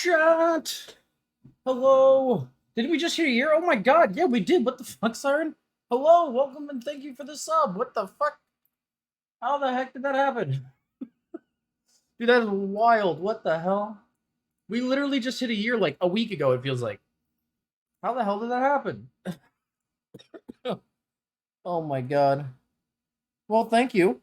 Chat! Hello! Did we just hear a year? Oh my god, yeah, we did. What the fuck, Siren? Hello, welcome, and thank you for the sub. What the fuck? How the heck did that happen? Dude, that is wild. What the hell? We literally just hit a year like a week ago, it feels like. How the hell did that happen? Oh my god. Well, thank you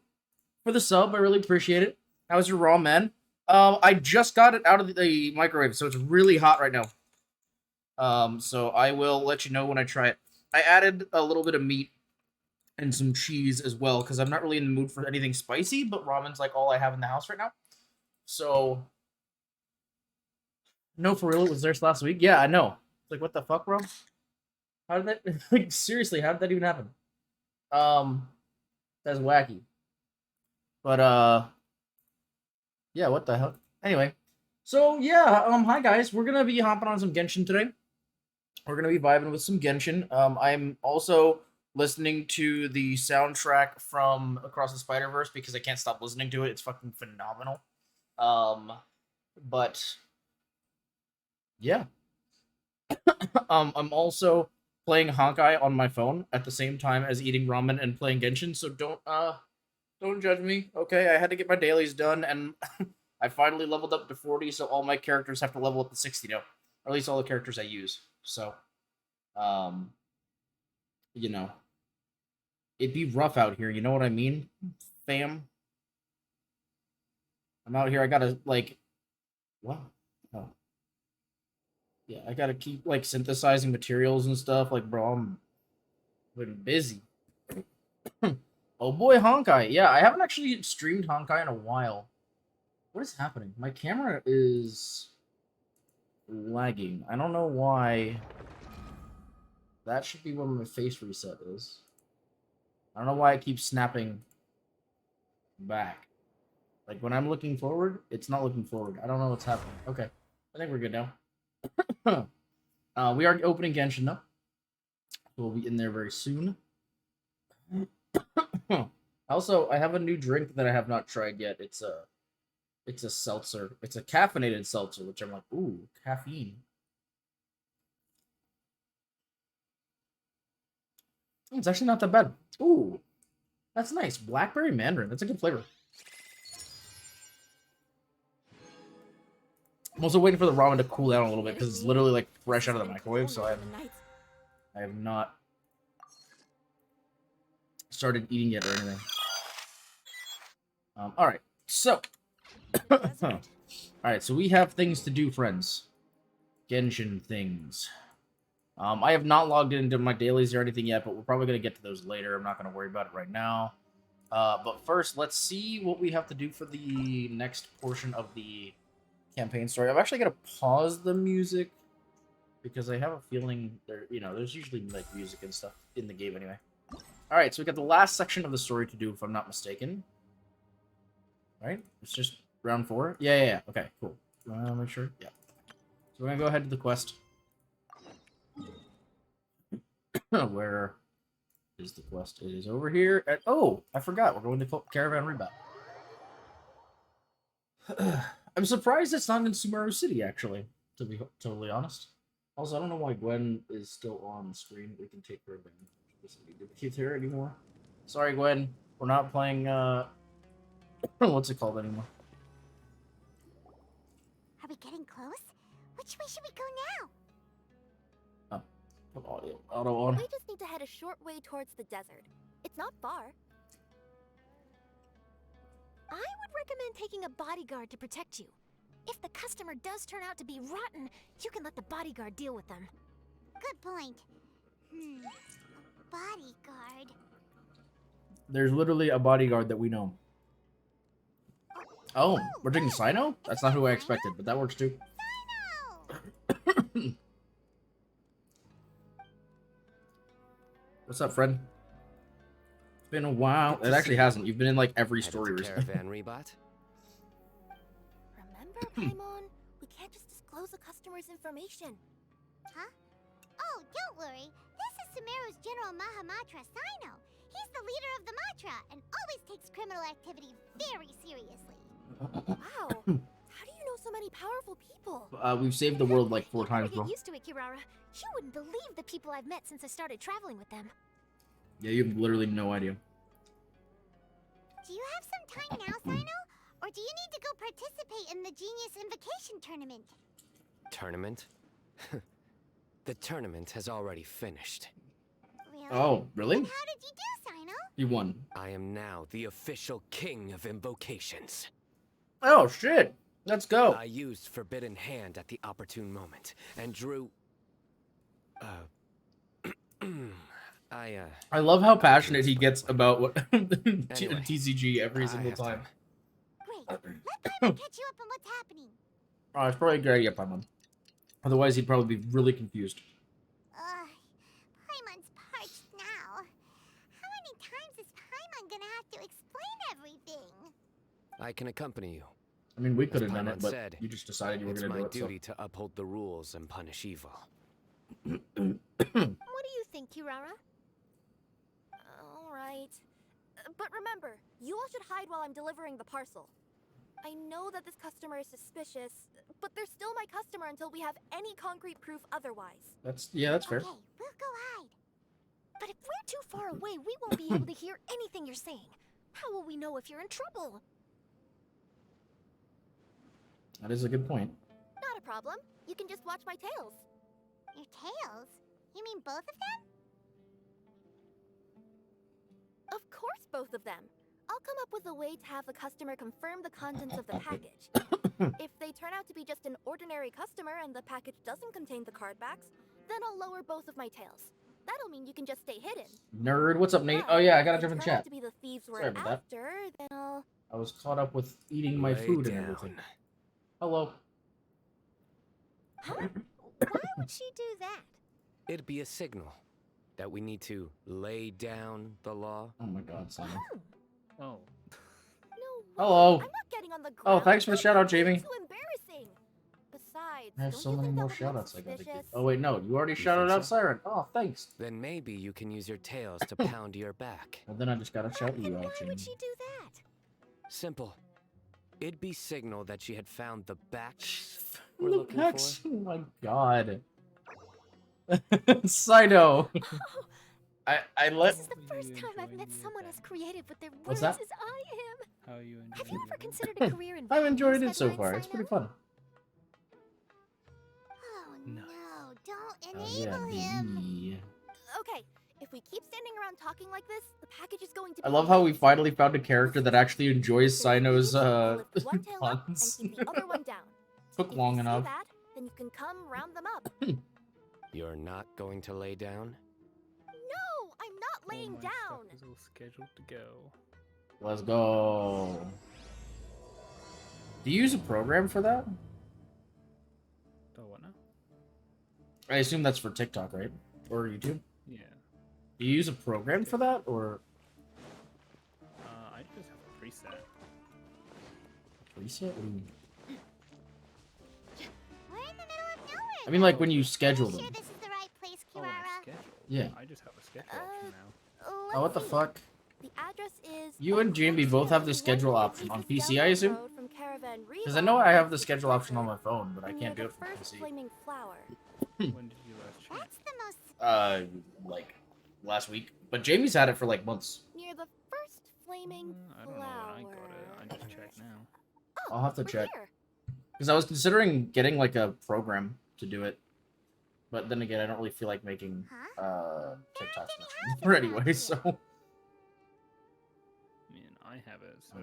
for the sub. I really appreciate it. How's your raw, man? I just got it out of the microwave, so it's really hot right now. So I will let you know when I try it. I added a little bit of meat and some cheese as well, because I'm not really in the mood for anything spicy, but ramen's like all I have in the house right now. So, no, for real, it was theirs last week? Yeah, I know. Like, what the fuck, bro? How did that, like, seriously, how did that even happen? That's wacky. But, yeah, what the hell? Anyway, so, yeah, hi guys, we're gonna be hopping on some Genshin today. We're gonna be vibing with some Genshin. I'm also listening to the soundtrack from Across the Spider-Verse because I can't stop listening to it. It's fucking phenomenal. But yeah. I'm also playing Honkai on my phone at the same time as eating ramen and playing Genshin, so don't judge me. Okay, I had to get my dailies done and I finally leveled up to 40, so all my characters have to level up to 60 now. Or at least all the characters I use. So you know, it'd be rough out here, you know what I mean, fam? I'm out here, I gotta, like, what? Oh. Yeah, I gotta keep, like, synthesizing materials and stuff. Like, bro, I'm been busy. Oh boy, Honkai. Yeah, I haven't actually streamed Honkai in a while. What is happening? My camera is lagging. I don't know why. That should be where my face reset is. I don't know why it keeps snapping back. Like, when I'm looking forward, it's not looking forward. I don't know what's happening. Okay, I think we're good now. We are opening Genshin, though. We'll be in there very soon. Also, I have a new drink that I have not tried yet. It's a seltzer. It's a caffeinated seltzer, which I'm like, ooh, caffeine. It's actually not that bad. Ooh, that's nice. Blackberry mandarin. That's a good flavor. I'm also waiting for the ramen to cool down a little bit because it's literally like fresh out of the microwave, so I have not started eating it or anything. All right, so all right, so we have things to do, friends. Genshin things. I have not logged into my dailies or anything yet, but we're probably gonna get to those later. I'm not gonna worry about it right now. But first, let's see what we have to do for the next portion of the campaign story. I'm actually gonna pause the music because I have a feeling there's usually like music and stuff in the game anyway. All right, so we got the last section of the story to do, if I'm not mistaken. All right, it's just round 4. Yeah. Okay, cool. Make sure. Yeah. So we're gonna go ahead to the quest. Where is the quest? It is over here. Oh, I forgot. We're going to Caravan Rebat. I'm surprised it's not in Sumeru City, actually, to be totally honest. Also, I don't know why Gwen is still on the screen. We can take her advantage. Doesn't need to be here anymore. Sorry, Gwen. We're not playing, what's it called anymore? Are we getting close? Which way should we go now? Oh, auto on. We just need to head a short way towards the desert. It's not far. I would recommend taking a bodyguard to protect you. If the customer does turn out to be rotten, you can let the bodyguard deal with them. Good point. Bodyguard. There's literally a bodyguard that we know. Oh, we're taking Sino? That's not who I expected, but that works too. Sino! What's up, friend? It's been a while. It actually hasn't. You've been in like every story recently. Caravan Rebat? Remember, Paimon? We can't just disclose a customer's information. Huh? Oh, don't worry. This is Sumeru's General Mahamatra, Sino. He's the leader of the Matra and always takes criminal activity very seriously. Wow. How do you know so many powerful people. We've saved the world like 4 You better times, bro. get used to it, Kirara. You wouldn't believe the people I've met since I started traveling with them. Yeah, you have literally no idea. Do you have some time now, Sino? Or do you need to go participate in the Genius Invocation Tournament? Tournament? The tournament has already finished. Really? Oh, really? And how did you do, Sino? You won. I am now the official king of invocations. Oh shit! Let's go. I used Forbidden Hand at the opportune moment and drew. I love how passionate he gets about what Anyway, TCG every I single have time. Great. Let Paimon catch you up on what's happening. Oh, it's probably a good idea, Paimon. Otherwise, he'd probably be really confused. Paimon's parched now. How many times is Paimon gonna have to explain everything? I can accompany you. I mean, we could As have done it, Paimon but said, you just decided you were It's going to my do it. duty to uphold the rules and punish evil. What do you think, Kirara? All right. But remember, you all should hide while I'm delivering the parcel. I know that this customer is suspicious, but they're still my customer until we have any concrete proof otherwise. That's fair. Okay, we'll go hide. But if we're too far away, we won't be able to hear anything you're saying. How will we know if you're in trouble? That is a good point. Not a problem. You can just watch my tails. Your tails? You mean both of them? Of course, both of them. I'll come up with a way to have the customer confirm the contents of the package. If they turn out to be just an ordinary customer and the package doesn't contain the card backs, then I'll lower both of my tails. That'll mean you can just stay hidden. Nerd, what's up, Nate? But Oh yeah, I gotta if jump in they turn out chat. to be the thieves we're Sorry about that. after, then I'll... I was caught up with eating my Lay food and down. everything. Hello. Huh? Why would she do that? It'd be a signal that we need to lay down the law. Oh my god, Simon. Oh. No way. Hello. I'm not getting on the ground. Oh, thanks for the That'll shout out, be way Jamie. Too embarrassing. Besides, I have don't so you many think more that would shout look outs I gotta do. suspicious? Oh wait, no, you already You shouted think out so? Siren. Oh, thanks. Then maybe you can use your tails to pound your back. Well, then I just gotta shout And you why out, Jamie. would she do that? Simple. It'd be signal that she had found the backs we're The looking Hex. for. Oh my god. Sino. I let. This is the first time I've met someone as creative with their What's words that? as I am. How are you enjoying Have you ever it? considered a career in I've enjoyed it so values far. that It's pretty Sino? fun. Oh No. no, don't Oh yeah, enable him. baby. Okay, if we keep standing around talking like this, the package is going to I be love how we late. finally found a character that actually enjoys There's Sino's thieves, I'll lift one tail up and puns. keep the other one down. Took If long you see enough. that, then you can come round them up. You're not going to lay down? No, I'm not laying All my down. stuff is all scheduled to go. Let's go. Do you use a program for that? Do what now? I assume that's for TikTok, right? Or YouTube? Yeah. Do you use a program for that, or I just have a preset. preset? What do you mean? We're in the middle of nowhere. I mean, like though. when you Are schedule you sure them. this is the right place, Oh, Kirara? a schedule. Yeah. I just have a schedule option now. Oh, what the Let's see. fuck? The address is. You and Jamie both have the schedule option on PC, I assume? Because I know I have the schedule option on my phone, but I can't do it from First PC. flaming flower. When did you last check? That's the most. Like last week. But Jamie's had it for like months. Near the first flaming I don't know when I got it. I just checked now. Oh, I'll have to we're check. here. Because I was considering getting like a program to do it. But then again, I don't really feel like making Huh? TikToks didn't much have more it anyway, last so I mean, I have it, so Uh,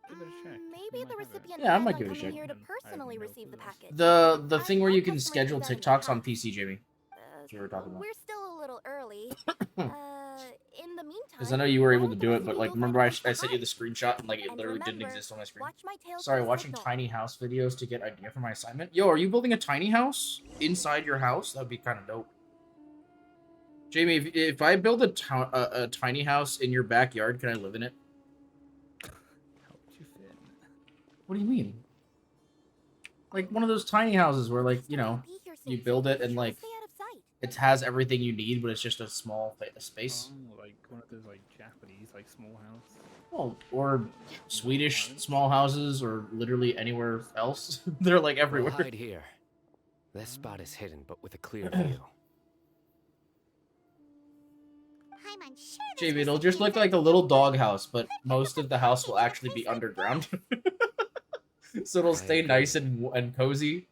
give it a check. Maybe You the might have it. recipient Yeah, I planned might on give it a coming check. here to I have personally no receive the clue. package. the I've thing where you had can customers schedule do that in the TikToks on past. PC, Jamie. Uh, you were talking about. We're still a little early. in the meantime, Because I know you were able why to don't do the it, but rest like of you go remember find a I place to sent you the hide? screenshot and like it And literally didn't remember, exist on my screen. Watch my tails Sorry, for the watching signal. tiny house videos to get idea for my assignment. Yo, are you building a tiny house inside your house? That'd be kind of dope. Jamie, if I build a tiny house in your backyard, can I live in it? How would you fit? What do you mean? Like one of those tiny houses where like, you know, Be here you soon, build so it be and sure to like stay out of sight. it has everything you need, but it's just a small space. Oh, like one of those like Japanese like small house. Well, or Swedish small houses, or literally anywhere else. They're like We'll everywhere. hide here. This spot is hidden, but with a clear view. I'm unsure this JB, was it'll the just look place like a little doghouse, but most of the house will actually be underground. So it'll stay nice and cozy.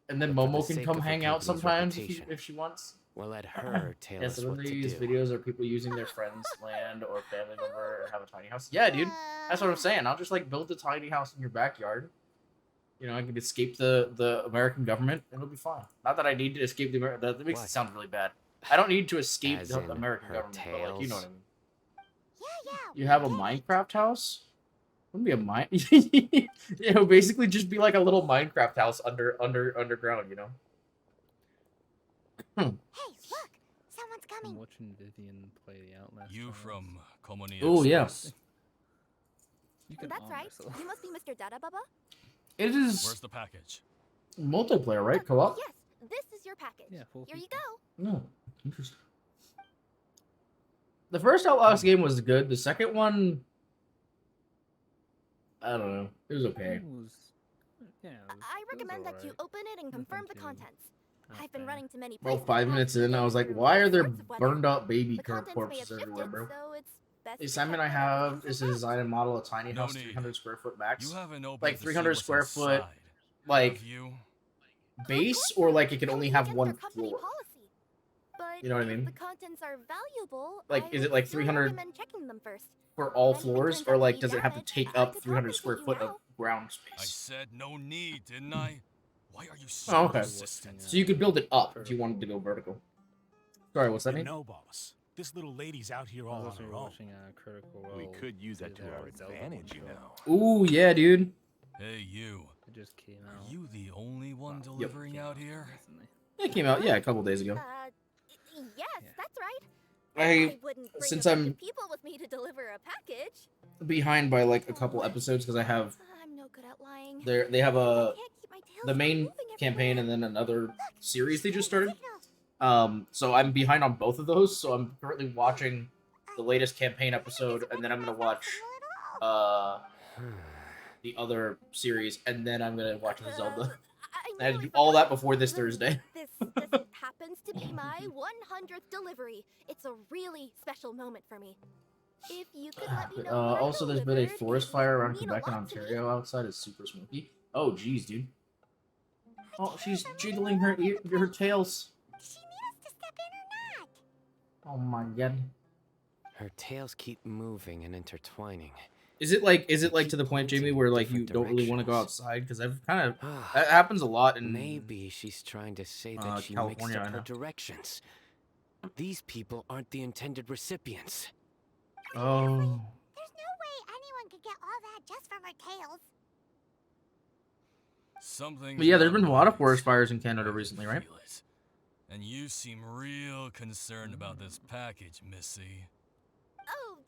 And then But for the Momo can sake come of the hang out company's sometimes reputation, if she wants. We'll let her tell Yeah, us so then what to these do. videos are people using their friends' land or family member and have a tiny house. Yeah, dude. That's what I'm saying. I'll just like build a tiny house in your backyard. You know, I can escape the American government and it'll be fine. Not that I need to escape the American. That makes What? it sound really bad. I don't need to escape As the in American her government, but like you know what I tails? mean. Yeah. You have a Minecraft house? Wouldn't be a mine. It would basically just be like a little Minecraft house underground. You know. Hey, look! Someone's I'm coming. watching Vivian play the Outlast. You trials. from Comedy Oh yeah. Express? You can That's arm right. wrestle. You must be Mr. Dada Baba. It is Where's the package? multiplayer, right? Co-op. Yes, this is your package. Yeah, 4 Here you people. go. No, interesting. The first Outlast game was good. The second one, I don't know. It was okay. It was, yeah, it was, I recommend that you open it and confirm the too contents. out I've been there. running to many Well, places. 5 the minutes past in, few I was days like, through why all are there sorts of weather. burned up baby The contents may corpses have shifted, everywhere, bro? so it's best The to assignment check I whether have everything's is to okay. design and model a tiny No house, need. 300 square foot max. You haven't opened Like to see 300 what's square foot, inside, like have you? base, or like it can only have Against one our company floor. policy. But You know what I if mean? the contents are valuable, Like, I is it would like still 300 recommend checking them first. for all And if it floors, turns or out to like be does it have to damaged, take I up could 300 square compensate foot you of now. ground I space? said no need, didn't I? Why are you so Oh, okay. persistent? So you could build it up if you wanted to go vertical. Sorry, what's that You mean? know, boss, this little lady's out here I all was on also her own. watching Critical Role. We could use that did to a our Zelda advantage, you one-shot. know. Ooh, yeah, dude. Hey, you. It just came out. Are you the only one Well, delivering came out here? recently. It came out, yeah, a couple days ago. Yes, Yeah. that's right. I wouldn't bring since a bunch I'm of people with me to deliver a package. behind by like a couple episodes because I have I'm no good at lying. they have I a can't keep my tail the from main moving campaign everywhere. and then another series they just started. Signal. So I'm behind on both of those. So I'm currently watching the latest campaign episode, and then I'm gonna watch the other series, and then I'm gonna watch the Zelda. I had to do all that before this Thursday. This just happens to be my 100th delivery. It's a really special moment for me. If you could let me know what I Also, there's been a delivered, forest it fire would around mean a Quebec and lot to me. Ontario. Outside is super smoky. Oh, geez, dude. Oh, she's jiggling her tails. Does she need us to step in or not? Oh my god. Her tails keep moving and intertwining. Is it like to the point, Jamie, where like you Different don't really want to go directions. outside? Because I've kind of that happens a lot in Maybe she's trying to say that she California, mixed I up her know. directions. These people aren't the intended recipients. Oh. There's no way anyone could get all that just from her tails. Something. But yeah, there's been a lot of forest fires in Canada recently, right? And you seem real concerned about this package, Missy. Oh,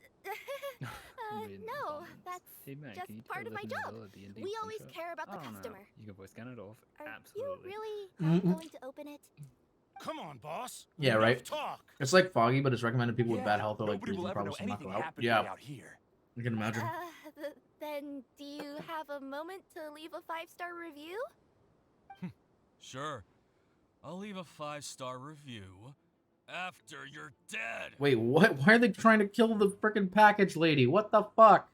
Win no, comments. that's Hey, man, just can you part tell of my Living job. Villa D&D We always one-shot? care about the Oh, no. customer. You can voice scan it off. Are Absolutely. you really Mhm. going to open it? Come on, boss. Yeah, Enough right. Talk. It's like foggy, but it's recommended people with bad health or like nobody will breathing ever know problems will not anything go out. happening Yeah, out here. I can imagine. Then do you have a moment to leave a 5-star review? Sure. I'll leave a 5-star review after you're dead. Wait, what? Why are they trying to kill the freaking package lady? What the fuck?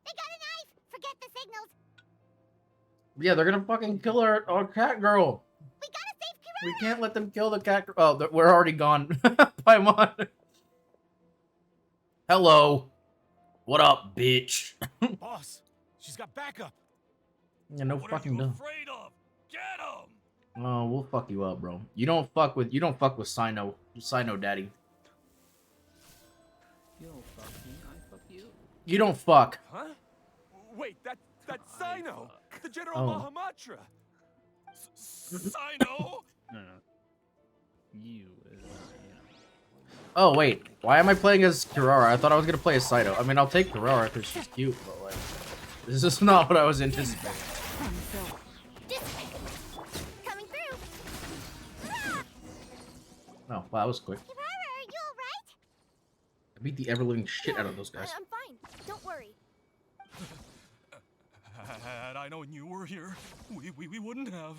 They got a knife! Forget the signals. Yeah, they're gonna fucking kill our cat girl. We gotta save Kira! We can't let them kill the cat girl. Oh, we're already gone. Paimon. Hello. What up, bitch? Boss, she's got backup. Yeah, no What fucking are you dumb. afraid of? Get him! Oh, we'll fuck you up, bro. You don't fuck with Sino daddy. You don't fuck me, I fuck you. You don't fuck. Huh? Wait, that's Sino, the General Oh. Mahamatra. Sino? No. You is, Oh wait, why am I playing as Kirara? I thought I was gonna play as Saito. I mean, I'll take Kirara because she's cute, but like, this is just not what I was anticipating. Coming through. Oh, wow, that was quick. Kirara, are you alright? I beat the ever-living shit out of those guys. I'm fine. Don't worry. Had I known you were here, we wouldn't have.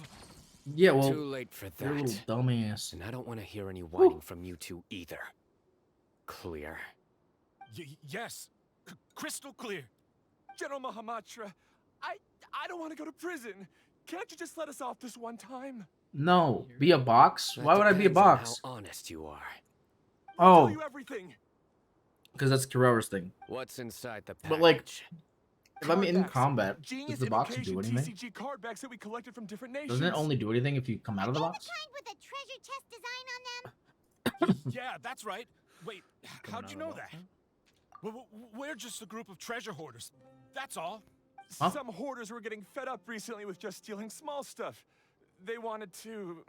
Yeah, well, Too late for you're a little that. dumbass. And I don't want to hear any whining from you two either. Clear. Yes. Crystal clear. General Mahamatra, I don't want to go to prison. Can't you just let us off this one time? No, be a box? That Why would I be a depends on box? How honest you are. I'll Oh, tell you everything. because that's Kirara's thing. What's inside the package? But, like, if I'm in Card backs. combat, does Genius the box do invocation anything? TCG card backs that we collected from different nations. Doesn't it only do anything if you come out of the Are box? they the kind with a treasure chest design on them? Yeah, that's right. Wait, how'd Coming you out know of that? We're just a group of treasure hoarders. That's all. Huh? Some hoarders were getting fed up recently with just stealing small stuff. They wanted to,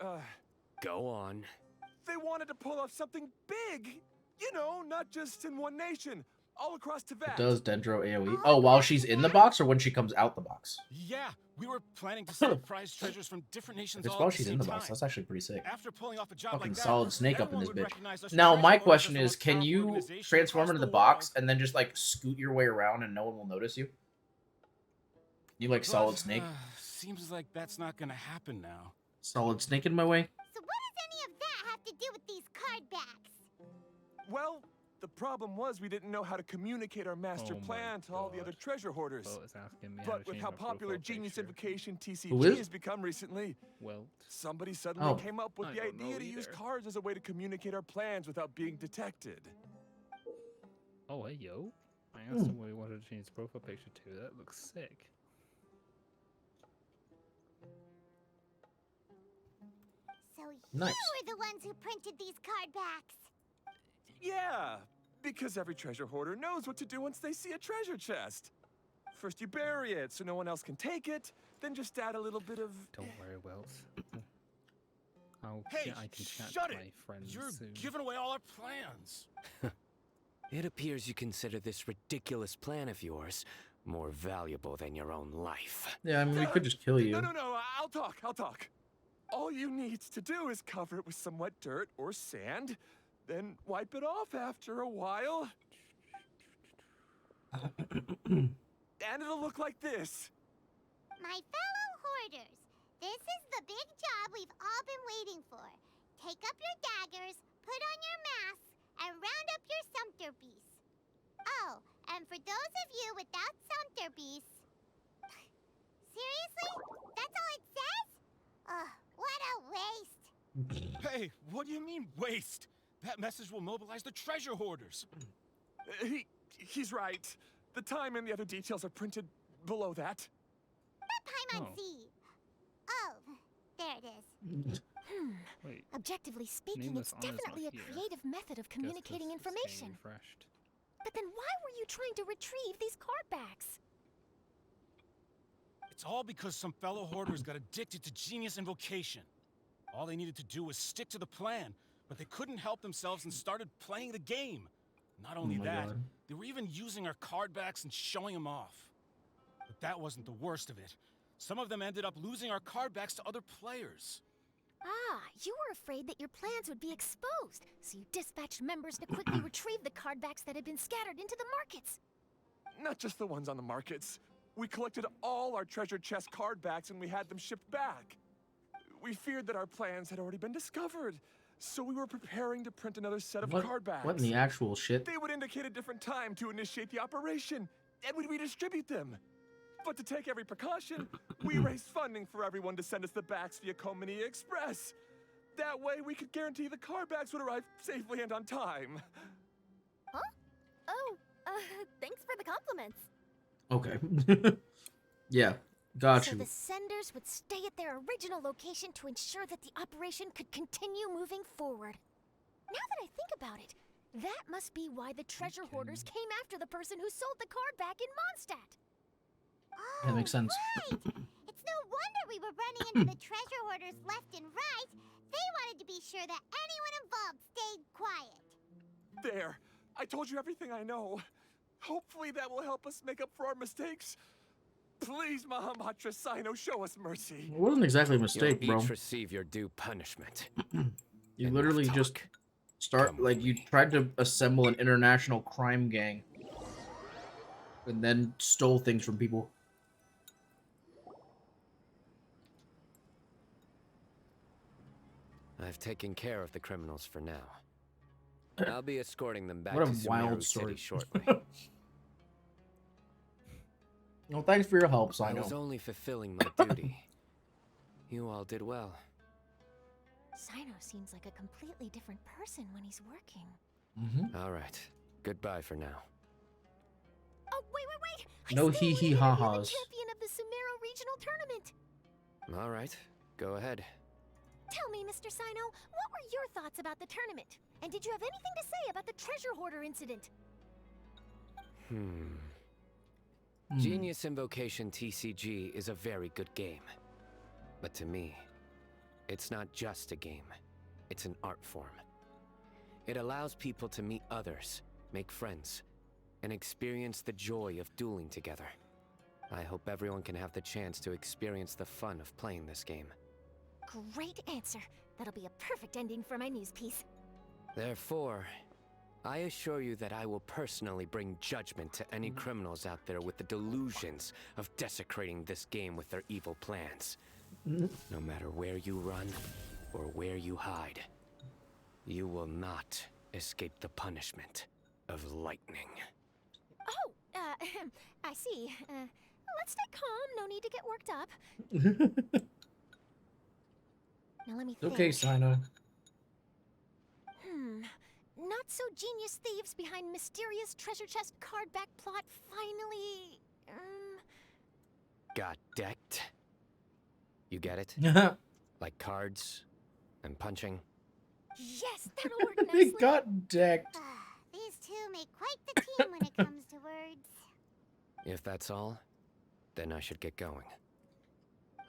Go on. they wanted to pull off something big. You know, not just in one nation, all across Tibet. Does Dendro AoE? Oh, while she's in the box or when she comes out the box? Yeah, we were planning to sell prize treasures from different If nations it's all while at the she's same in the time. box, that's actually pretty sick. After pulling off a job Fucking like that, solid snake up in everyone this would bitch. recognize us Now, treasure my hoarders question as the is, most can powerful you organization transform across into the the box world. and then just, like, scoot your way around and no one will notice you? You, like, Solid Snake? Seems like that's not gonna happen now. Solid Snake in my way? So what does any of that have to do with these card backs? Well, the problem was we didn't know how to communicate our master Oh my plan to all the other God. treasure hoarders. Bo is asking me how to But with change how my popular profile Genius picture. Invocation Who TCG is? has become recently, Well, somebody suddenly Oh. came up with I the don't know idea to use either. cards as a way to communicate our plans without being detected. oh hey yo, I asked him what he wanted to change his profile picture to. That looks sick. So Nice. you were the ones who printed these card backs. Yeah, because every treasure hoarder knows what to do once they see a treasure chest. First you bury it so no one else can take it, then just add a little bit of... Don't worry, Wells. Hey, I can chat shut to it! my friends You're soon. giving away all our plans. It appears you consider this ridiculous plan of yours more valuable than your own life. Yeah, I mean, we could just kill you. No, I'll talk. All you need to do is cover it with some wet dirt or sand, then wipe it off after a while. And it'll look like this. My fellow hoarders, this is the big job we've all been waiting for. Take up your daggers, put on your masks, and round up your sumpter beasts. Oh, and for those of you without sumpter beasts... Seriously? That's all it says? Ugh, what a waste. Hey, what do you mean waste? That message will mobilize the treasure hoarders. He's right. The time and the other details are printed below that. Paimon Oh. Z. Oh, there it is. Wait, Objectively speaking, Nameless it's Honor's not definitely a here. creative method of guess communicating this is getting information. refreshed. But then why were you trying to retrieve these card backs? It's all because some fellow hoarders got addicted to Genius Invocation. All they needed to do was stick to the plan, but they couldn't help themselves and started playing the game. Not only my that, God. they were even using our card backs and showing them off. But that wasn't the worst of it. Some of them ended up losing our card backs to other players. Ah, you were afraid that your plans would be exposed, so you dispatched members to quickly retrieve the card backs that had been scattered into the markets. Not just the ones on the markets. We collected all our treasure chest card backs and we had them shipped back. We feared that our plans had already been discovered, so we were preparing to print another set of card backs. What in the actual shit? They would indicate a different time to initiate the operation, and we'd redistribute them. But to take every precaution, we raised funding for everyone to send us the backs via Komini Express. That way, we could guarantee the card backs would arrive safely and on time. Oh, thanks for the compliments. Okay. Yeah, got So you. the senders would stay at their original location to ensure that the operation could continue moving forward. Now that I think about it, that must be why the treasure hoarders came after the person who sold the card back in Mondstadt. Oh, That makes sense. Right. It's no wonder we were running into the treasure hoarders left and right. They wanted to be sure that anyone involved stayed quiet. There, I told you everything I know. Hopefully that will help us make up for our mistakes. Please, Mahamatra Sino, show us mercy. It wasn't exactly a You'll mistake, bro. each receive your due punishment. You Enough literally just talk. start Come like with you me. tried to assemble an international crime gang and then stole things from people. I've taken care of the criminals for now. I'll be escorting them back What a to wild Sumeru story. City shortly. Well, thanks for your help, I was Sino. only fulfilling my duty. You all did well. Sino seems like a completely different person when he's working. Mm-hmm. All right. Goodbye for now. Oh, wait! I No still hee-hee wanna interview ha-has. the champion of the Sumeru Regional Tournament. All right. Go ahead. Tell me, Mr. Sino, what were your thoughts about the tournament? And did you have anything to say about the treasure hoarder incident? Genius Invocation TCG is a very good game. But to me, it's not just a game. It's an art form. It allows people to meet others, make friends, and experience the joy of dueling together. I hope everyone can have the chance to experience the fun of playing this game. Great answer. That'll be a perfect ending for my news piece. Therefore, I assure you that I will personally bring judgment to any criminals out there with the delusions of desecrating this game with their evil plans. No matter where you run or where you hide, you will not escape the punishment of lightning. Oh, I see. Let's stay calm. No need to get worked up. Now let me think. Okay, Sino. Not so genius thieves behind mysterious treasure chest card back plot finally. Got decked? You get it? Like cards and punching? Yes, that'll work We nicely. got decked. These two make quite the team when it comes to words. If that's all, then I should get going.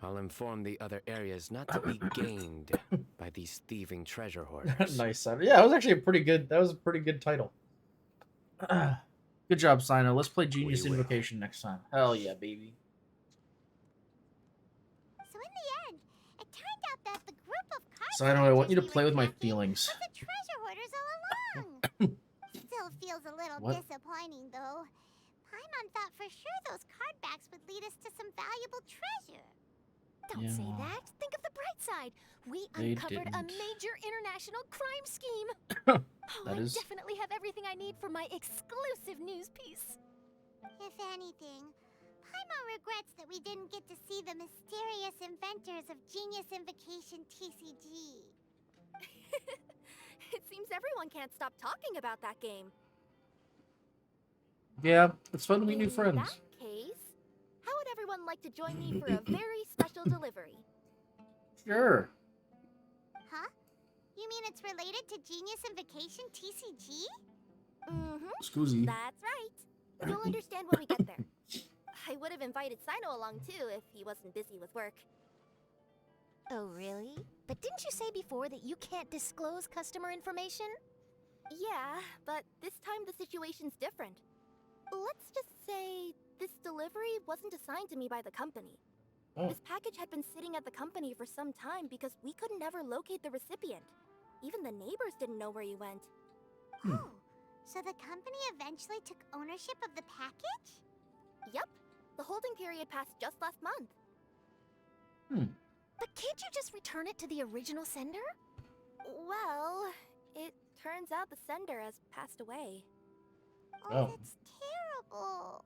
I'll inform the other areas not to be gained by these thieving treasure hoarders. Nice, Sino. Yeah, it was actually a pretty good. That was a pretty good title. Good job, Sino. Let's play Genius We will. Invocation next time. Hell yeah, baby. So in the end, it turned out that the group of card Sino, I want you to collectors we play were with my tracking feelings. was the treasure hoarders all along. Still feels a little What? disappointing, though. Paimon thought for sure those card backs would lead us to some valuable treasure. Don't Yeah, say well, that. Think of the bright side. We they uncovered a didn't. major international crime scheme. That I is- definitely have everything I need for my exclusive news piece. If anything, Paimon regrets that we didn't get to see the mysterious inventors of Genius Invocation TCG. It seems everyone can't stop talking about that game. Yeah, it's fun to meet new In friends. that case, how would everyone like to join me for a very special delivery? Sure. Huh? You mean it's related to Genius Invocation TCG? Mm-hmm. Scoozy. That's right. You'll understand when we get there. I would have invited Sino along too if he wasn't busy with work. Oh, really? But didn't you say before that you can't disclose customer information? Yeah, but this time the situation's different. Let's just say this delivery wasn't assigned to me by the company. Oh. This package had been sitting at the company for some time because we couldn't ever locate the recipient. Even the neighbors didn't know where he went. Oh, so the company eventually took ownership of the package? Yup. The holding period passed just last month. But can't you just return it to the original sender? Well, it turns out the sender has passed away. Oh, Oh. that's terrible.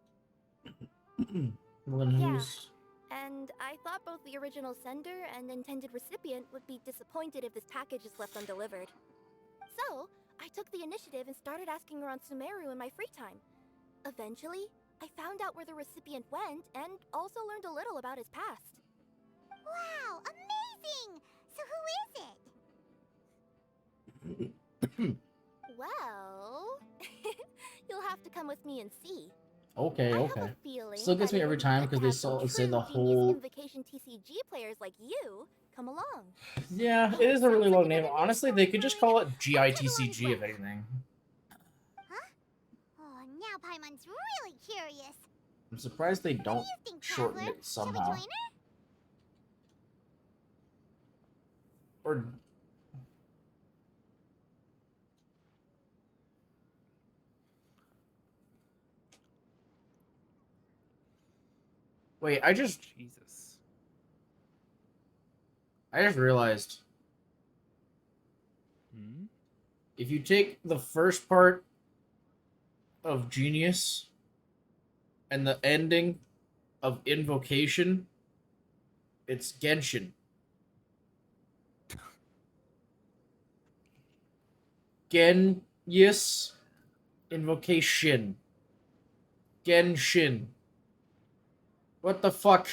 Well, then Yeah. who's... And I thought both the original sender and intended recipient would be disappointed if this package is left undelivered. So, I took the initiative and started asking around Sumeru in my free time. Eventually, I found out where the recipient went and also learned a little about his past. Wow, amazing! So who is it? Well, you'll have to come with me and see. Okay, I okay. have a feeling Still gets that me it every would be time good because to they have some say the true Genius whole... Invocation TCG players like you come along. Yeah, it is a really long name. Honestly, they could just call it GITCG if anything. Oh, now Paimon's really curious. I'm surprised they What do don't you think, shorten Traveler? it Shall we somehow. join her? Or Wait, Jesus. I just realized Hmm? if you take the first part of Genius and the ending of Invocation, it's Genshin. Genius, Invocation, Genshin. What the fuck?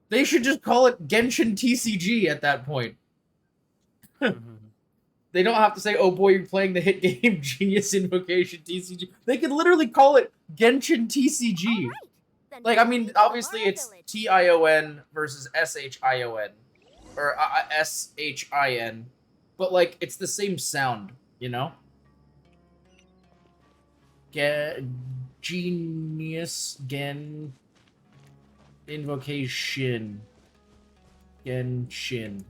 They should just call it Genshin TCG at that point. They don't have to say, "Oh boy, you're playing the hit game Genius Invocation TCG." They could literally call it Genshin TCG. All right. Then Like, I follow me mean, to obviously Vamara it's Village. TION versus SHION. Or SHIN. But, like, it's the same sound, you know? Genius, Invocation, Genshin.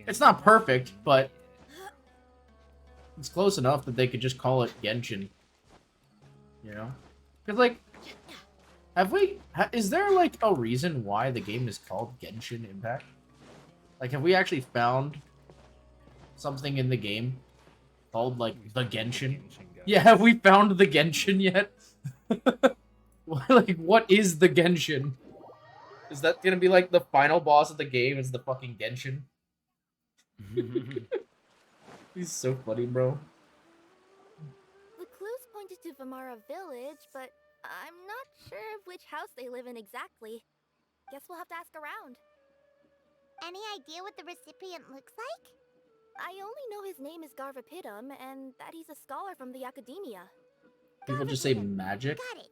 It's not perfect, but it's close enough that they could just call it Genshin. You know? Because, like, is there, like, a reason why the game is called Genshin Impact? Like, have we actually found something in the game called, like, the Genshin? Yeah, have we found the Genshin yet? Like, what is the Genshin? Is that gonna be, like, the final boss of the game is the fucking Genshin? He's so funny, bro. The clues pointed to Vamara Village, but I'm not sure of which house they live in exactly. Guess we'll have to ask around. Any idea what the recipient looks like? I only know his name is Garvapidum and that he's a scholar from the academia. People just say Garvapidum. magic. Got it.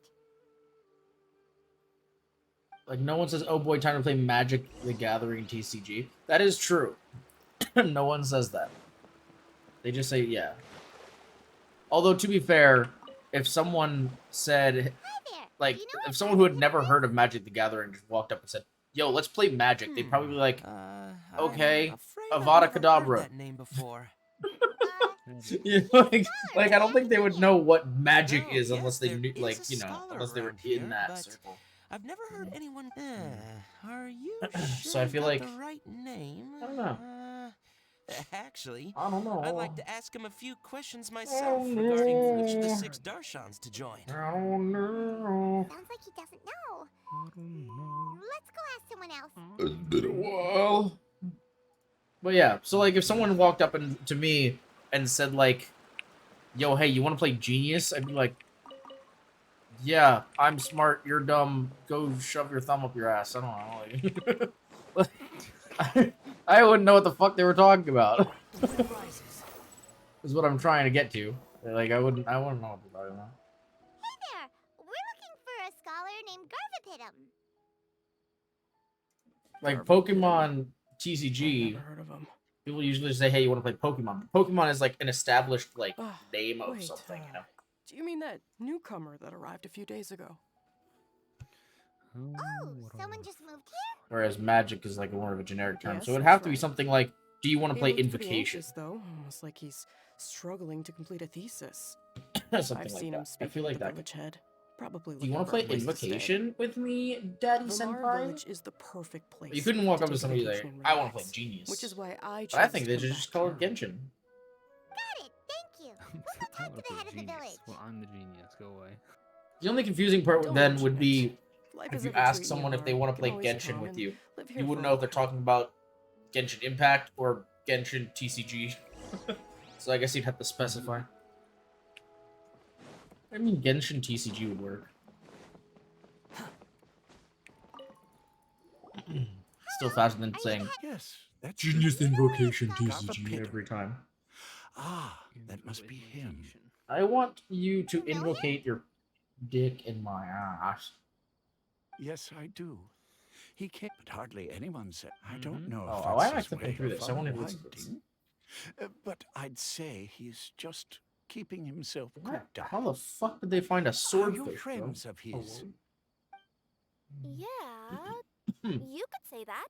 Like, no one says, "Oh boy, time to play Magic the Gathering TCG." That is true. No one says that. They just say, yeah. Although, to be fair, if someone said, Hi there. like, Do you know if what someone who had Garvapidum never is? heard of Magic the Gathering just walked up and said, "Yo, let's play Magic," they'd probably be like, okay, Avada Kedavra. That name before. You know, like, I don't think they would know what Magic Well, is unless yes, they there knew, is like, a you know, scholar unless they were around in here, that but circle. I've never heard anyone. Are you So I sure feel you got like- the right name? I don't know. Actually, I don't know. I'd like to ask him a few questions myself regarding which of the 6 Darshans to join. Oh no. Sounds like he doesn't know. Let's go ask someone else. It's been a while. But yeah, so like if someone walked up to me and said like, "Yo, hey, you want to play Genius?" I'd be like, "Yeah, I'm smart, you're dumb. Go shove your thumb up your ass." I don't know. Like, I wouldn't know what the fuck they were talking about. Is what I'm trying to get to. Like I wouldn't know what they're talking about. Hey there. We're looking for a scholar named Garvapidum. Like Pokemon TCG, Never heard of him. people usually say, "Hey, you want to play Pokemon?" Pokemon is like an established like Ah, name of wait, something, you know. Do you mean that newcomer that arrived a few days ago? Oh, someone just moved here? Whereas Magic is like more of a generic term, Yes, so it'd that's have to be right. something like, "Do you want to He play looked pretty Invocation?" anxious, though, almost like he's struggling to complete a thesis. Something I've like seen that. him I speaking feel with like the that. village head. Probably. Do you want to looking play for a place to stay. Invocation with me, Daddy Vamara Senpai? Village is the perfect place. You couldn't walk to up to take a somebody like, vacation and "I want to play relax, Genius," which is why I. but I chose think to they come should back just call it here. Genshin. Got it. Thank you. We'll go I talk wanna to the play head of the Genius. village. Well, I'm the genius. Go away. The only confusing part Don't then mention would it. be Life if is you ever ask treating someone you if they hard, want to you play can always Genshin come with and you. live here You for wouldn't a know if they're while. talking about Genshin Impact or Genshin TCG. So I guess you'd have to specify. I mean, Genshin TCG would work. Still faster than saying Yes, that's Genius Invocation Garvapidum. TCG. every time. Ah, that must be him. I want you to You know him? invocate your dick in my ass. Yes, I do. He can't, but hardly anyone said. I don't know Oh, if I that's like his to way think through of this. I wonder if it's- unwinding. But I'd say he's just keeping himself What? cooped up. How the fuck did they find a Are swordfish? you bro? friends of his? Yeah, you could say that.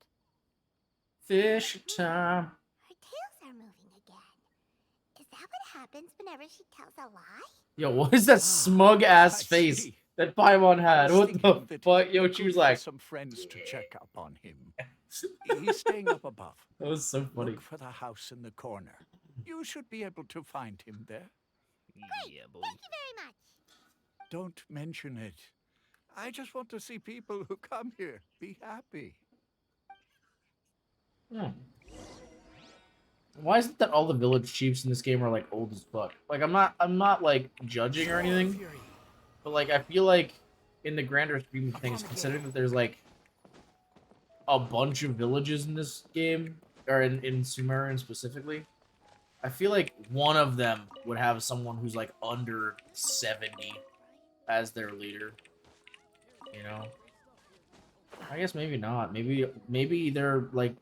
Fish time. Her tails are moving again. Is that what happens whenever she tells a lie? Yo, what is that Ah, smug ass I face? see. that Paimon I had. was What thinking the that fuck? it'd Yo, be she good was for like, some friends to check up on him. He's staying up above. that was so funny. Look for the house in the corner. You should be able to find him there. Yeah, boy. Thank you very much. Don't mention it. I just want to see people who come here be happy. Hmm. Why is it that all the village chiefs in this game are like old as fuck? Like I'm not like judging or anything, but like I feel like in the grander scheme of things, considering that there's like a bunch of villages in this game, or in Sumerian specifically, I feel like one of them would have someone who's like under 70 as their leader. You know? I guess maybe not. Maybe they're like,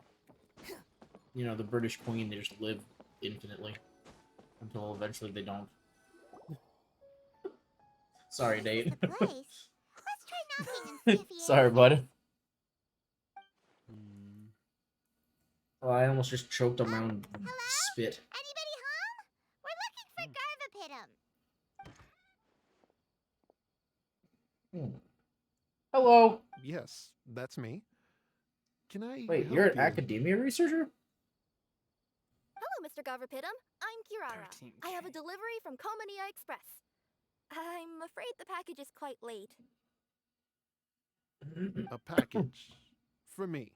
you know, the British Queen, they just live infinitely until eventually they don't. Sorry, This is Nate. the place. Let's try knocking and see if he Sorry, answers. bud. Oh, I almost just choked on my own Hello? spit. Anybody home? We're looking for Garvapitum. Hello. Yes, that's me. Can I Wait, help you're an you? academia researcher? Hello, Mr. Garvapitum. I'm Kirara. I have a delivery from Komania Express. I'm afraid the package is quite late. A package for me.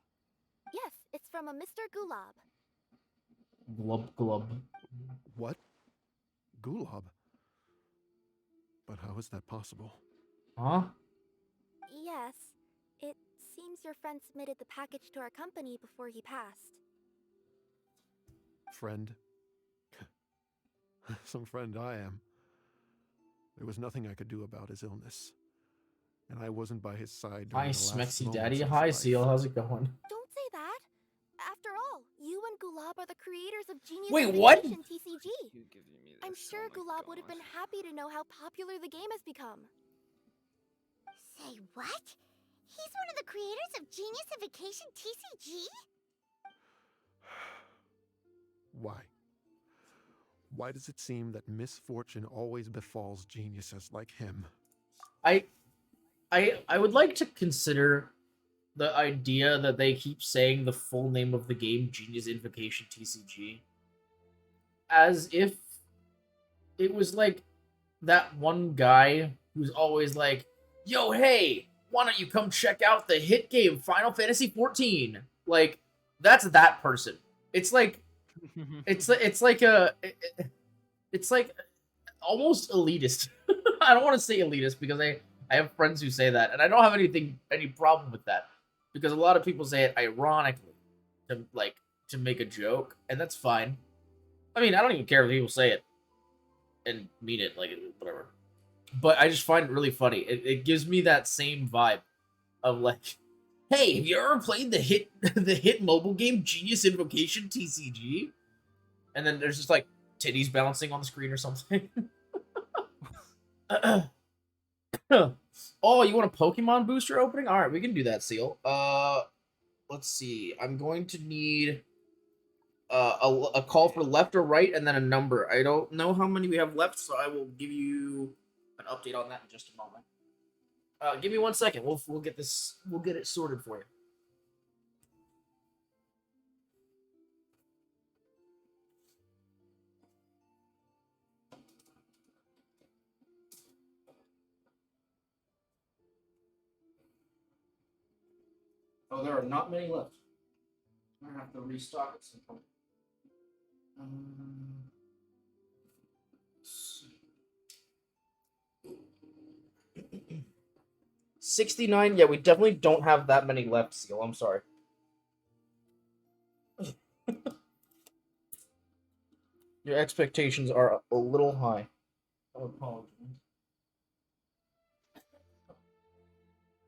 Yes, it's from a Mr. Gulab. Glub glub. What? Gulab? But how is that possible? Huh? Yes, it seems your friend submitted the package to our company before he passed. Friend? Some friend I am. There was nothing I could do about his illness. And I wasn't by his side during Hi, the last Smexy moments Daddy. of his Hi, life. Seal. How's it going? Don't say that. After all, you and Gulab are the creators of Genius Wait, what? Invitation TCG. I'm sure Gulab would have been happy to know how popular the game has become. Say what? He's one of the creators of Genius Invocation TCG? Why? Why does it seem that misfortune always befalls geniuses like him? I would like to consider the idea that they keep saying the full name of the game, Genius Invocation TCG, as if it was like that one guy who's always like, yo, hey, why don't you come check out the hit game Final Fantasy XIV? Like, that's that person. It's like it's like almost elitist. I don't want to say elitist because I have friends who say that, and I don't have any problem with that because a lot of people say it ironically to make a joke, and that's fine. I mean, I don't even care if people say it and mean it, like whatever. But I just find it really funny. It gives me that same vibe of like, hey, have you ever played the hit mobile game Genius Invocation TCG? And then there's just like titties bouncing on the screen or something. Oh, you want a Pokemon booster opening? All right, we can do that, Seal. Let's see. I'm going to need a call for left or right, and then a number. I don't know how many we have left, so I will give you an update on that in just a moment. Give me 1 second. We'll get this. We'll get it sorted for you. Oh, there are not many left. I'm gonna have to restock at some point. Let's see. 69. Yeah, we definitely don't have that many left, Seal. I'm sorry. Your expectations are a little high. I apologize.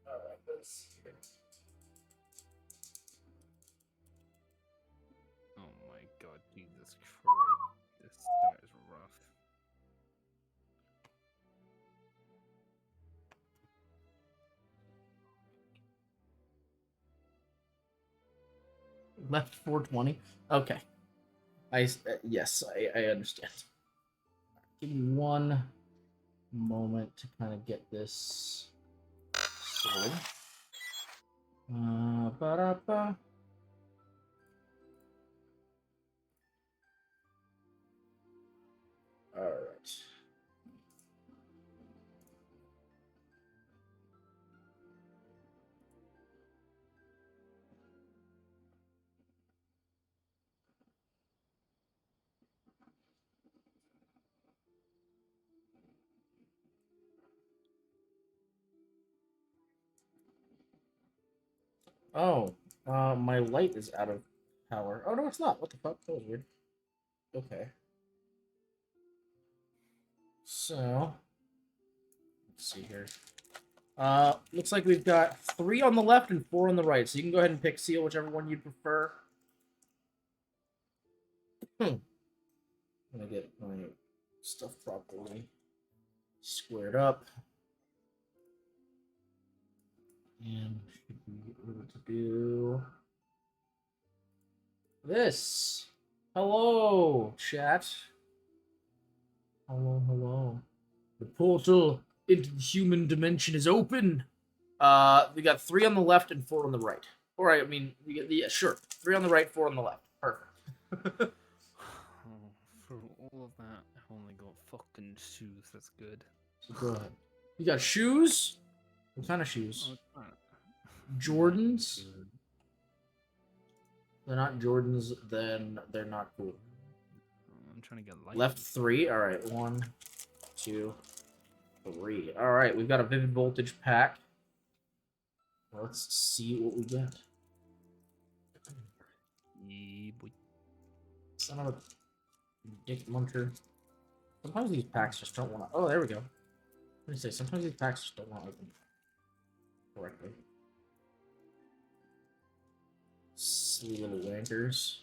Alright, let's see here. Oh my god, Jesus Christ. This start is rough. Left 420. Okay. Yes, I understand. Give me one moment to kind of get this sorted. Ba-da-ba. All right. Oh, my light is out of power. Oh no, it's not. What the fuck? That was weird. Okay. So, let's see here. Looks like we've got 3 on the left and 4 on the right. So you can go ahead and pick Seal, whichever one you'd prefer. I'm gonna get my stuff properly squared up. And should be able to do this. Hello, chat. Hello, hello. The portal into the human dimension is open. We got 3 on the left and 4 on the right. Or I mean, we get yeah, sure. 3 on the right, 4 on the left. Perfect. For all of that, I only got fucking shoes. That's good. So go ahead. You got shoes? What kind of shoes? Oh, Jordans? They're not Jordans, then they're not cool. I'm trying to get light. Left 3. All right. 1, 2, 3. All right. We've got a Vivid Voltage pack. Let's see what we get. Yeah, boy. Son of a dick muncher. Sometimes these packs just don't want to. Oh, there we go. Let me say, sometimes these packs just don't want to open correctly. Silly little wankers.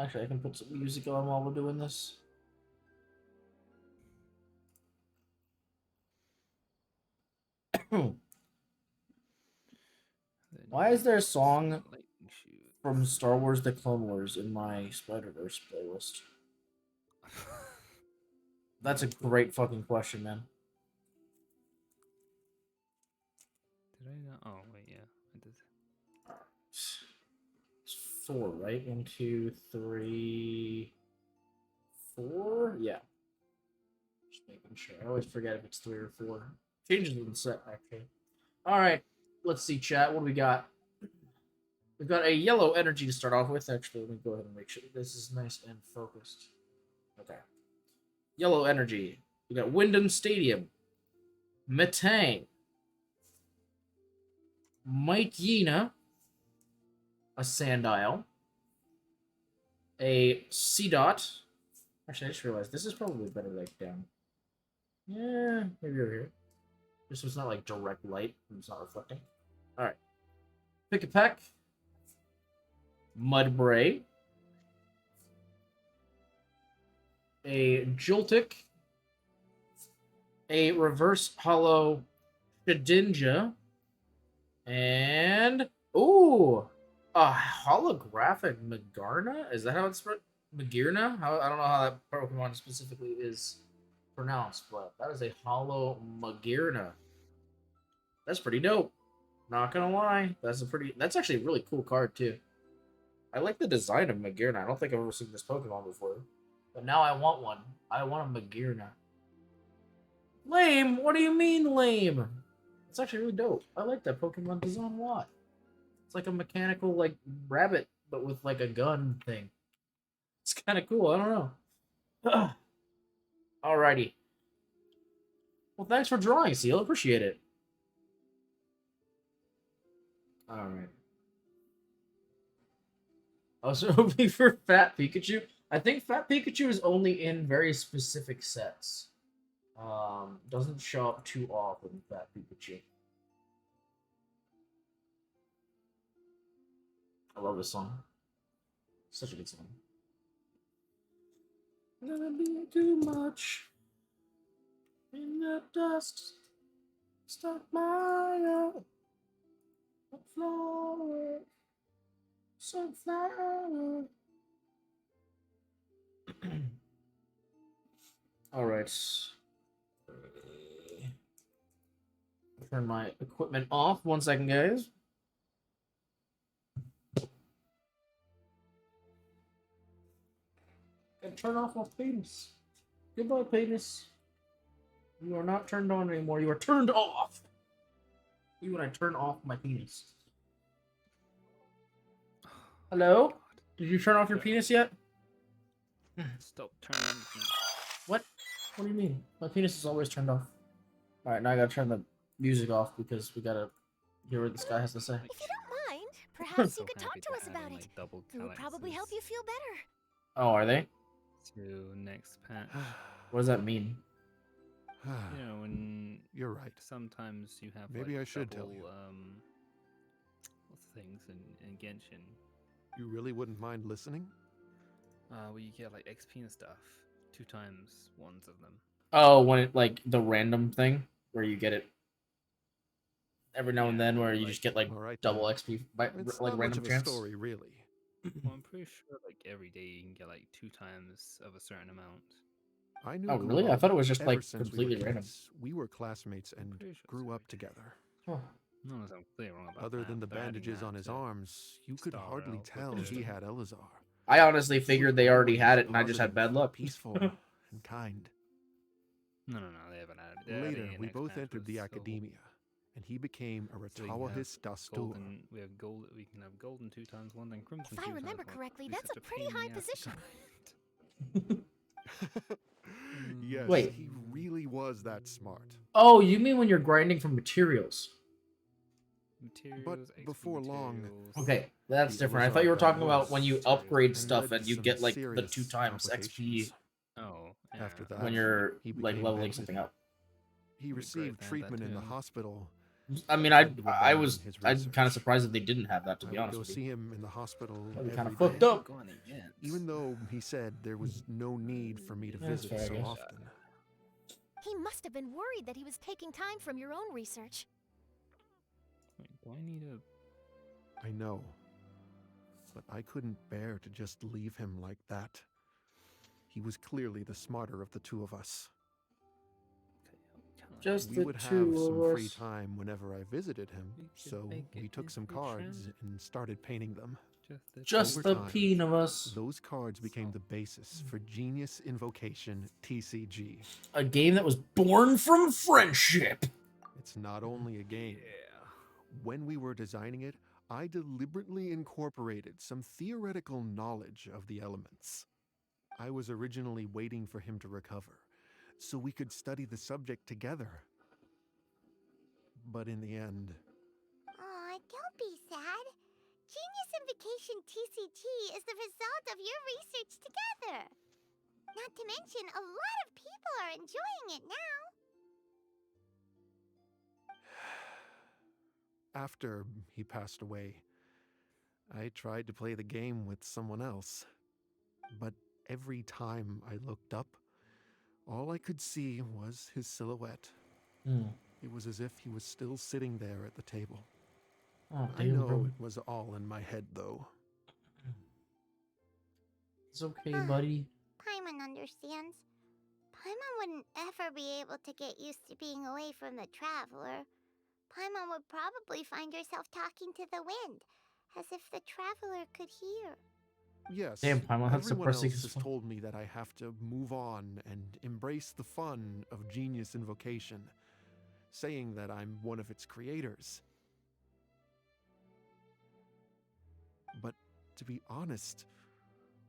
Actually, I can put some music on while we're doing this. Why is there a song from Star Wars The Clone Wars in my Spider-Verse playlist? That's a great fucking question, man. Did I not? Oh, wait, yeah, I did. It's 4, right? 1, 2, 3, 4? Yeah. Just making sure. I always forget if it's 3 or 4. Changes in the set, actually. Alright, let's see, chat. What do we got? We've got a yellow energy to start off with. Actually, let me go ahead and make sure this is nice and focused. Okay. Yellow energy. We got Wyndham Stadium. Metang. Mike Yena. A Sandile. A C-Dot. Actually, I just realized this is probably better like down. Yeah, maybe over here. This was not like direct light. It's not reflecting. Alright. Pick a Peck. Mudbray. A Joltik. A Reverse Hollow Shedinja. And ooh, a holographic Magarna? Is that how it's Magirna? I don't know how that Pokemon specifically is pronounced, but that is a hollow Magirna. That's pretty dope. Not gonna lie. That's actually a really cool card too. I like the design of Magirna. I don't think I've ever seen this Pokemon before. But now I want one. I want a Magirna. Lame? What do you mean lame? It's actually really dope. I like that Pokemon design a lot. It's like a mechanical, like, rabbit, but with, like, a gun thing. It's kind of cool. I don't know. Alrighty. Well, thanks for drawing, Seal. Appreciate it. Alright. I was hoping for Fat Pikachu. I think Fat Pikachu is only in very specific sets. Doesn't show up too often, Fat Pikachu. I love this song. Such a good song. Gonna be too much in the dust. Stop my flower. Sunflower. All right. Turn my equipment off. 1 second, guys. And turn off my penis. Goodbye, penis. You are not turned on anymore. You are turned off. You when I turn off my penis. Hello? Did you turn off your penis yet? Stop turning. What? What do you mean? My penis is always turned off. Alright, now I gotta turn the music off because we gotta hear what this guy has to say. If you don't mind, perhaps So you could talk happy to us about adding, it. double It would probably help calyxes you feel better. Oh, are they? to next patch. What does that mean? You know, when You're right. sometimes you have Maybe like I should tell double, you. what's the things in Genshin? You really wouldn't mind listening? Where you get like XP and stuff, 2 times ones of them. Oh, when it like the random thing where you get it every now and then, where you just get like All right, double then. XP by It's like not much random of a chance. story, really. Well, I'm pretty sure like every day you can get like 2 times of a certain amount. I knew Oh, really? I Gulab thought it was just ever like since completely we were random. kids. We were classmates and pretty sure it's grew every up together. Oh. No, I'm clearly wrong about Other that, than the but adding bandages that on his to arms, you could Star hardly Elf tell would he be- had Elazar. I honestly He was figured they already had always it, and I just had bad positive, luck. Peaceful and kind. No, they haven't added. They're adding Later, it we next both patch entered with the silver. academia, and he became a So we can have Ratawahis Dastur. golden. We have gold. We can have golden 2 times 1 and crimson. If 2 I remember times 1. correctly, It'd be that's such a pretty pain in high the ass to position. Yes, Wait. he really was that smart. Oh, you mean when you're grinding for materials? Materials, XP before long- materials. Okay, that's The different. I Elazar thought you were got talking about worse when you too, upgrade and stuff led and to you some get like the serious 2 times XP complications. Oh, yeah. After that, when you're he like became leveling bedridden. something up. He Would received great that treatment in the too. hospital. I mean, I had to abandon was his I'm kind of research. surprised that they didn't have that. To I be would honest go with see you, him in the hospital that'd be kind of every fucked day, up. Go on events. even though he said there was no need for me to That's visit fair, I so guess. often. He must have been worried that he was taking time from your own research. Wait, do I need a? I know, but I couldn't bear to just leave him like that. He was clearly the smarter of the two of us. Just We the would have two some of free us. time whenever I visited him, We could so make we it took some every cards chance. and started painting them. Just Over the time, peen of us. Those cards became the basis for Genius Invocation TCG. A game that was born from friendship. It's not only a game. When we were designing it, I deliberately incorporated some theoretical knowledge of the elements. I was originally waiting for him to recover, so we could study the subject together. But in the end, Aw, don't be sad. Genius Invocation TCG is the result of your research together. Not to mention, a lot of people are enjoying it now. after he passed away, I tried to play the game with someone else. But every time I looked up, all I could see was his silhouette. It was as if he was still sitting there at the table. Oh, I damn, know bro. it was all in my head, though. It's okay, buddy. Paimon understands. Paimon wouldn't ever be able to get used to being away from the Traveler. Paimon would probably find herself talking to the wind, as if the Traveler could hear. Yes, Damn, Paimon, that's everyone depressing else as has fuck. told me that I have to move on and embrace the fun of Genius Invocation, saying that I'm one of its creators. But to be honest,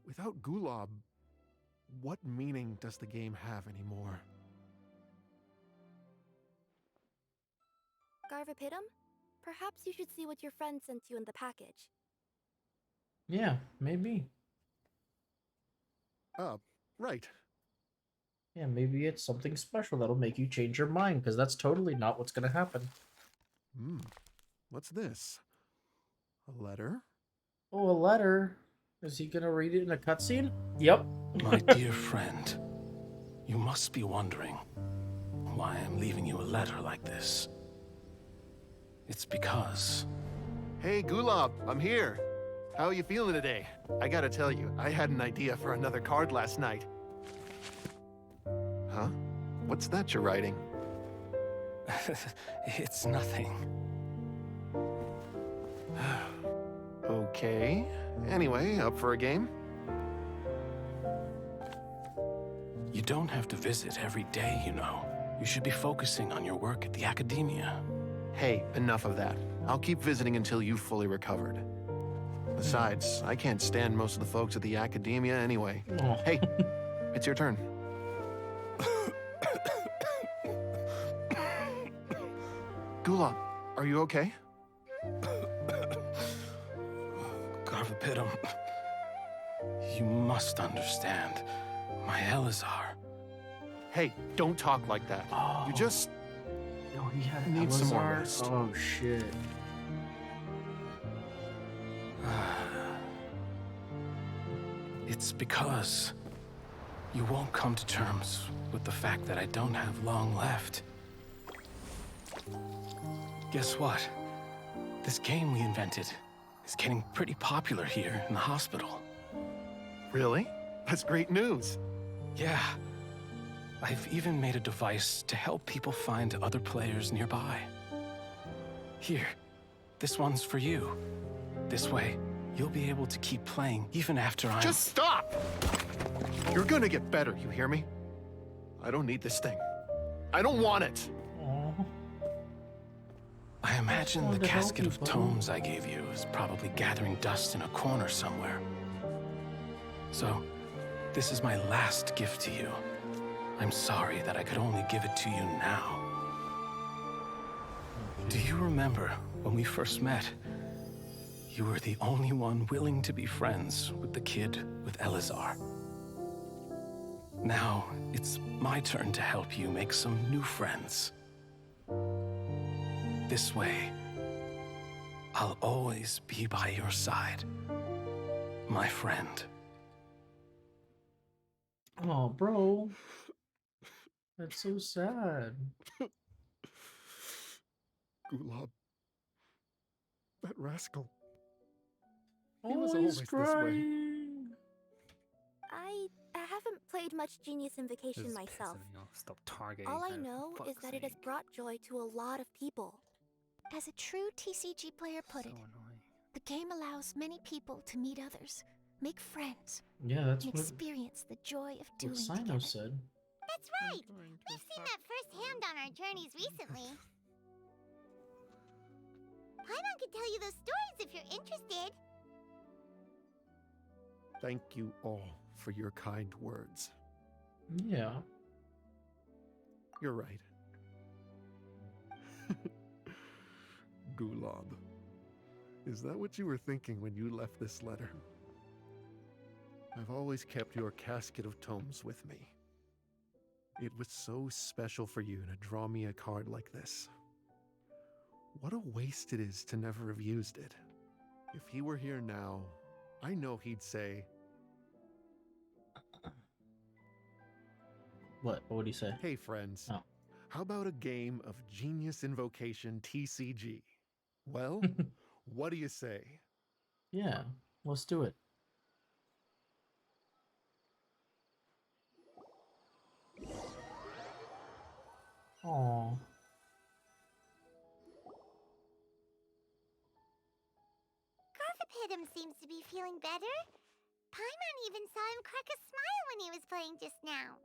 without Gulab, what meaning does the game have anymore? Garvapidum? Perhaps you should see what your friend sent you in the package. Yeah, maybe. Right. Yeah, maybe it's something special that'll make you change your mind, because that's totally not what's gonna happen. What's this? A letter? Oh, a letter. Is he gonna read it in a cutscene? Yep. My dear friend, you must be wondering why I'm leaving you a letter like this. It's because... Hey, Gulab, I'm here. How are you feeling today? I gotta tell you, I had an idea for another card last night. Huh? What's that you're writing? It's nothing. Okay. Anyway, up for a game? You don't have to visit every day, you know. You should be focusing on your work at the academia. Hey, enough of that. I'll keep visiting until you've fully recovered. Besides, I can't stand most of the folks at the academia anyway. Oh. Hey, it's your turn. Gulab, are you okay? Garvapitum, you must understand. My Elazar. Hey, don't talk like that. You just Yo, he had need some more Elazar? rest. Oh shit. It's because you won't come to terms with the fact that I don't have long left. Guess what? This game we invented is getting pretty popular here in the hospital. Really? That's great news. Yeah. I've even made a device to help people find other players nearby. Here, this one's for you. This way, you'll be able to keep playing even after I'm— Just stop! You're gonna get better, you hear me? I don't need this thing. I don't want it. I imagine wanted the to help casket you, of buddy. tomes I gave you is probably gathering dust in a corner somewhere. So, this is my last gift to you. I'm sorry that I could only give it to you now. Do you remember when we first met? You were the only one willing to be friends with the kid with Elazar. Now, it's my turn to help you make some new friends. This way, I'll always be by your side, my friend. Oh, bro. That's so sad. Gulab. That rascal. He Oh, was he's always this way. crying. I haven't played much Genius Invocation This is myself. pissing me off. Stop targeting All I her, know for is fuck's that it has sake. brought joy to a lot of people. As a true TCG player put So it, annoying. the game allows many people to meet others, make friends, Yeah, that's and what experience the joy of doing Sino together. said. That's right. We've seen that firsthand on our journeys recently. Paimon could tell you those stories if you're interested. Thank you all for your kind words. Yeah. You're right. Gulab. Is that what you were thinking when you left this letter? I've always kept your casket of tomes with me. It was so special for you to draw me a card like this. What a waste it is to never have used it. If he were here now, I know he'd say, What would he say? "Hey friends, Oh. how about a game of Genius Invocation TCG? Well, what do you say?" Yeah, let's do it. Aww. Garvapitum seems to be feeling better. Paimon even saw him crack a smile when he was playing just now.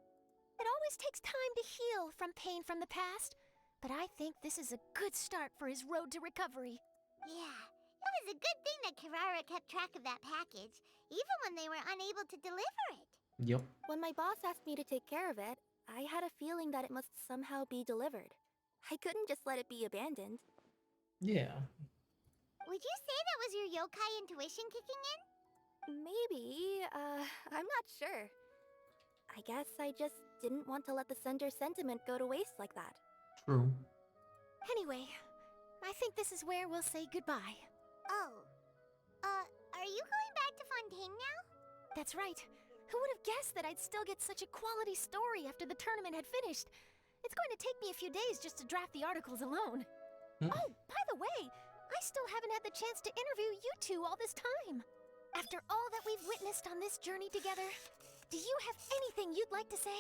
It always takes time to heal from pain from the past, but I think this is a good start for his road to recovery. Yeah, it was a good thing that Kirara kept track of that package, even when they were unable to deliver it. Yep. When my boss asked me to take care of it, I had a feeling that it must somehow be delivered. I couldn't just let it be abandoned. Yeah. Would you say that was your yokai intuition kicking in? Maybe, I'm not sure. I guess I just didn't want to let the sender's sentiment go to waste like that. True. Anyway, I think this is where we'll say goodbye. Oh. Are you going back to Fontaine now? That's right. Who would have guessed that I'd still get such a quality story after the tournament had finished? It's going to take me a few days just to draft the articles alone. Oh, by the way, I still haven't had the chance to interview you two all this time. After all that we've witnessed on this journey together, do you have anything you'd like to say?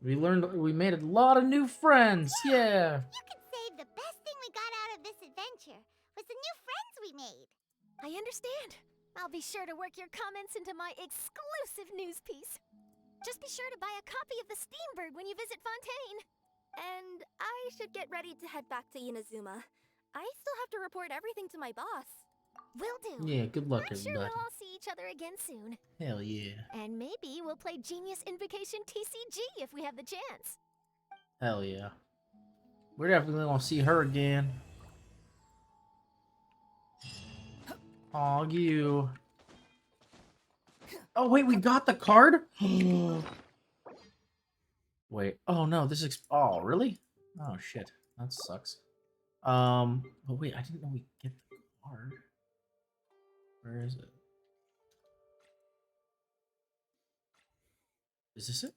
We made a lot of new friends. Yeah. You can say with the new friends we made. I understand. I'll be sure to work your comments into my exclusive news piece. Just be sure to buy a copy of the Steambird when you visit Fontaine. And I should get ready to head back to Inazuma. I still have to report everything to my boss. Will do. Yeah, good luck, I'm sure everybody. we'll all see each other again soon. Hell yeah. And maybe we'll play Genius Invocation TCG if we have the chance. Hell yeah. We're definitely gonna see her again. Aw, you. Oh, wait, we got the card? Wait. Oh, no, this is... Oh, really? Oh, shit. That sucks. But wait, I didn't know we get the card. Where is it? Is this it?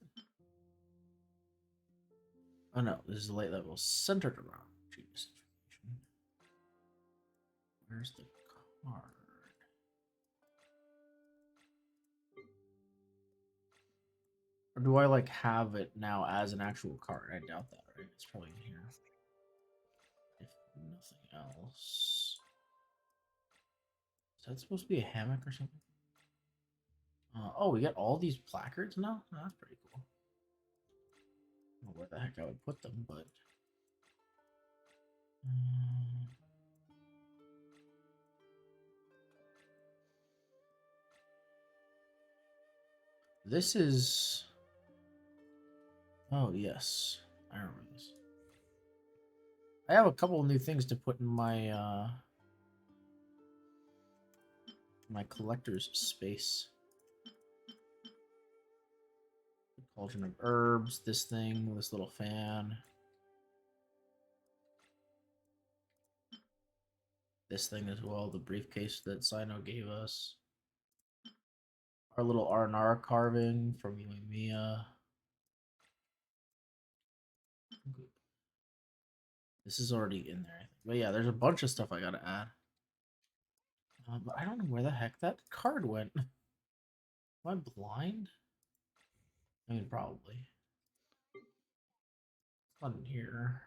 Oh, no, this is the late level centered around Genius Information. Where's the card? Or do I, like, have it now as an actual card? I doubt that, right? It's probably in here. If nothing else. Is that supposed to be a hammock or something? Oh, we got all these placards now? Oh, that's pretty cool. I don't know where the heck I would put them, but... This is... Oh, yes. I remember this. I have a couple of new things to put in my, my collector's space. The Cauldron of Herbs, this thing, this little fan. This thing as well, the briefcase that Sino gave us. Our little Aranara carving from you and Mia. This is already in there, I think. But yeah, there's a bunch of stuff I gotta add. But I don't know where the heck that card went. Am I blind? I mean, probably. It's not in here.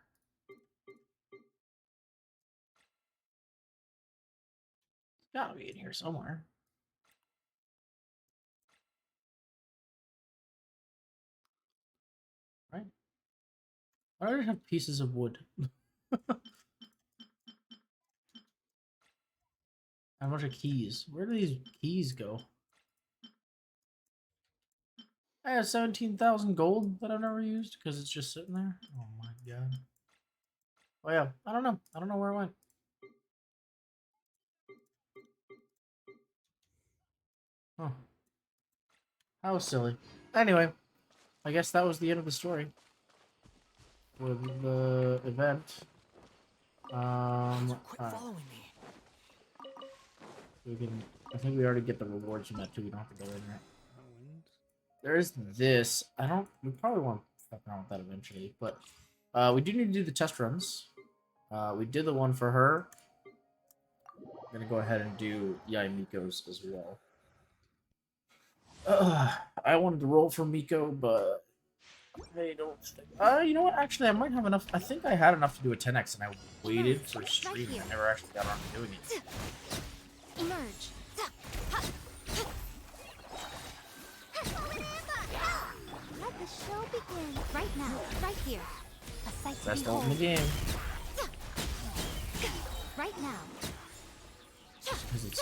It's gotta be in here somewhere. Right? I already have pieces of wood. A bunch of keys. Where do these keys go? I have 17,000 gold that I've never used because it's just sitting there. Oh my god. Oh yeah, I don't know. I don't know where it went. Huh. That was silly. Anyway, I guess that was the end of the story. With the event. Quit following me. We can... I think we already get the rewards from that too. We don't have to go in there. There is this. I don't... We probably want to fuck around with that eventually. But we do need to do the test runs. We did the one for her. I'm going to go ahead and do Yai Miko's as well. I wanted to roll for Miko, but... I don't think... you know what? Actually, I might have enough. I think I had enough to do a 10x, and I waited for stream. I never actually got around to doing it. Emerge. Let the show begin right now, right here. A sight to Best ult behold. in the game. Right now. Because it's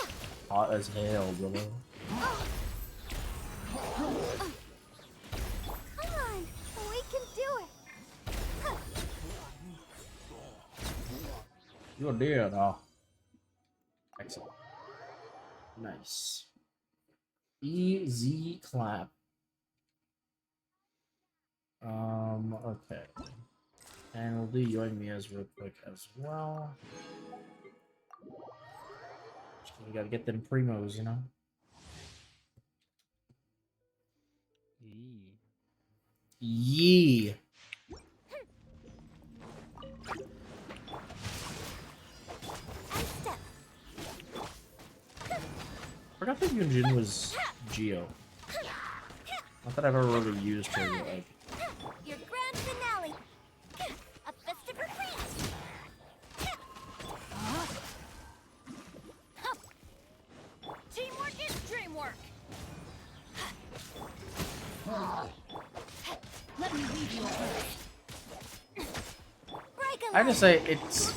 hot as hell, bro. Come on, we can do it. You did, excellent. Nice. Easy clap. Okay. And we'll do Yoimiya's real quick as well. We gotta get them primos, you know? Yee. Forgot that Yunjin was Geo. Not that I've ever really used her, like... Your grand finale. A festive retreat. I just say it's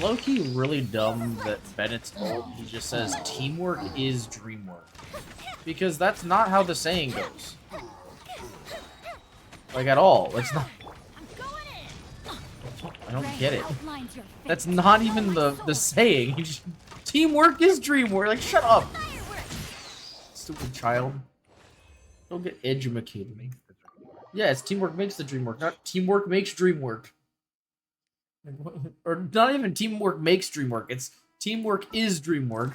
low-key really dumb that Bennett's old. He just says teamwork is dreamwork. Because that's not how the saying goes. Like, at all. It's not. I don't get it. That's not even the saying. Teamwork is dreamwork. Like, shut up. Stupid child. Don't get educated. Yeah, it's teamwork makes the dream work, not teamwork makes dream work. Or not even teamwork makes dream work. It's teamwork is dream work.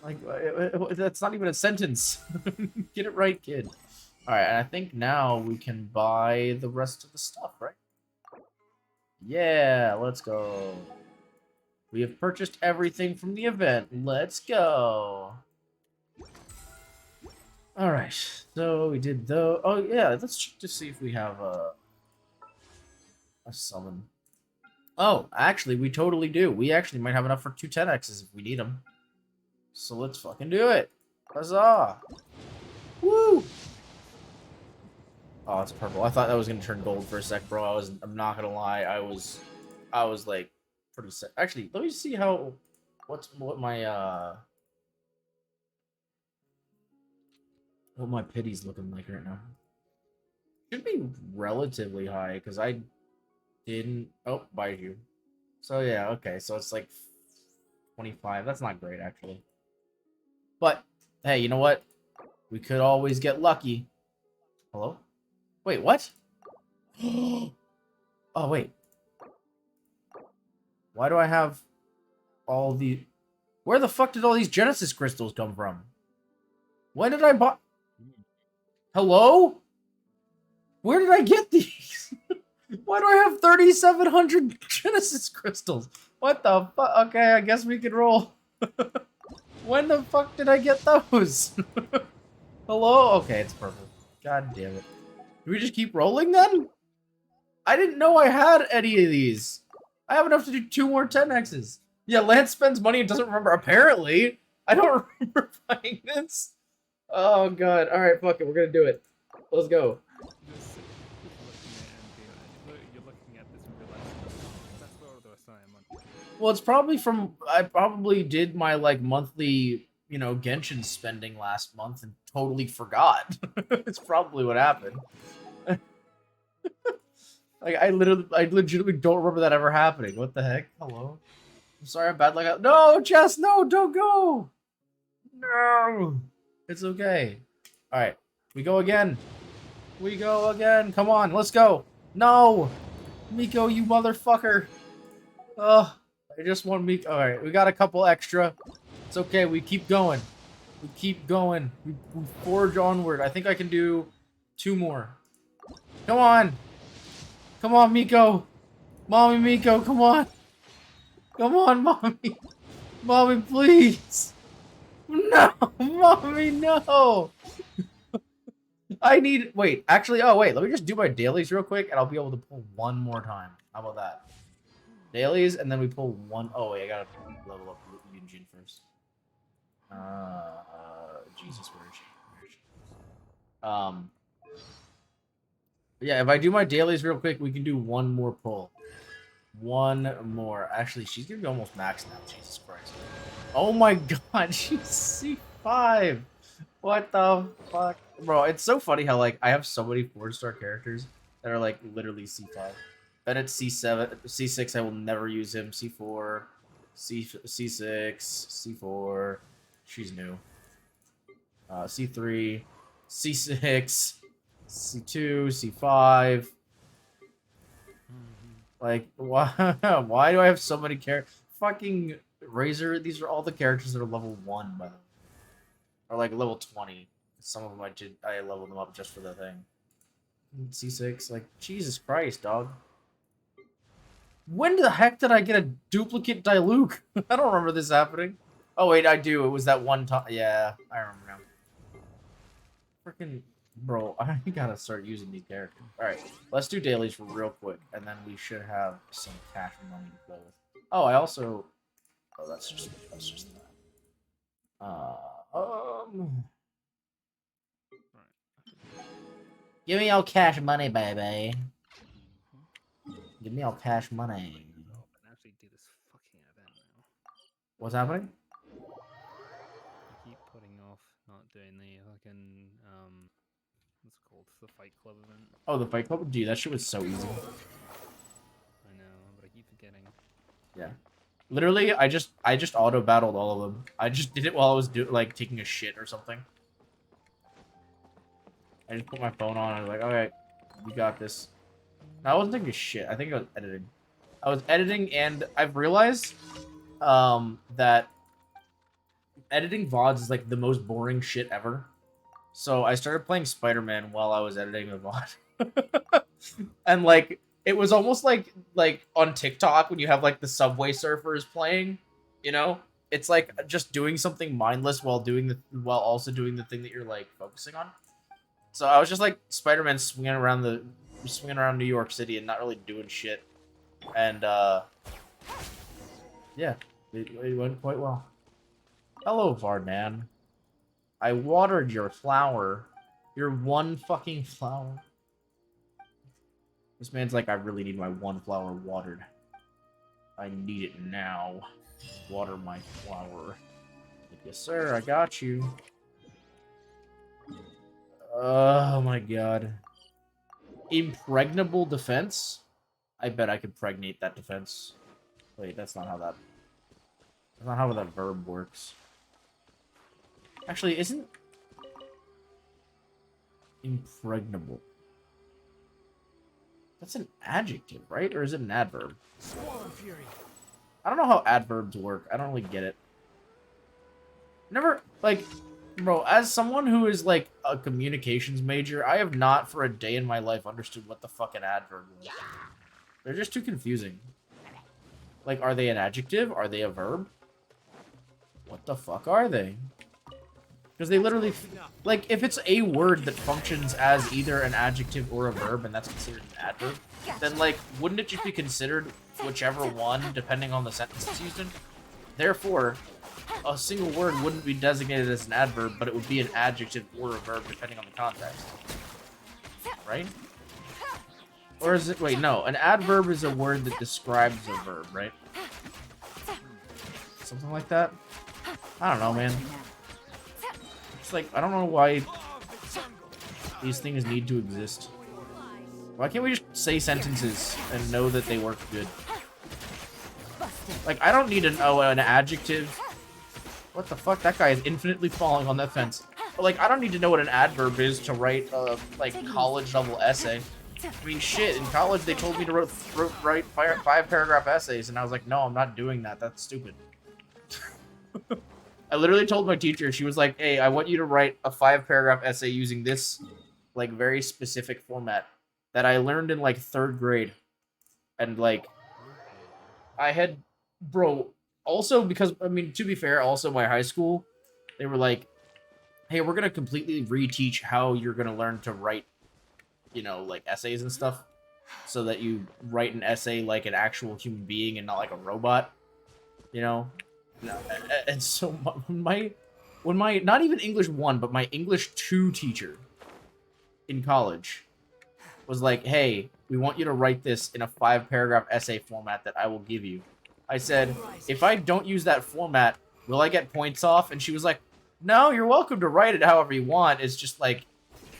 Like, that's not even a sentence. Get it right, kid. Alright, and I think now we can buy the rest of the stuff, right? Yeah, let's go. We have purchased everything from the event. Let's go. Alright, so we did though. Oh, yeah, let's check to see if we have a summon. Oh, actually, we totally do. We actually might have enough for 2 10Xs if we need them. So let's fucking do it. Huzzah! Woo! Oh, it's purple. I thought that was gonna turn gold for a sec, bro. I'm not gonna lie. I was like pretty sick. Actually, let me see how what my pity's looking like right now. Should be relatively high because I didn't bite you. So yeah, okay. So it's like 25. That's not great actually. But hey, you know what? We could always get lucky. Hello? Wait, what? Oh, wait. Why do I have all the... Where the fuck did all these Genesis crystals come from? When did I buy... Hello? Where did I get these? Why do I have 3,700 Genesis crystals? What the fuck? Okay, I guess we can roll. When the fuck did I get those? Hello? Okay, it's purple. God damn it. Do we just keep rolling then? I didn't know I had any of these. I have enough to do 2 more 10Xs. Yeah, Lance spends money and doesn't remember. Apparently. I don't remember buying this. Oh, God. Alright, fuck it. We're gonna do it. Let's go. Well, it's probably from... I probably did my, like, monthly, you know, Genshin spending last month and totally forgot. It's probably what happened. Like, I legitimately don't remember that ever happening. What the heck? Hello? I'm sorry, I'm bad like... No, Jess, no, don't go! No! It's okay. Alright, we go again. We go again. Come on, let's go. No! Miko, you motherfucker. Ugh. I just want Miko. Alright, we got a couple extra. It's okay, we keep going. We keep going. We forge onward. I think I can do 2 more. Come on! Come on, Miko! Mommy, Miko, come on! Come on, Mommy! Mommy, please! No! Mommy, no! I need... Wait, actually... Oh, wait. Let me just do my dailies real quick, and I'll be able to pull 1 more time. How about that? Dailies, and then we pull 1... Oh, wait. I gotta level up Yunjin first. Jesus, where is she? Yeah, if I do my dailies real quick, we can do 1 more pull. 1 more. Actually, she's gonna be almost maxed now. Jesus Christ. Oh my god, she's C5. What the fuck? Bro, it's so funny how, like, I have so many 4-star characters that are, like, literally C5. Bennett's C7, C6, I will never use him. C4, C6, C4. She's new. C3, C6, C2, C5. Like, why? Why do I have so many characters? Fucking Razor. These are all the characters that are level 1, by the way, or like level 20. Some of them I leveled them up just for the thing. C6, like Jesus Christ, dog. When the heck did I get a duplicate Diluc? I don't remember this happening. Oh wait, I do. It was that one time. Yeah, I remember now. Freaking bro, I gotta start using these characters. All right, let's do dailies real quick, and then we should have some cash and money to play with. Oh, I also. Oh, that's just that. Give me all cash money, baby. Give me all cash money. Oh, I can actually do this fucking event now. What's happening? I keep putting off not doing the fucking what's it called? The Fight Club event. Oh, the Fight Club? Dude, that shit was so easy. I know, but I keep forgetting. Yeah. Literally, I just auto battled all of them. I just did it while I was like taking a shit or something. I just put my phone on and I was like, alright, you got this. No, I wasn't taking a shit. I think I was editing. I was editing, and I've realized that editing VODs is like the most boring shit ever. So I started playing Spider-Man while I was editing the VOD. And like it was almost like on TikTok when you have like the Subway Surfers playing, you know? It's like just doing something mindless while also doing the thing that you're like focusing on. So I was just like Spider-Man swinging around New York City and not really doing shit. And yeah, it went quite well. Hello, Vardman. I watered your flower. Your one fucking flower. This man's like, I really need my one flower watered. I need it now. Water my flower. Like, yes, sir, I got you. Oh my god. Impregnable defense? I bet I could pregnate that defense. Wait, that's not how that verb works. Actually, isn't impregnable? That's an adjective, right? Or is it an adverb? I don't know how adverbs work. I don't really get it. Never, like, bro, as someone who is, like, a communications major, I have not for a day in my life understood what the fuck an adverb is. They're just too confusing. Like, are they an adjective? Are they a verb? What the fuck are they? Because they literally, like, if it's a word that functions as either an adjective or a verb, and that's considered an adverb, then, like, wouldn't it just be considered whichever one, depending on the sentence it's used in? Therefore, a single word wouldn't be designated as an adverb, but it would be an adjective or a verb, depending on the context. Right? Or is it, wait, no, an adverb is a word that describes a verb, right? Something like that? I don't know, man. It's like, I don't know why these things need to exist. Why can't we just say sentences and know that they work good? Like, I don't need to know an adjective. What the fuck? That guy is infinitely falling on that fence. But, like, I don't need to know what an adverb is to write a, like, college-level essay. I mean, shit, in college they told me to write 5-paragraph essays, and I was like, no, I'm not doing that. That's stupid. I literally told my teacher, she was like, hey, I want you to write a 5-paragraph essay using this, like, very specific format that I learned in, like, 3rd grade. And, like, I had, bro, also because, I mean, to be fair, also my high school, they were like, hey, we're going to completely reteach how you're going to learn to write, you know, like, essays and stuff, so that you write an essay like an actual human being and not like a robot, you know? And so when my not even English 1, but my English 2 teacher in college was like, hey, we want you to write this in a 5-paragraph essay format that I will give you. I said, if I don't use that format, will I get points off? And she was like, no, you're welcome to write it however you want. It's just like,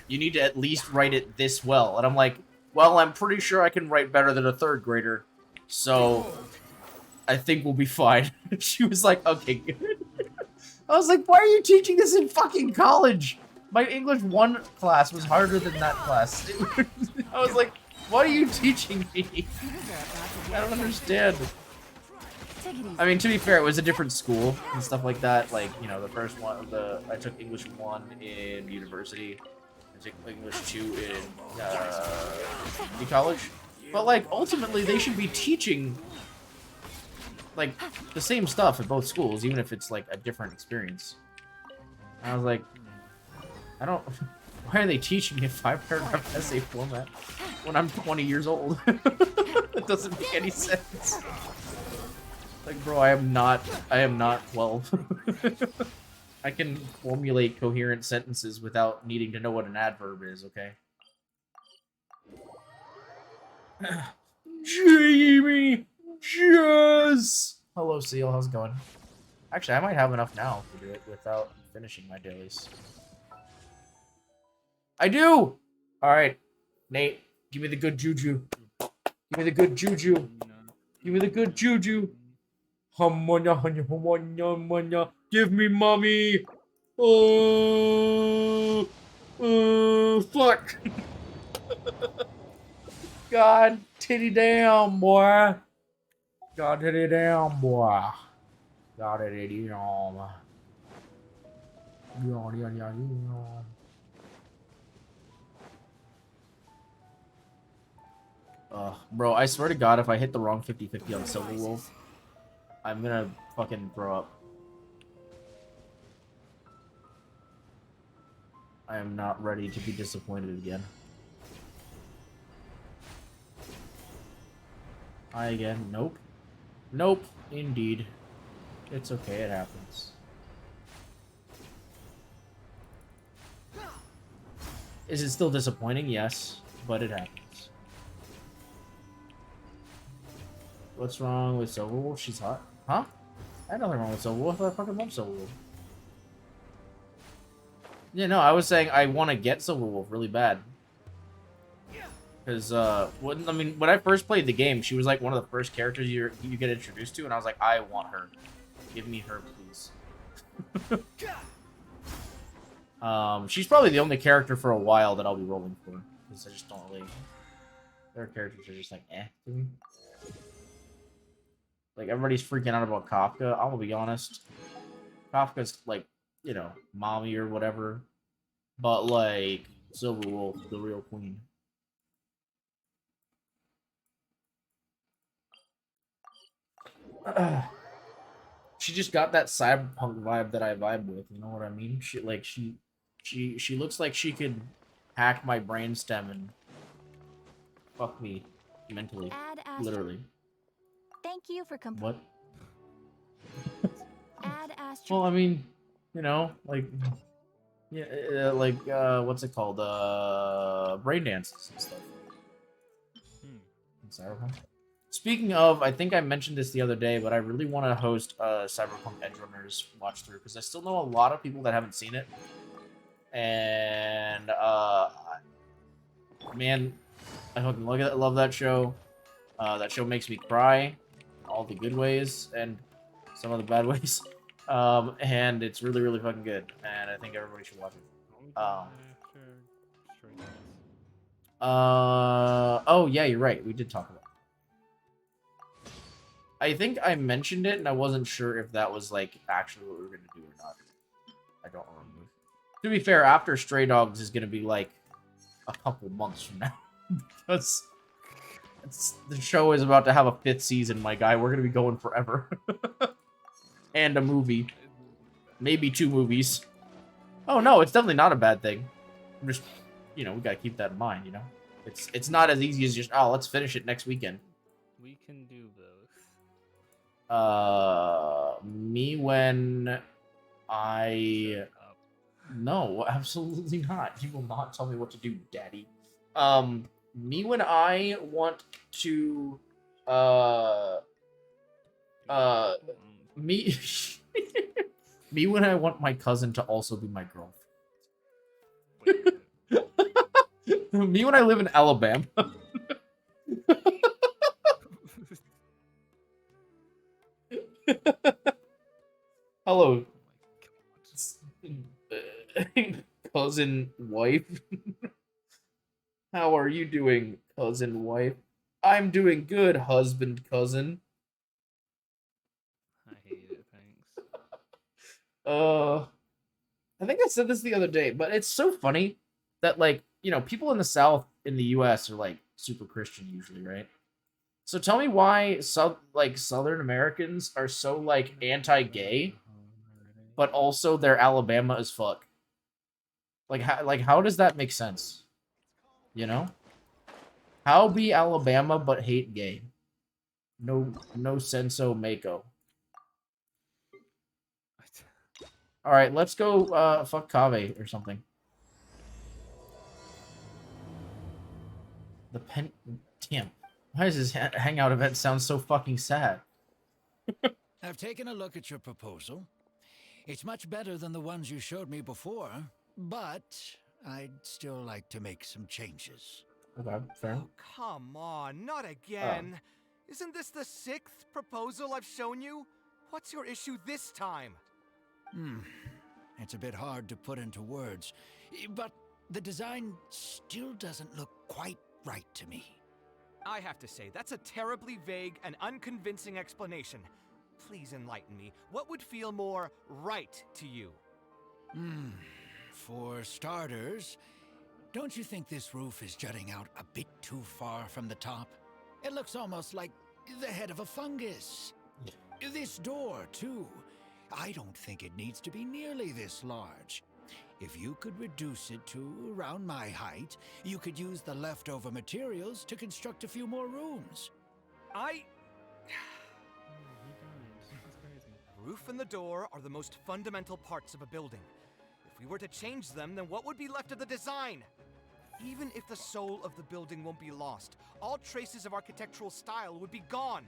you need to at least write it this well. And I'm like, well, I'm pretty sure I can write better than a 3rd grader. So I think we'll be fine. She was like, okay, good. I was like, why are you teaching this in fucking college? My English 1 class was harder than that class. I was like, what are you teaching me? I don't understand. I mean, to be fair, it was a different school and stuff like that. Like, you know, the first one, I took English 1 in university. I took English 2 in college. But, like, ultimately, they should be teaching, like, the same stuff at both schools, even if it's, like, a different experience. And I was like, I don't... Why are they teaching me a 5-paragraph essay format when I'm 20 years old? That doesn't make any sense. Like, bro, I am not 12. I can formulate coherent sentences without needing to know what an adverb is, okay? Jamie! Yes! Hello, Seal. How's it going? Actually, I might have enough now to do it without finishing my dailies. I do! Alright. Nate, give me the good juju. Give me the good juju. Give me the good juju. Give me mommy. Oh, fuck. God titty damn, boy. God titty damn, boy. God titty damn. Bro, I swear to God, if I hit the wrong 50-50 on Silver Wolf, I'm gonna fucking throw up. I am not ready to be disappointed again. I again, nope. Nope, indeed. It's okay, it happens. Is it still disappointing? Yes, but it happens. What's wrong with Silver Wolf? She's hot. Huh? I had nothing wrong with Silver Wolf. I fucking love Silver Wolf. Yeah, no, I was saying I want to get Silver Wolf really bad. Because, when I first played the game, she was like one of the first characters you get introduced to, and I was like, I want her. Give me her, please. She's probably the only character for a while that I'll be rolling for. Because I just don't really... Their characters are just like, eh, to me. Like, everybody's freaking out about Kafka. I'm gonna be honest. Kafka's, like, you know, mommy or whatever. But, like, Silver Wolf, the real queen. She just got that cyberpunk vibe that I vibe with, you know what I mean? She looks like she could hack my brainstem and fuck me mentally. Literally. Thank you for What? Add Astro. Well, I mean, you know, like, yeah, what's it called? Brain dances and stuff. Cyberpunk. Speaking of, I think I mentioned this the other day, but I really want to host Cyberpunk Edgerunners watch through because I still know a lot of people that haven't seen it, and man, I fucking love that show. That show makes me cry, all the good ways and some of the bad ways, and it's really really fucking good, and I think everybody should watch it. Oh yeah, you're right. We did talk about it. I think I mentioned it, and I wasn't sure if that was, like, actually what we were going to do or not. I don't remember. To be fair, after Stray Dogs is going to be, like, a couple months from now. Because the show is about to have a 5th season, my guy. We're going to be going forever. And a movie. Maybe 2 movies. Oh, no, it's definitely not a bad thing. I'm just, you know, we got to keep that in mind, you know? It's not as easy as just, oh, let's finish it next weekend. We can do both. Me when I... No, absolutely not. You will not tell me what to do, daddy. Me when I want to, me... me when I want my cousin to also be my girlfriend. Me when I live in Alabama. Hello, cousin wife. How are you doing, cousin wife? I'm doing good, husband cousin. I hate it, thanks. I think I said this the other day, but it's so funny that, like, you know, people in the South in the US are like super Christian usually, right? So tell me why Southern Americans are so like anti-gay, but also they're Alabama as fuck. Like how does that make sense? You know? How be Alabama but hate gay? No senso mako. All right, let's go fuck Kaveh or something. The pen damn. Why does this hangout event sound so fucking sad? I've taken a look at your proposal. It's much better than the ones you showed me before, but I'd still like to make some changes. Okay, fair. Oh, come on, not again. Isn't this the 6th proposal I've shown you? What's your issue this time? It's a bit hard to put into words, but the design still doesn't look quite right to me. I have to say, that's a terribly vague and unconvincing explanation. Please enlighten me. What would feel more right to you? For starters, don't you think this roof is jutting out a bit too far from the top? It looks almost like the head of a fungus. This door, too. I don't think it needs to be nearly this large. If you could reduce it to around my height, you could use the leftover materials to construct a few more rooms. The roof and the door are the most fundamental parts of a building. If we were to change them, then what would be left of the design? Even if the soul of the building won't be lost, all traces of architectural style would be gone.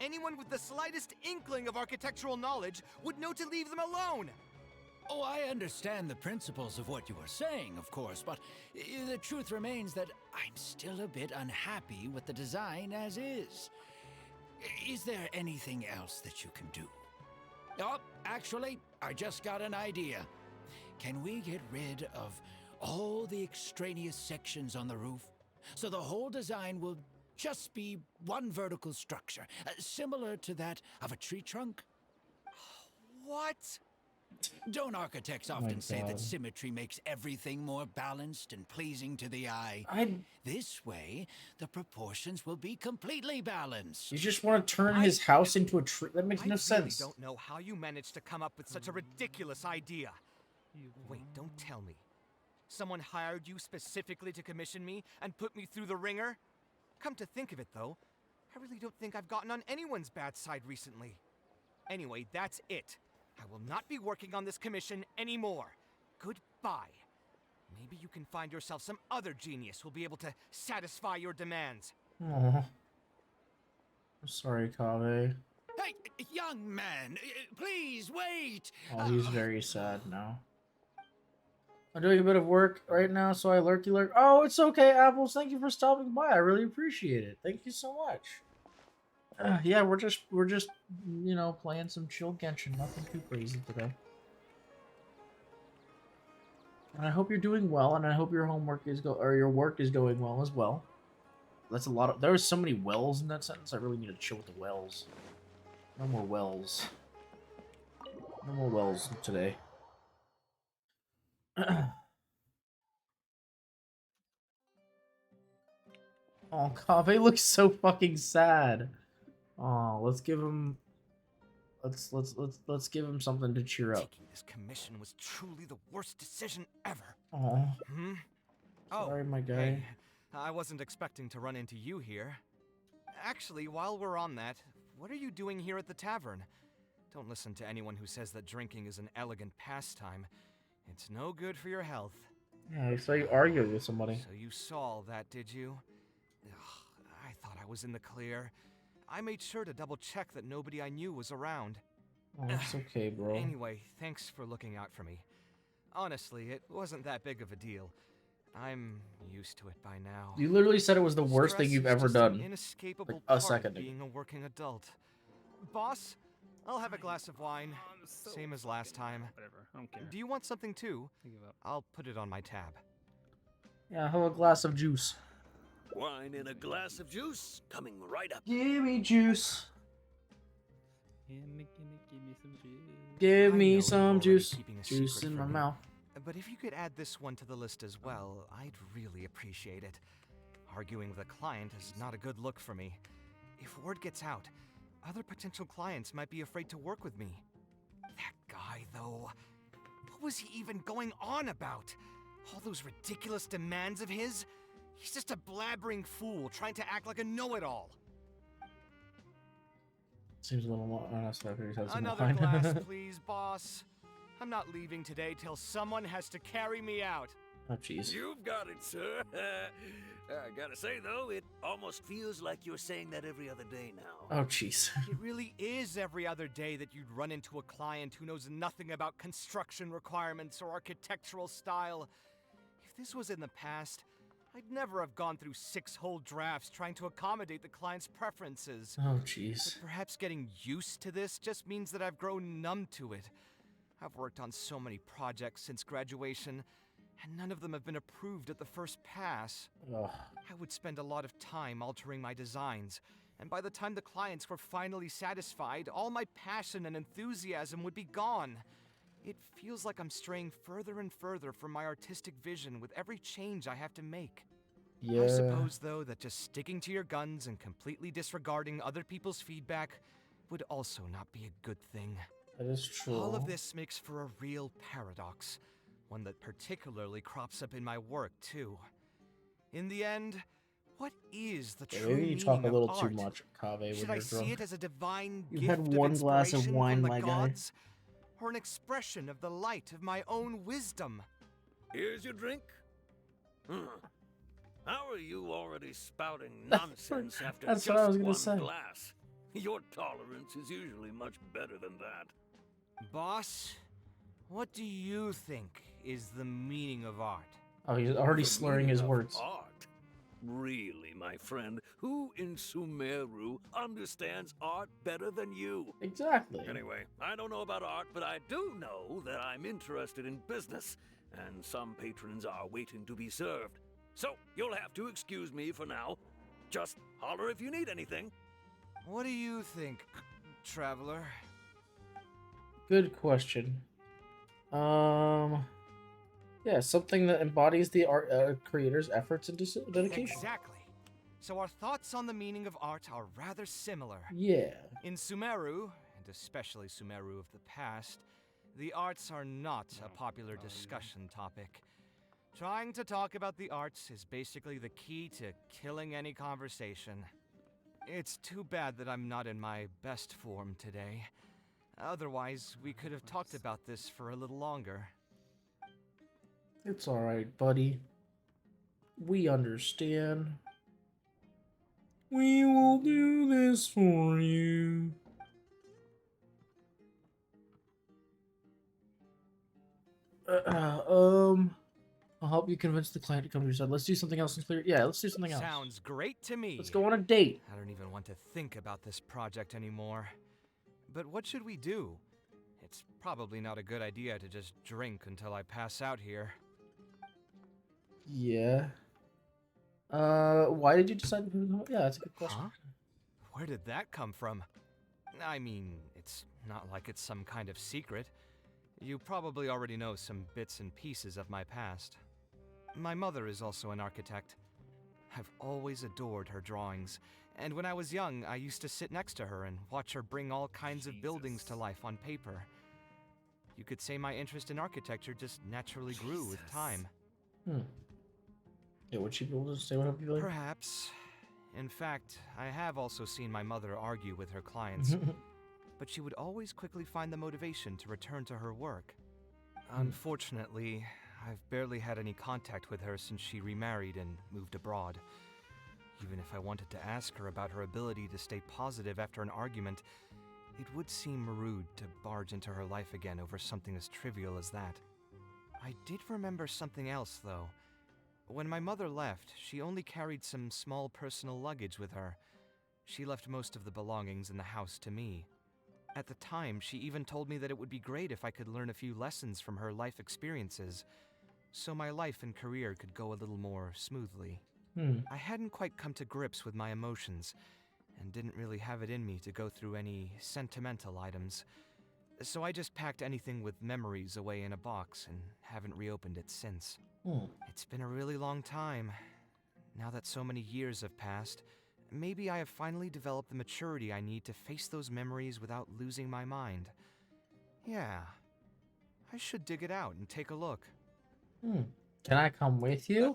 Anyone with the slightest inkling of architectural knowledge would know to leave them alone. Oh, I understand the principles of what you are saying, of course, but the truth remains that I'm still a bit unhappy with the design as is. Is there anything else that you can do? Oh, actually, I just got an idea. Can we get rid of all the extraneous sections on the roof so the whole design will just be one vertical structure, similar to that of a tree trunk? What? Don't architects often say that symmetry makes everything more balanced and pleasing to the eye? This way, the proportions will be completely balanced. You just want to turn his house into a tree? That makes no sense. I don't know how you managed to come up with such a ridiculous idea. Wait, don't tell me. Someone hired you specifically to commission me and put me through the ringer? Come to think of it, though, I really don't think I've gotten on anyone's bad side recently. Anyway, that's it. I will not be working on this commission anymore. Goodbye. Maybe you can find yourself some other genius who'll be able to satisfy your demands. Aww. I'm sorry, Kaveh. Hey, young man, please wait. Oh, he's very sad now. I'm doing a bit of work right now, so I lurky lurk. Oh, it's okay, Apples. Thank you for stopping by. I really appreciate it. Thank you so much. Yeah, we're just you know, playing some chill Genshin. Nothing too crazy today. And I hope you're doing well, and I hope your homework is your work is going well as well. That's a lot of. There are so many wells in that sentence. I really need to chill with the wells. No more wells. No more wells today. Oh, Kaveh looks so fucking sad. Oh, let's give him. Let's give him something to cheer up. Taking this commission was truly the worst decision ever. Oh. Oh, sorry, my guy. Hey, I wasn't expecting to run into you here. Actually, while we're on that, what are you doing here at the tavern? Don't listen to anyone who says that drinking is an elegant pastime. It's no good for your health. Yeah, I saw you arguing with somebody. So you saw all that, did you? Ugh, I thought I was in the clear. I made sure to double check that nobody I knew was around. Oh, it's okay, bro. Anyway, thanks for looking out for me. Honestly, it wasn't that big of a deal. I'm used to it by now. You literally said it was the worst thing you've ever done. Inescapable like a second being a working adult. Boss, I'll have a glass of wine. Same as last time. Whatever, I don't care. Do you want something too? I'll put it on my tab. Yeah, have a glass of juice. Wine and a glass of juice coming right up. Give me juice. Give me some juice. Give me some juice. Juice in my mouth. But if you could add this one to the list as well, I'd really appreciate it. Arguing with a client is not a good look for me. If word gets out, other potential clients might be afraid to work with me. That guy, though, what was he even going on about? All those ridiculous demands of his? He's just a blabbering fool trying to act like a know-it-all. Seems a little more honest after he's had some Another wine. glass, please, boss. I'm not leaving today till someone has to carry me out. Oh, jeez. You've got it, sir. I gotta say, though, it almost feels like you're saying that every other day now. Oh, jeez. It really is every other day that you'd run into a client who knows nothing about construction requirements or architectural style. If this was in the past, I'd never have gone through 6 whole drafts trying to accommodate the client's preferences. Oh, jeez. But perhaps getting used to this just means that I've grown numb to it. I've worked on so many projects since graduation, and none of them have been approved at the first pass. Ugh. I would spend a lot of time altering my designs, and by the time the clients were finally satisfied, all my passion and enthusiasm would be gone. It feels like I'm straying further and further from my artistic vision with every change I have to make. Yeah. I suppose, though, that just sticking to your guns and completely disregarding other people's feedback would also not be a good thing. That is true. All of this makes for a real paradox, one that particularly crops up in my work, too. In the end, what is the true Maybe you meaning talk a of little art? too much, Kaveh, Should when I you're drunk. see it as a divine You gift had of one glass of inspiration wine, from the my guy. gods, or an expression of the light of my own wisdom? Here's your drink. How are you already spouting nonsense after That's just what I was gonna one say. glass? Your tolerance is usually much better than that. Boss, what do you think is the meaning of art? Oh, he's already The slurring his meaning of words. Art? Really, my friend? Who in Sumeru understands art better than you? Exactly. Anyway, I don't know about art, but I do know that I'm interested in business, and some patrons are waiting to be served. So, you'll have to excuse me for now. Just holler if you need anything. What do you think, traveler? Good question. Yeah, something that embodies the art creator's efforts and dedication. Exactly. So our thoughts on the meaning of art are rather similar. Yeah. In Sumeru, and especially Sumeru of the past, the arts are not a popular discussion topic. Trying to talk about the arts is basically the key to killing any conversation. It's too bad that I'm not in my best form today. Otherwise, we could have talked about this for a little longer. It's alright, buddy. We understand. We will do this for you. I'll help you convince the client to come to your side. Let's do something else and clear. Yeah, let's do something else. Sounds great to me. Let's go on a date. I don't even want to think about this project anymore. But what should we do? It's probably not a good idea to just drink until I pass out here. Yeah. Why did you decide to come? Yeah, that's a good question. Huh? Where did that come from? I mean, it's not like it's some kind of secret. You probably already know some bits and pieces of my past. My mother is also an architect. I've always adored her drawings, and when I was young, I used to sit next to her and watch her bring all kinds of buildings to life on paper. You could say my interest in architecture just naturally grew with time. Yeah, would she be able to say what her feeling? Perhaps. In fact, I have also seen my mother argue with her clients, but she would always quickly find the motivation to return to her work. Unfortunately, I've barely had any contact with her since she remarried and moved abroad. Even if I wanted to ask her about her ability to stay positive after an argument, it would seem rude to barge into her life again over something as trivial as that. I did remember something else, though. When my mother left, she only carried some small personal luggage with her. She left most of the belongings in the house to me. At the time, she even told me that it would be great if I could learn a few lessons from her life experiences, so my life and career could go a little more smoothly. I hadn't quite come to grips with my emotions, and didn't really have it in me to go through any sentimental items, so I just packed anything with memories away in a box and haven't reopened it since. It's been a really long time. Now that so many years have passed, maybe I have finally developed the maturity I need to face those memories without losing my mind. Yeah, I should dig it out and take a look. Can I come with you?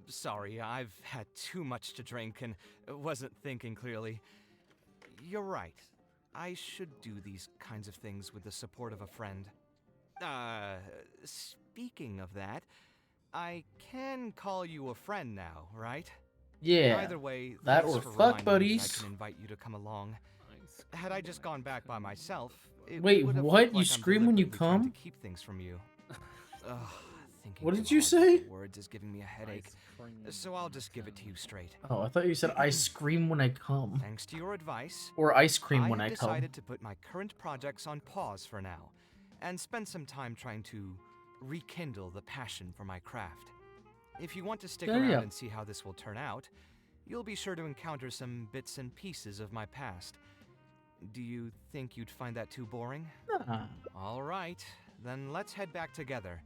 Sorry, I've had too much to drink and wasn't thinking clearly. You're right. I should do these kinds of things with the support of a friend. Speaking of that, I can call you a friend now, right? Yeah. Either way, That thanks or for fuck reminding me that buddies. I can invite you to come along. Had I just gone back by myself, it Wait, would have what? looked You like scream I'm when you deliberately trying come? to keep things from you. Ugh, thinking What too did you hard about say? the words is giving me a headache, so I'll just give it to you straight. Oh, I thought you said I scream when I come. Thanks to your advice, Or ice cream when I I have come. decided to put my current projects on pause for now, and spend some time trying to rekindle the passion for my craft. If you want to stick around and see how this will turn out, you'll be sure to encounter some bits and pieces of my past. Do you think you'd find that too boring? All right, then let's head back together.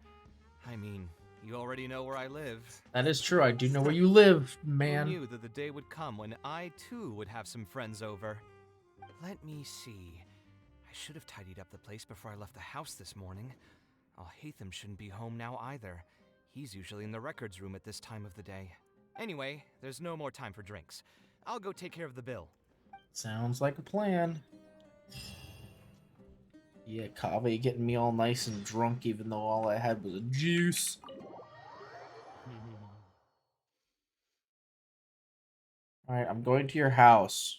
I mean, you already know where I live. That is true. I do know where you live, man. Who knew that the day would come when I too would have some friends over? Let me see. I should have tidied up the place before I left the house this morning. Alhaitham shouldn't be home now either. He's usually in the records room at this time of the day. Anyway, there's no more time for drinks. I'll go take care of the bill. Sounds like a plan. Yeah, Kaveh getting me all nice and drunk even though all I had was a juice. Alright, I'm going to your house.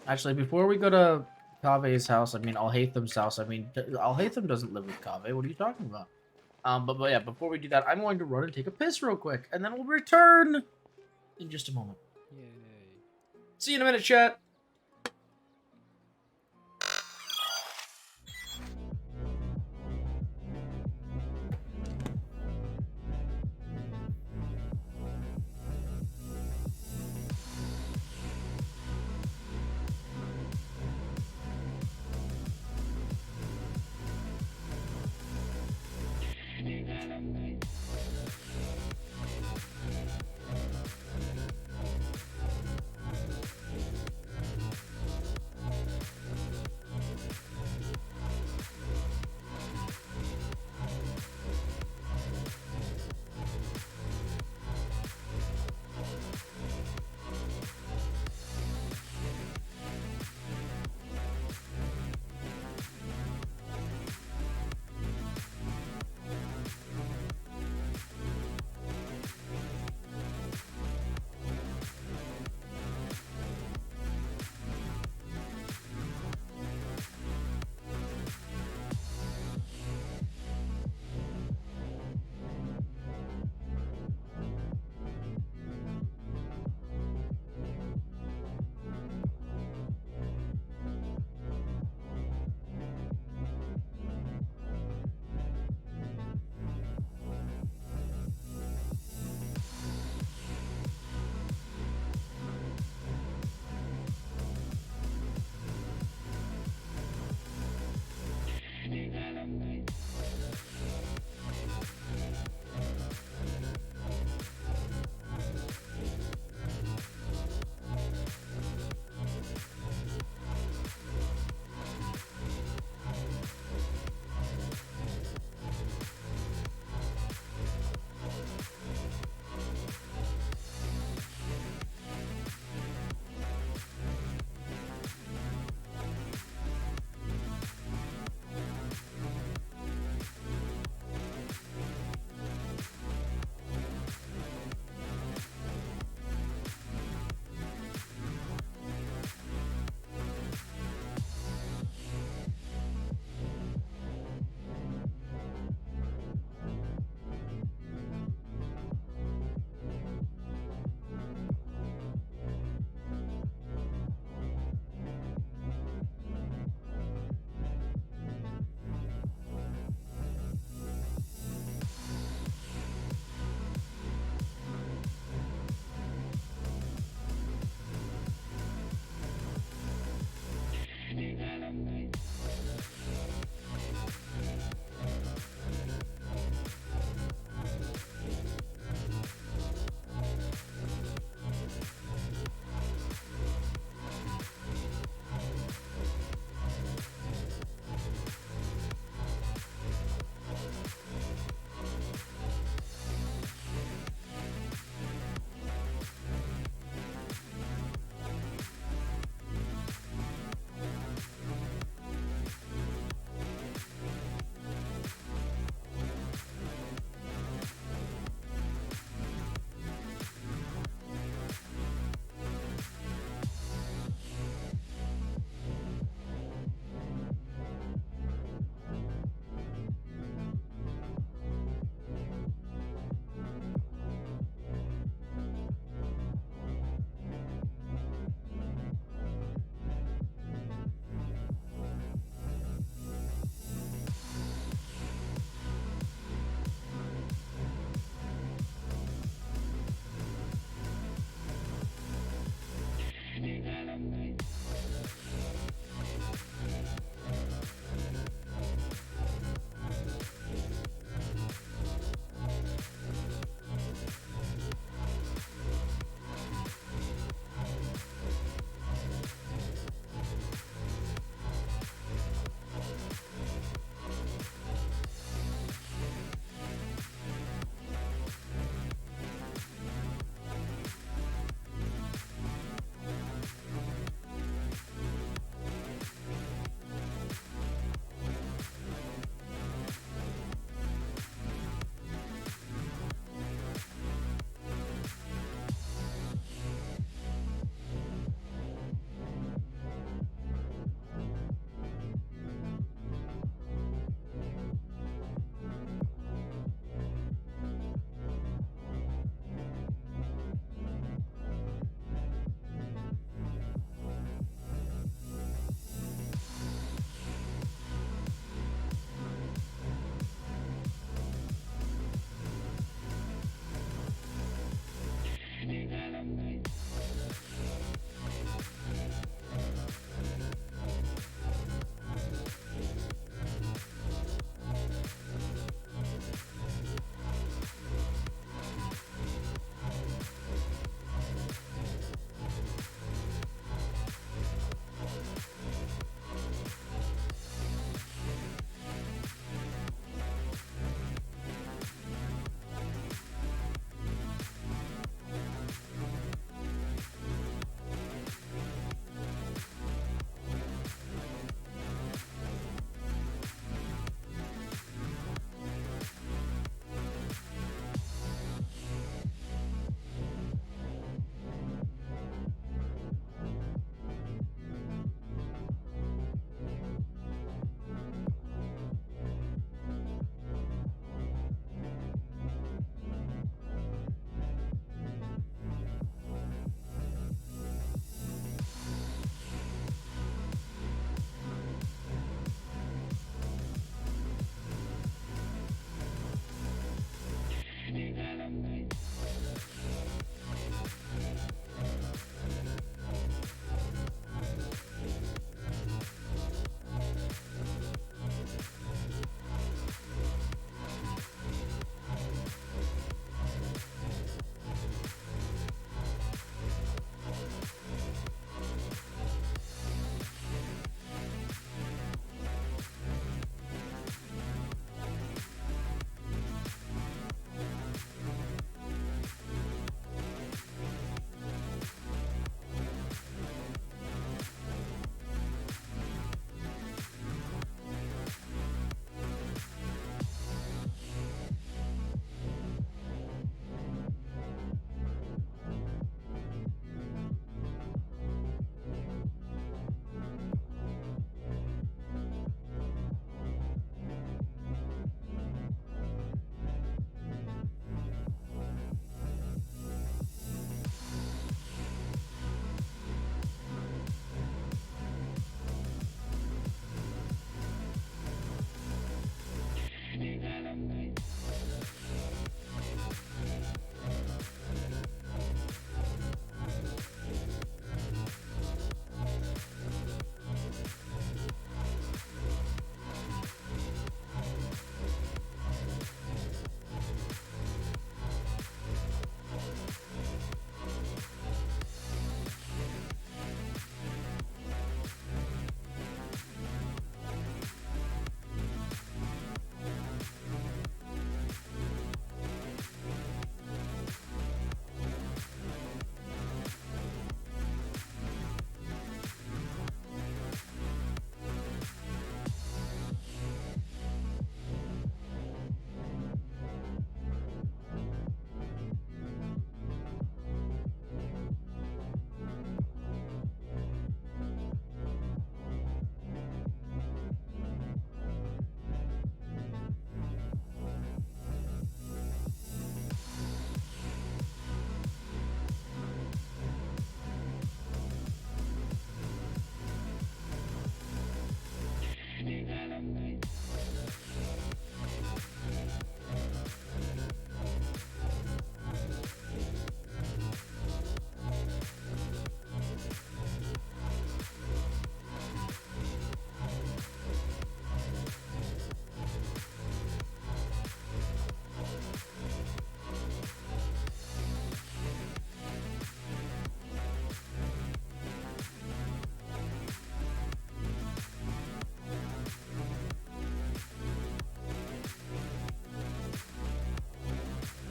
Actually, before we go to Kaveh's house, I mean Alhaitham's house, I mean Alhaitham doesn't live with Kaveh. What are you talking about? But yeah, before we do that, I'm going to run and take a piss real quick, and then we'll return in just a moment. Yay. See you in a minute, chat.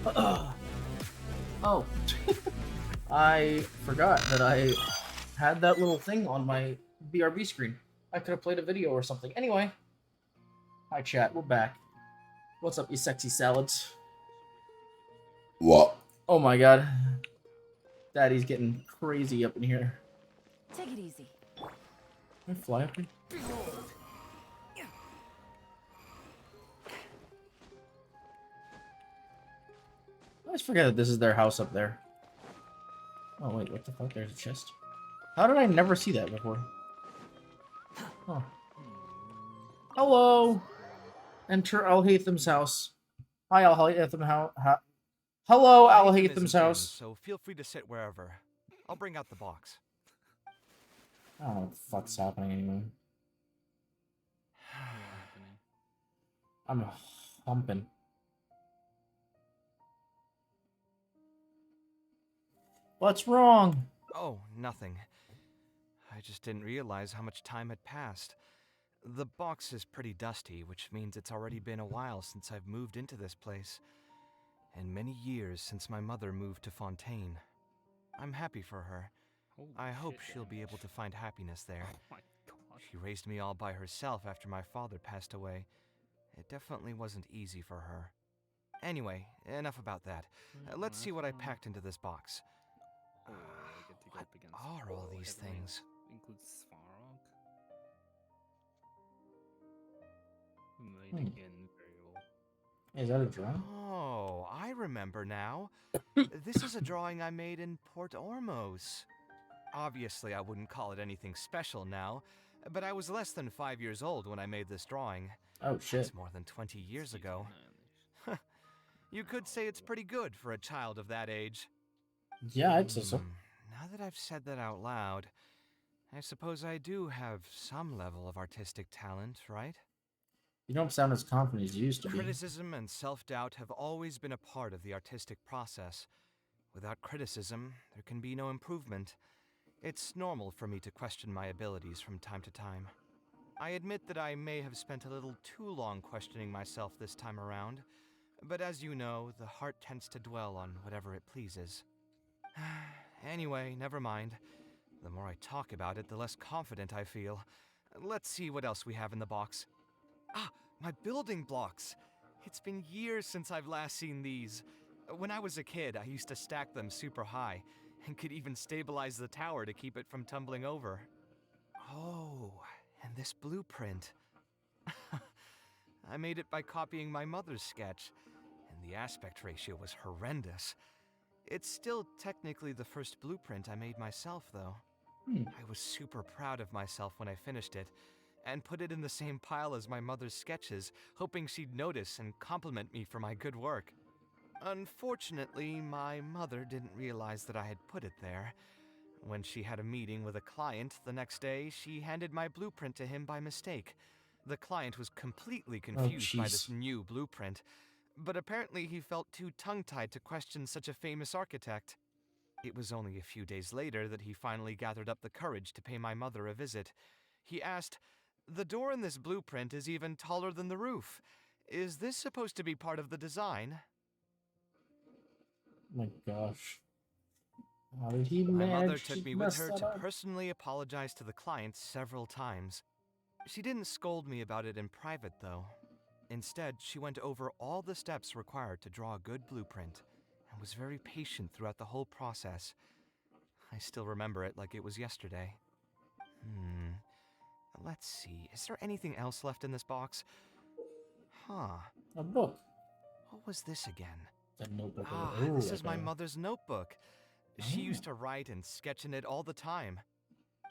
Oh, I forgot that I had that little thing on my BRB screen. I could have played a video or something. Anyway, hi chat, we're back. What's up, you sexy salads? What? Oh my god. Daddy's getting crazy up in here. Take it easy. Can I fly up here? I always forget that this is their house up there. Oh wait, what the fuck? There's a chest. How did I never see that before? Huh. Hello! Enter Al-Haytham's house. Hi, Al-Haytham. Hello, Al-Haytham's house. So feel free to sit wherever. I'll bring out the box. I don't know what the fuck's happening anymore. I'm humping. What's wrong? Oh, nothing. I just didn't realize how much time had passed. The box is pretty dusty, which means it's already been a while since I've moved into this place. And many years since my mother moved to Fontaine. I'm happy for her. I hope she'll be able to find happiness there. Oh my god. She raised me all by herself after my father passed away. It definitely wasn't easy for her. Anyway, enough about that. Let's see what I packed into this box. What are all these things? Includes Svarog. Made again very well. Is that a drawing? Oh, I remember now. This is a drawing I made in Port Ormos. Obviously, I wouldn't call it anything special now, but I was less than 5 years old when I made this drawing. Oh shit. That's more than 20 years ago. You could say it's pretty good for a child of that age. Yeah, I'd say so. Now that I've said that out loud, I suppose I do have some level of artistic talent, right? You don't sound as confident as you used to be. Criticism and self-doubt have always been a part of the artistic process. Without criticism, there can be no improvement. It's normal for me to question my abilities from time to time. I admit that I may have spent a little too long questioning myself this time around, but as you know, the heart tends to dwell on whatever it pleases. Anyway, never mind. The more I talk about it, the less confident I feel. Let's see what else we have in the box. Ah, my building blocks! It's been years since I've last seen these. When I was a kid, I used to stack them super high, and could even stabilize the tower to keep it from tumbling over. Oh, and this blueprint. I made it by copying my mother's sketch, and the aspect ratio was horrendous. It's still technically the first blueprint I made myself, though. I was super proud of myself when I finished it, and put it in the same pile as my mother's sketches, hoping she'd notice and compliment me for my good work. Unfortunately, my mother didn't realize that I had put it there. When she had a meeting with a client the next day, she handed my blueprint to him by mistake. The client was completely confused by this new blueprint, but apparently he felt too tongue-tied to question such a famous architect. It was only a few days later that he finally gathered up the courage to pay my mother a visit. He asked, "The door in this blueprint is even taller than the roof. Is this supposed to be part of the design?" Oh my gosh. How did he My manage mother took me with mess her that to up? personally apologize to the client several times. She didn't scold me about it in private, though. Instead, she went over all the steps required to draw a good blueprint, and was very patient throughout the whole process. I still remember it like it was yesterday. Let's see, is there anything else left in this box? A book. What was this again? A notebook. This is my mother's notebook. She used to write and sketch in it all the time.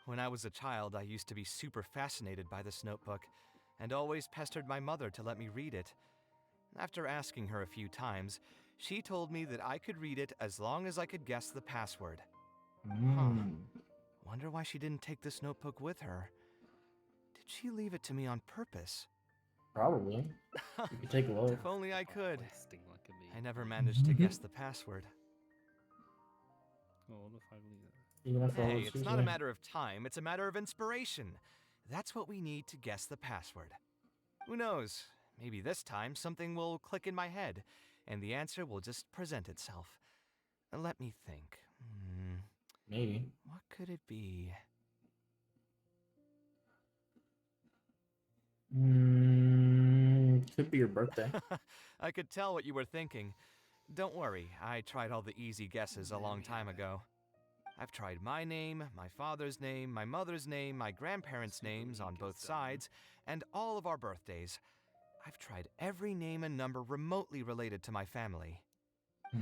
When I was a child, I used to be super fascinated by this notebook, and always pestered my mother to let me read it. After asking her a few times, she told me that I could read it as long as I could guess the password. Wonder why she didn't take this notebook with her. Did she leave it to me on purpose? Probably. You could take a look. If only I could. I never managed to guess the password. Hey, it's not a matter of time, it's a matter of inspiration. That's what we need to guess the password. Who knows? Maybe this time something will click in my head, and the answer will just present itself. Let me think. Maybe. What could it be? Could be your birthday. I could tell what you were thinking. Don't worry, I tried all the easy guesses a long time ago. I've tried my name, my father's name, my mother's name, my grandparents' names on both sides, and all of our birthdays. I've tried every name and number remotely related to my family.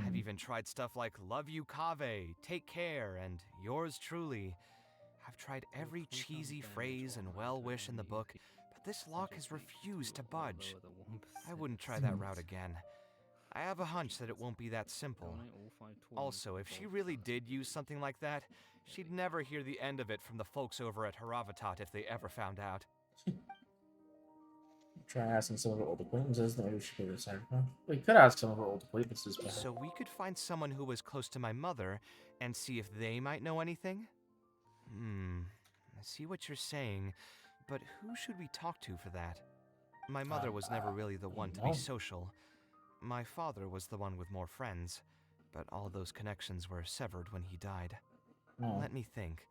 I've even tried stuff like Love You Kaveh, Take Care, and Yours Truly. I've tried every cheesy phrase and well-wish in the book, but this lock has refused to budge. I wouldn't try that route again. I have a hunch that it won't be that simple. Also, if she really did use something like that, she'd never hear the end of it from the folks over at Haravatat if they ever found out. Try asking some of her old acquaintances. Maybe we should go to Cyberpunk. We could ask some of her old acquaintances. So we could find someone who was close to my mother and see if they might know anything? I see what you're saying, but who should we talk to for that? My mother was never really the one to be social. My father was the one with more friends, but all those connections were severed when he died. Let me think.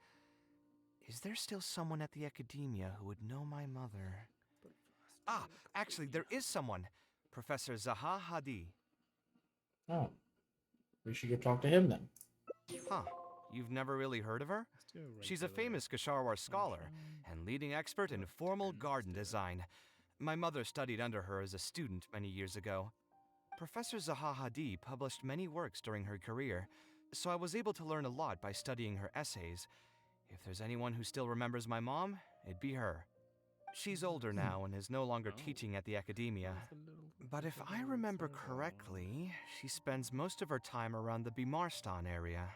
Is there still someone at the academia who would know my mother? Ah, actually, there is someone. Professor Zaha Hadi. Oh. We should go talk to him then. Huh. You've never really heard of her? She's a famous Kasharwar scholar and leading expert in formal garden design. My mother studied under her as a student many years ago. Professor Zaha Hadi published many works during her career, so I was able to learn a lot by studying her essays. If there's anyone who still remembers my mom, it'd be her. She's older now and is no longer teaching at the academia. But if I remember correctly, she spends most of her time around the Bimarstan area.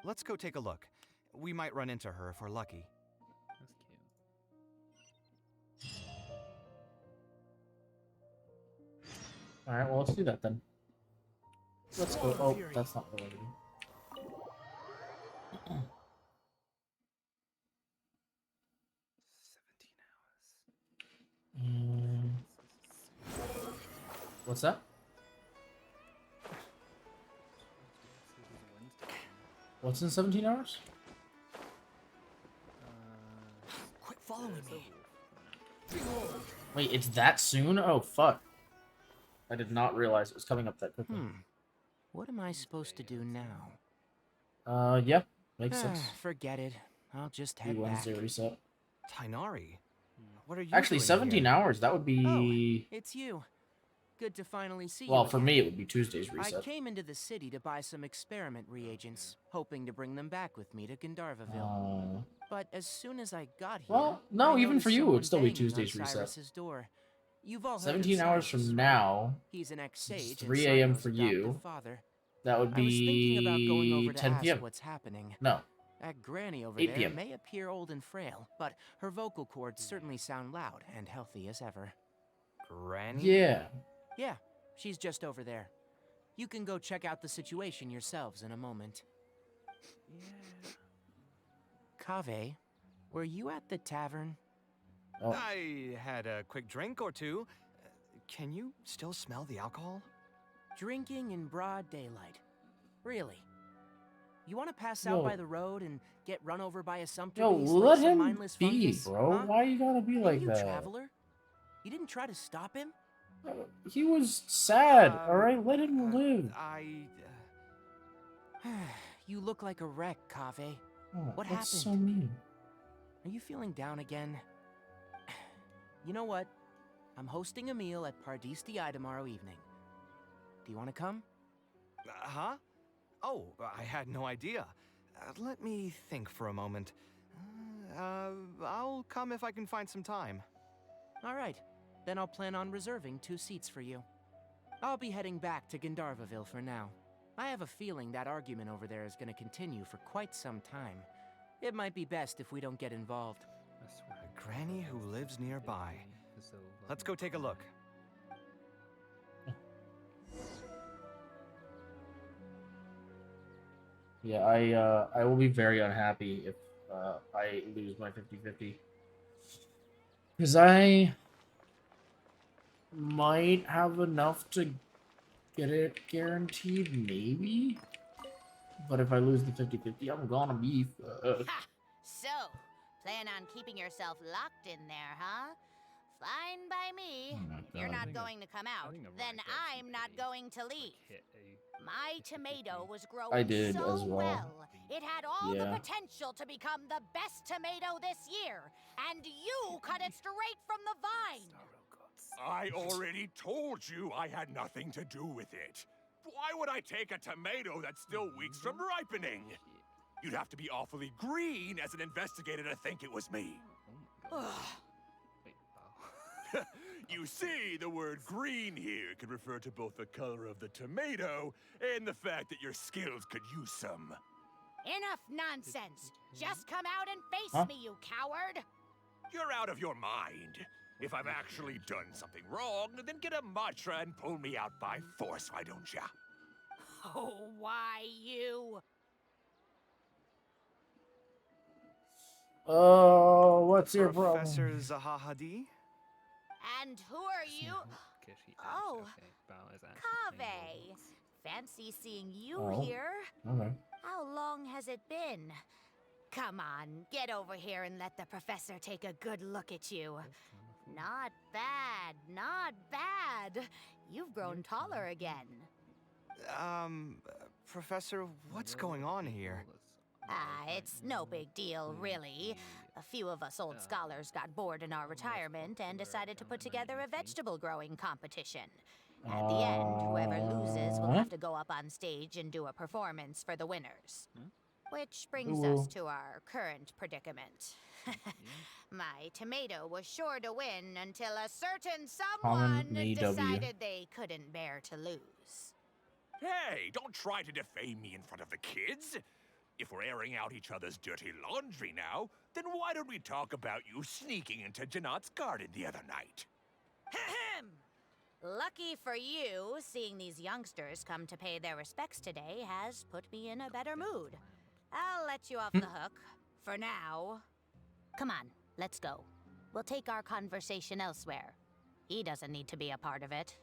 Let's go take a look. We might run into her if we're lucky. That's cute. Alright, well, let's do that then. Let's go. Oh, that's not the way to do. What's that? What's in 17 hours? Quit following me. Wait, it's that soon? Oh, fuck. I did not realize it was coming up that quickly. What am I supposed to do now? Yeah. Makes sense. Forget it. I'll just head back. Wednesday reset. Tainari, what are you Actually, doing 17 here? hours. That would be... Oh, it's you. Good to finally see you Well, for again. me, it would be Tuesday's reset. I came into the city to buy some experiment reagents, hoping to bring them back with me to Gandharvaville. But as soon as I got here, Well, no, I even noticed for you, it would someone still be banging on Tuesday's reset. Cyrus's door. You've all heard of 17 hours Cyrus, from right? now, He's an ex-sage, it's and 3 a.m. Cyro's for adopted you. father. That would I was thinking about going over be to 10 ask p.m. what's happening. No. That granny over 8 there p.m. may appear old and frail, but her vocal cords certainly sound loud and healthy as ever. Granny? Yeah. Yeah, she's just over there. You can go check out the situation yourselves in a moment. Kaveh, were you at the tavern? Oh. I had a quick drink or two. Can you still smell the alcohol? Drinking in broad daylight. Really? You want to pass Yo. out by the road and get run over by a sumpter Yo, beast let like some him mindless be, fungus, bro. huh? Why you gotta be Ain't like you that? traveler? You didn't try to stop him? He was sad, alright? Let him live. You look like a wreck, Kaveh. Oh, What that's happened? so mean. Are you feeling down again? You know what? I'm hosting a meal at Pardistii tomorrow evening. Do you want to come? Huh? Oh, I had no idea. Let me think for a moment. I'll come if I can find some time. All right. Then I'll plan on reserving 2 seats for you. I'll be heading back to Gandharvaville for now. I have a feeling that argument over there is going to continue for quite some time. It might be best if we don't get involved. A granny who lives nearby. Let's go take a look. Yeah, I will be very unhappy if I lose my 50-50. Because I might have enough to get it guaranteed, maybe. But if I lose the 50-50, I'm gonna be fucked. Ha! So, plan on keeping yourself locked in there, huh? Fine by me. Oh my If you're God. not going to come out, then I'm not going to leave. My tomato was growing I did so as well. It had all the Yeah. potential to become the best tomato this year. And you cut it straight from the vine. I already told you I had nothing to do with it. Why would I take a tomato that's still weeks from ripening? You'd have to be awfully green as an investigator to think it was me. You see, the word green here could refer to both the color of the tomato and the fact that your skills could use some. Enough nonsense. Just come out and face Huh? me, you coward. You're out of your mind. If I've actually done something wrong, then get a mantra and pull me out by force, why don't ya? Oh, why you? Oh, what's your problem? Professor Zahahadi? And who are you? Oh, Kaveh. Fancy seeing you Oh, here. okay. How long has it been? Come on, get over here and let the professor take a good look at you. Not bad, not bad. You've grown taller again. Professor, what's going on here? Ah, it's no big deal, really. A few of us old scholars got bored in our retirement and decided to put together a vegetable growing competition. At the end, whoever loses will have to go up on stage and do a performance for the winners. Which brings us to our current predicament. My tomato was sure to win until a certain someone Common decided they couldn't bear to lose. Hey, don't try to defame me in front of the kids. If we're airing out each other's dirty laundry now, then why don't we talk about you sneaking into Janat's garden the other night? Lucky for you, seeing these youngsters come to pay their respects today has put me in a better mood. I'll let you off the hook, for now. Come on, let's go. We'll take our conversation elsewhere. He doesn't need to be a part of it.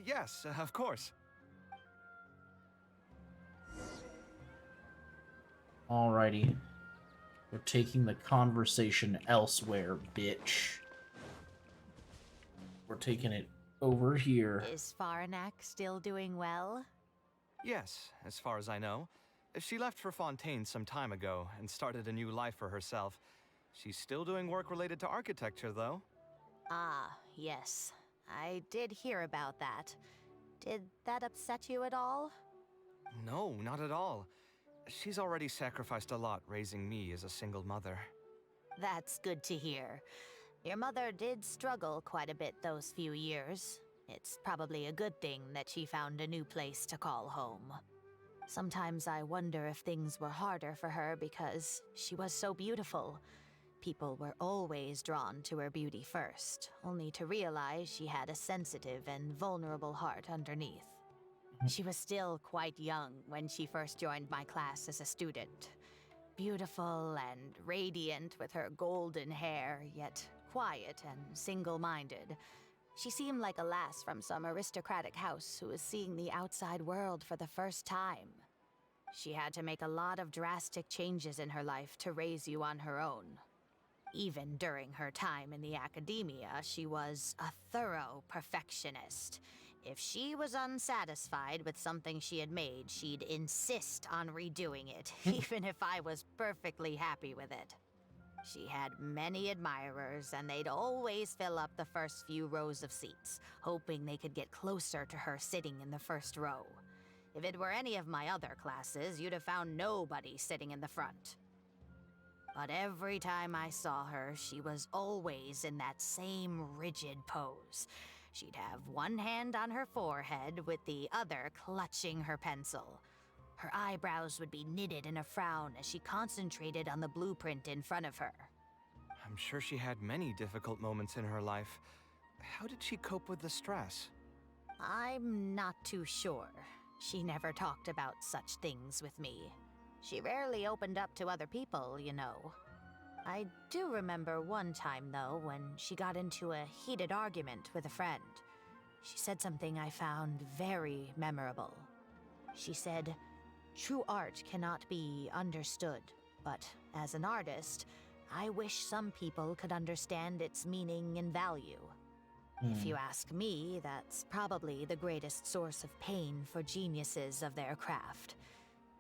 Yes, of course. Alrighty. We're taking the conversation elsewhere, bitch. We're taking it over here. Is Faranak still doing well? Yes, as far as I know. She left for Fontaine some time ago and started a new life for herself. She's still doing work related to architecture, though. Ah, yes. I did hear about that. Did that upset you at all? No, not at all. She's already sacrificed a lot raising me as a single mother. That's good to hear. Your mother did struggle quite a bit those few years. It's probably a good thing that she found a new place to call home. Sometimes I wonder if things were harder for her because she was so beautiful. People were always drawn to her beauty first, only to realize she had a sensitive and vulnerable heart underneath. She was still quite young when she first joined my class as a student. Beautiful and radiant with her golden hair, yet quiet and single-minded. She seemed like a lass from some aristocratic house who was seeing the outside world for the first time. She had to make a lot of drastic changes in her life to raise you on her own. Even during her time in the academia, she was a thorough perfectionist. If she was unsatisfied with something she had made, she'd insist on redoing it, even if I was perfectly happy with it. She had many admirers, and they'd always fill up the first few rows of seats, hoping they could get closer to her sitting in the first row. If it were any of my other classes, you'd have found nobody sitting in the front. But every time I saw her, she was always in that same rigid pose. She'd have one hand on her forehead with the other clutching her pencil. Her eyebrows would be knitted in a frown as she concentrated on the blueprint in front of her. I'm sure she had many difficult moments in her life. How did she cope with the stress? I'm not too sure. She never talked about such things with me. She rarely opened up to other people, you know. I do remember one time, though, when she got into a heated argument with a friend. She said something I found very memorable. She said, "True art cannot be understood, but as an artist, I wish some people could understand its meaning and value." If you ask me, that's probably the greatest source of pain for geniuses of their craft.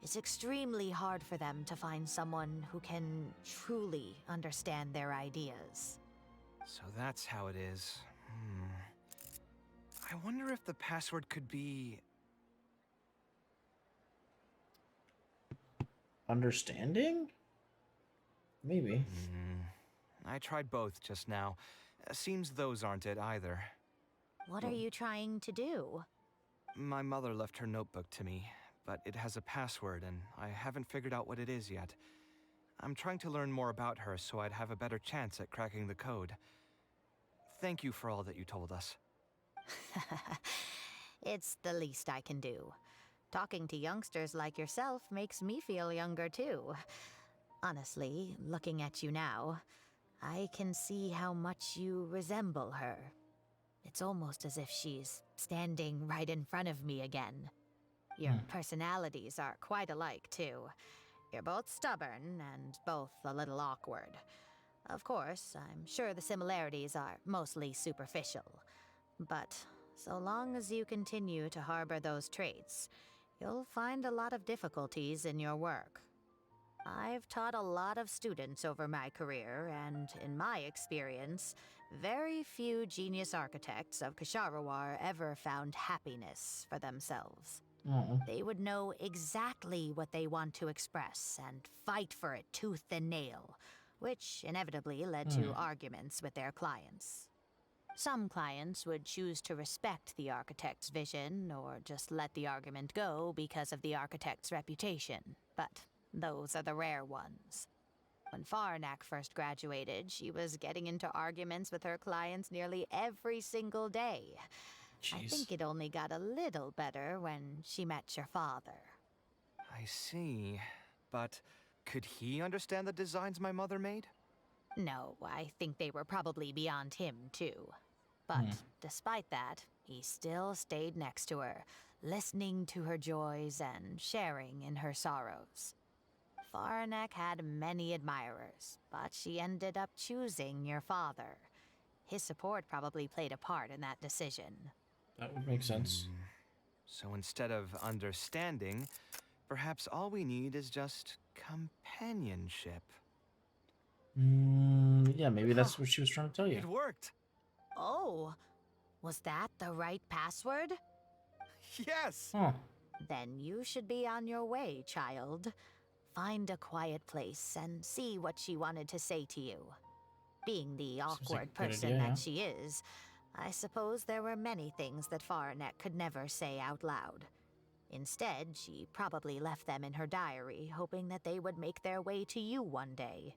It's extremely hard for them to find someone who can truly understand their ideas. So that's how it is. I wonder if the password could be... Understanding? Maybe. I tried both just now. Seems those aren't it either. What are you trying to do? My mother left her notebook to me, but it has a password and I haven't figured out what it is yet. I'm trying to learn more about her so I'd have a better chance at cracking the code. Thank you for all that you told us. It's the least I can do. Talking to youngsters like yourself makes me feel younger too. Honestly, looking at you now, I can see how much you resemble her. It's almost as if she's standing right in front of me again. Your personalities are quite alike, too. You're both stubborn and both a little awkward. Of course, I'm sure the similarities are mostly superficial. But so long as you continue to harbor those traits, you'll find a lot of difficulties in your work. I've taught a lot of students over my career, and in my experience, very few genius architects of Ksharawar ever found happiness for themselves. They would know exactly what they want to express and fight for it tooth and nail, which inevitably led to arguments with their clients. Some clients would choose to respect the architect's vision or just let the argument go because of the architect's reputation, but those are the rare ones. When Faranak first graduated, she was getting into arguments with her clients nearly every single day. I think it only got a little better when she met your father. I see. But could he understand the designs my mother made? No, I think they were probably beyond him, too. But despite that, he still stayed next to her, listening to her joys and sharing in her sorrows. Faranek had many admirers, but she ended up choosing your father. His support probably played a part in that decision. That would make sense. So instead of understanding, perhaps all we need is just companionship. Yeah, maybe that's what she was trying to tell you. It worked! Oh, was that the right password? Yes! Then you should be on your way, child. Find a quiet place and see what she wanted to say to you. Being the awkward person that she is, I suppose there were many things that Faranek could never say out loud. Instead, she probably left them in her diary, hoping that they would make their way to you one day.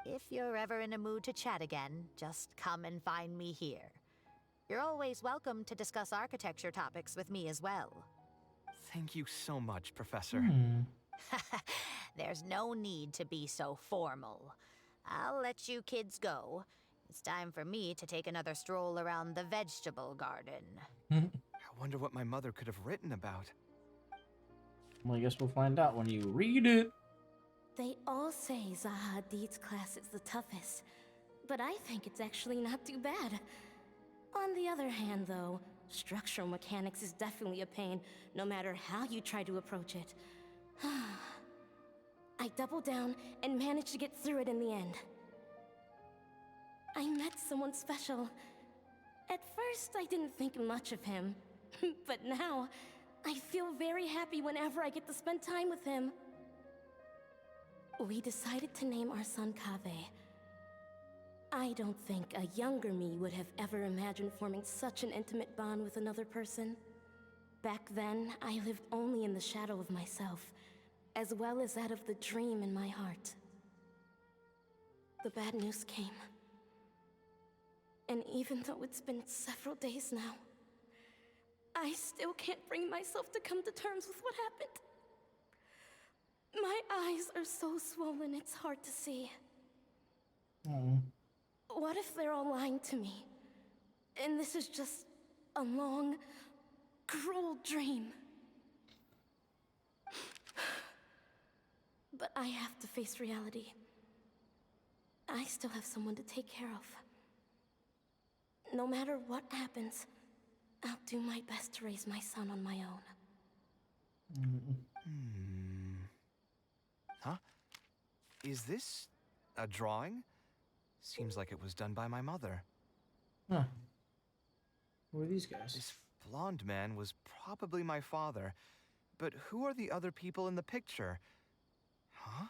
If you're ever in a mood to chat again, just come and find me here. You're always welcome to discuss architecture topics with me as well. Thank you so much, Professor. There's no need to be so formal. I'll let you kids go. It's time for me to take another stroll around the vegetable garden. I wonder what my mother could have written about. Well, I guess we'll find out when you read it. They all say Zaha Hadid's class is the toughest, but I think it's actually not too bad. On the other hand, though, structural mechanics is definitely a pain, no matter how you try to approach it. I doubled down and managed to get through it in the end. I met someone special. At first, I didn't think much of him, but now, I feel very happy whenever I get to spend time with him. We decided to name our son Kaveh. I don't think a younger me would have ever imagined forming such an intimate bond with another person. Back then, I lived only in the shadow of myself, as well as that of the dream in my heart. The bad news came. And even though it's been several days now, I still can't bring myself to come to terms with what happened. My eyes are so swollen, it's hard to see. What if they're all lying to me? And this is just a long, cruel dream. But I have to face reality. I still have someone to take care of. No matter what happens, I'll do my best to raise my son on my own. Huh? Is this a drawing? Seems like it was done by my mother. Huh. Who are these guys? This blonde man was probably my father. But who are the other people in the picture? Huh?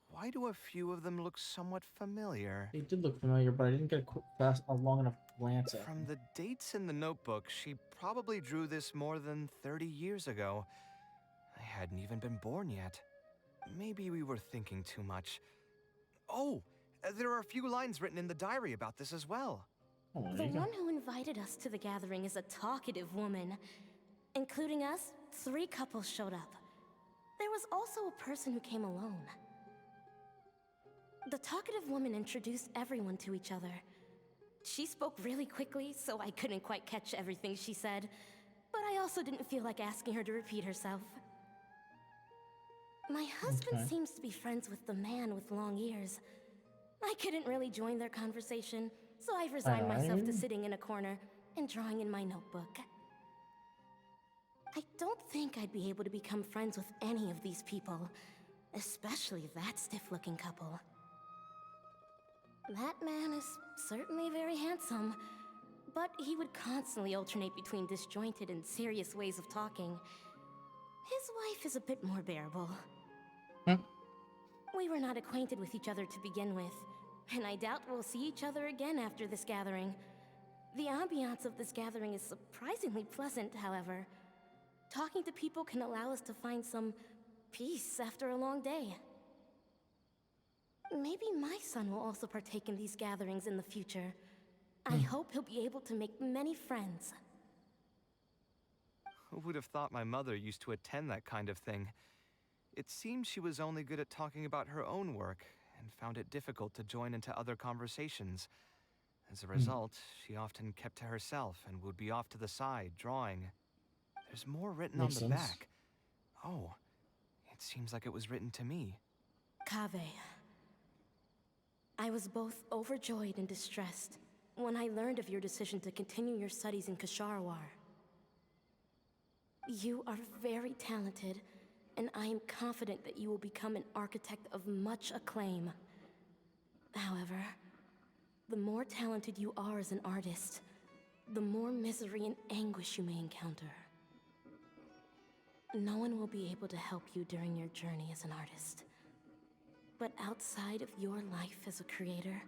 Why do a few of them look somewhat familiar? They did look familiar, but I didn't get a long enough glance at From them. the dates in the notebook, she probably drew this more than 30 years ago. I hadn't even been born yet. Maybe we were thinking too much. Oh, there are a few lines written in the diary about this as well. Oh, The one who invited us to the gathering is a talkative woman. Including us, 3 couples showed up. There was also a person who came alone. The talkative woman introduced everyone to each other. She spoke really quickly, so I couldn't quite catch everything she said, but I also didn't feel like asking her to repeat herself. My husband seems to be friends with the man with long ears. I couldn't really join their conversation, so I've resigned myself to sitting in a corner and drawing in my notebook. I don't think I'd be able to become friends with any of these people, especially that stiff-looking couple. That man is certainly very handsome, but he would constantly alternate between disjointed and serious ways of talking. His wife is a bit more bearable. We were not acquainted with each other to begin with, and I doubt we'll see each other again after this gathering. The ambiance of this gathering is surprisingly pleasant, however. Talking to people can allow us to find some peace after a long day. Maybe my son will also partake in these gatherings in the future. I hope he'll be able to make many friends. Who would have thought my mother used to attend that kind of thing? It seems she was only good at talking about her own work, and found it difficult to join into other conversations. As a result, she often kept to herself and would be off to the side, drawing. There's more written on the back. Oh, it seems like it was written to me. Kaveh. I was both overjoyed and distressed when I learned of your decision to continue your studies in Kasharwar. You are very talented, and I am confident that you will become an architect of much acclaim. However, the more talented you are as an artist, the more misery and anguish you may encounter. No one will be able to help you during your journey as an artist. But outside of your life as a creator,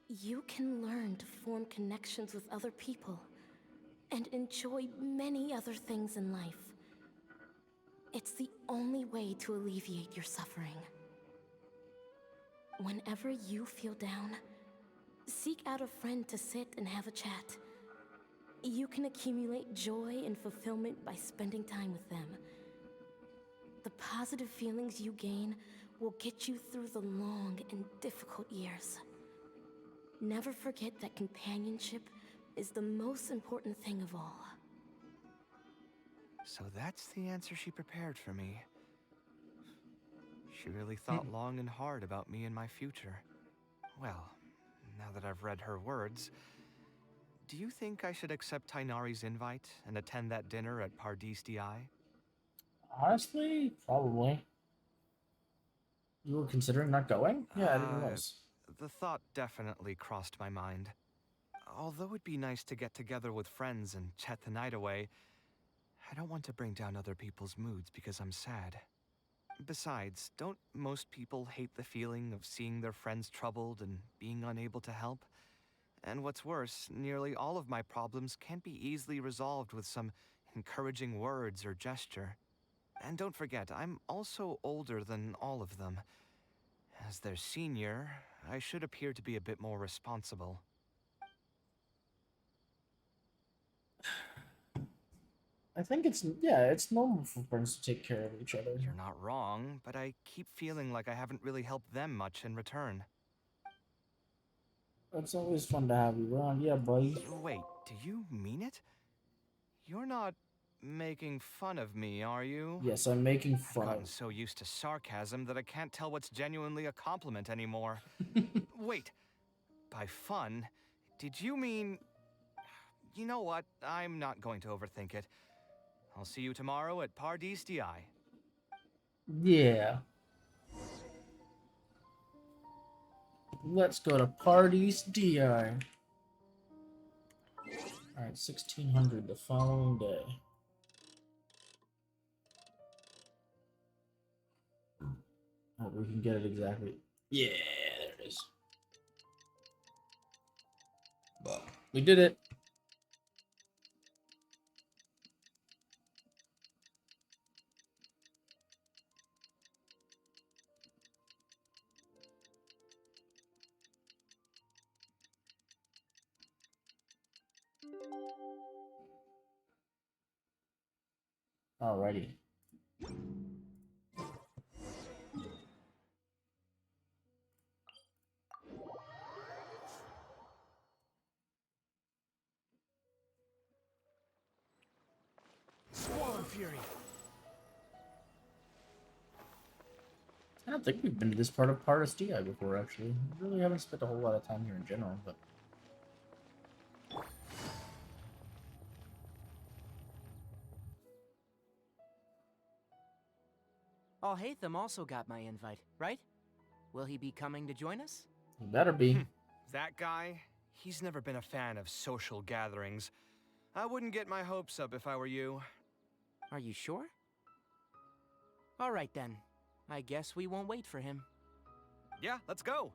you can learn to form connections with other people and enjoy many other things in life. It's the only way to alleviate your suffering. Whenever you feel down, seek out a friend to sit and have a chat. You can accumulate joy and fulfillment by spending time with them. The positive feelings you gain will get you through the long and difficult years. Never forget that companionship is the most important thing of all. So that's the answer she prepared for me. She really thought long and hard about me and my future. Well, now that I've read her words, do you think I should accept Tainari's invite and attend that dinner at Pardis Di? Honestly, probably. You were considering not going? Yeah, I didn't realize. The thought definitely crossed my mind. Although it'd be nice to get together with friends and chat the night away, I don't want to bring down other people's moods because I'm sad. Besides, don't most people hate the feeling of seeing their friends troubled and being unable to help? And what's worse, nearly all of my problems can't be easily resolved with some encouraging words or gesture. And don't forget, I'm also older than all of them. As their senior, I should appear to be a bit more responsible. I think it's normal for friends to take care of each other. You're not wrong, but I keep feeling like I haven't really helped them much in return. It's always fun to have you around. Yeah, buddy. Wait, do you mean it? You're not making fun of me, are you? Yes, I'm making I've fun gotten of. so used to sarcasm that I can't tell what's genuinely a compliment anymore. Wait, by fun, did you mean... You know what? I'm not going to overthink it. I'll see you tomorrow at Pardis DI. Yeah. Let's go to Parties DI. Alright, 1600 the following day. Oh, we can get it exactly. Yeah, there it is. We did it. Alrighty. Swarm Fury! I don't think we've been to this part of Partis DI before, actually. We really haven't spent a whole lot of time here in general, but... Alhaitham also got my invite, right? Will he be coming to join us? He better be. That guy, he's never been a fan of social gatherings. I wouldn't get my hopes up if I were you. Are you sure? All right then. I guess we won't wait for him. Yeah, let's go.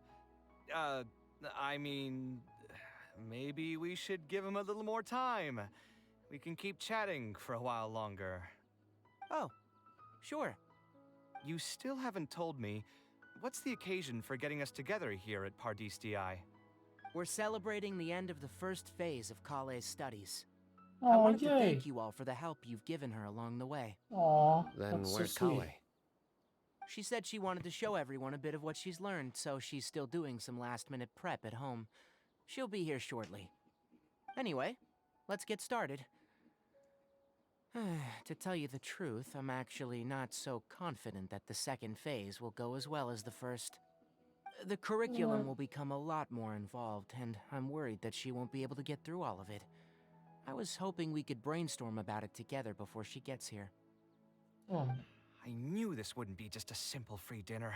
I mean, maybe we should give him a little more time. We can keep chatting for a while longer. Oh, sure. You still haven't told me, what's the occasion for getting us together here at Pardis DI? We're celebrating the end of the first phase of Kale's studies. I Oh, wanted to yay. thank you all for the help you've given her along the way. Aw, Then that's where's so sweet. Kale? She said she wanted to show everyone a bit of what she's learned, so she's still doing some last-minute prep at home. She'll be here shortly. Anyway, let's get started. To tell you the truth, I'm actually not so confident that the second phase will go as well as the first. The curriculum will become a lot more involved, and I'm worried that she won't be able to get through all of it. I was hoping we could brainstorm about it together before she gets here. Oh. I knew this wouldn't be just a simple free dinner.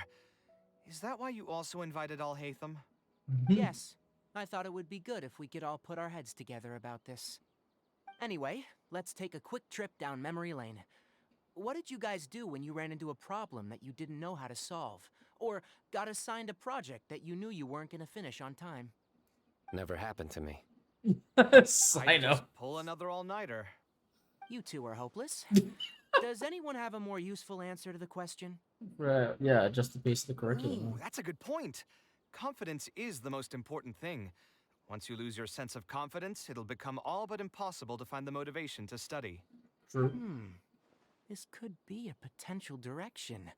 Is that why you also invited Alhaitham? Yes, I thought it would be good if we could all put our heads together about this. Anyway, let's take a quick trip down memory lane. What did you guys do when you ran into a problem that you didn't know how to solve? Or got assigned a project that you knew you weren't going to finish on time? Never happened to me. I Sign just up. pull another all-nighter. You two are hopeless. Does anyone have a more useful answer to the question? Right, yeah, just the pace of the curriculum. Ooh, that's a good point. Confidence is the most important thing. Once you lose your sense of confidence, it'll become all but impossible to find the motivation to study. True. This could be a potential direction.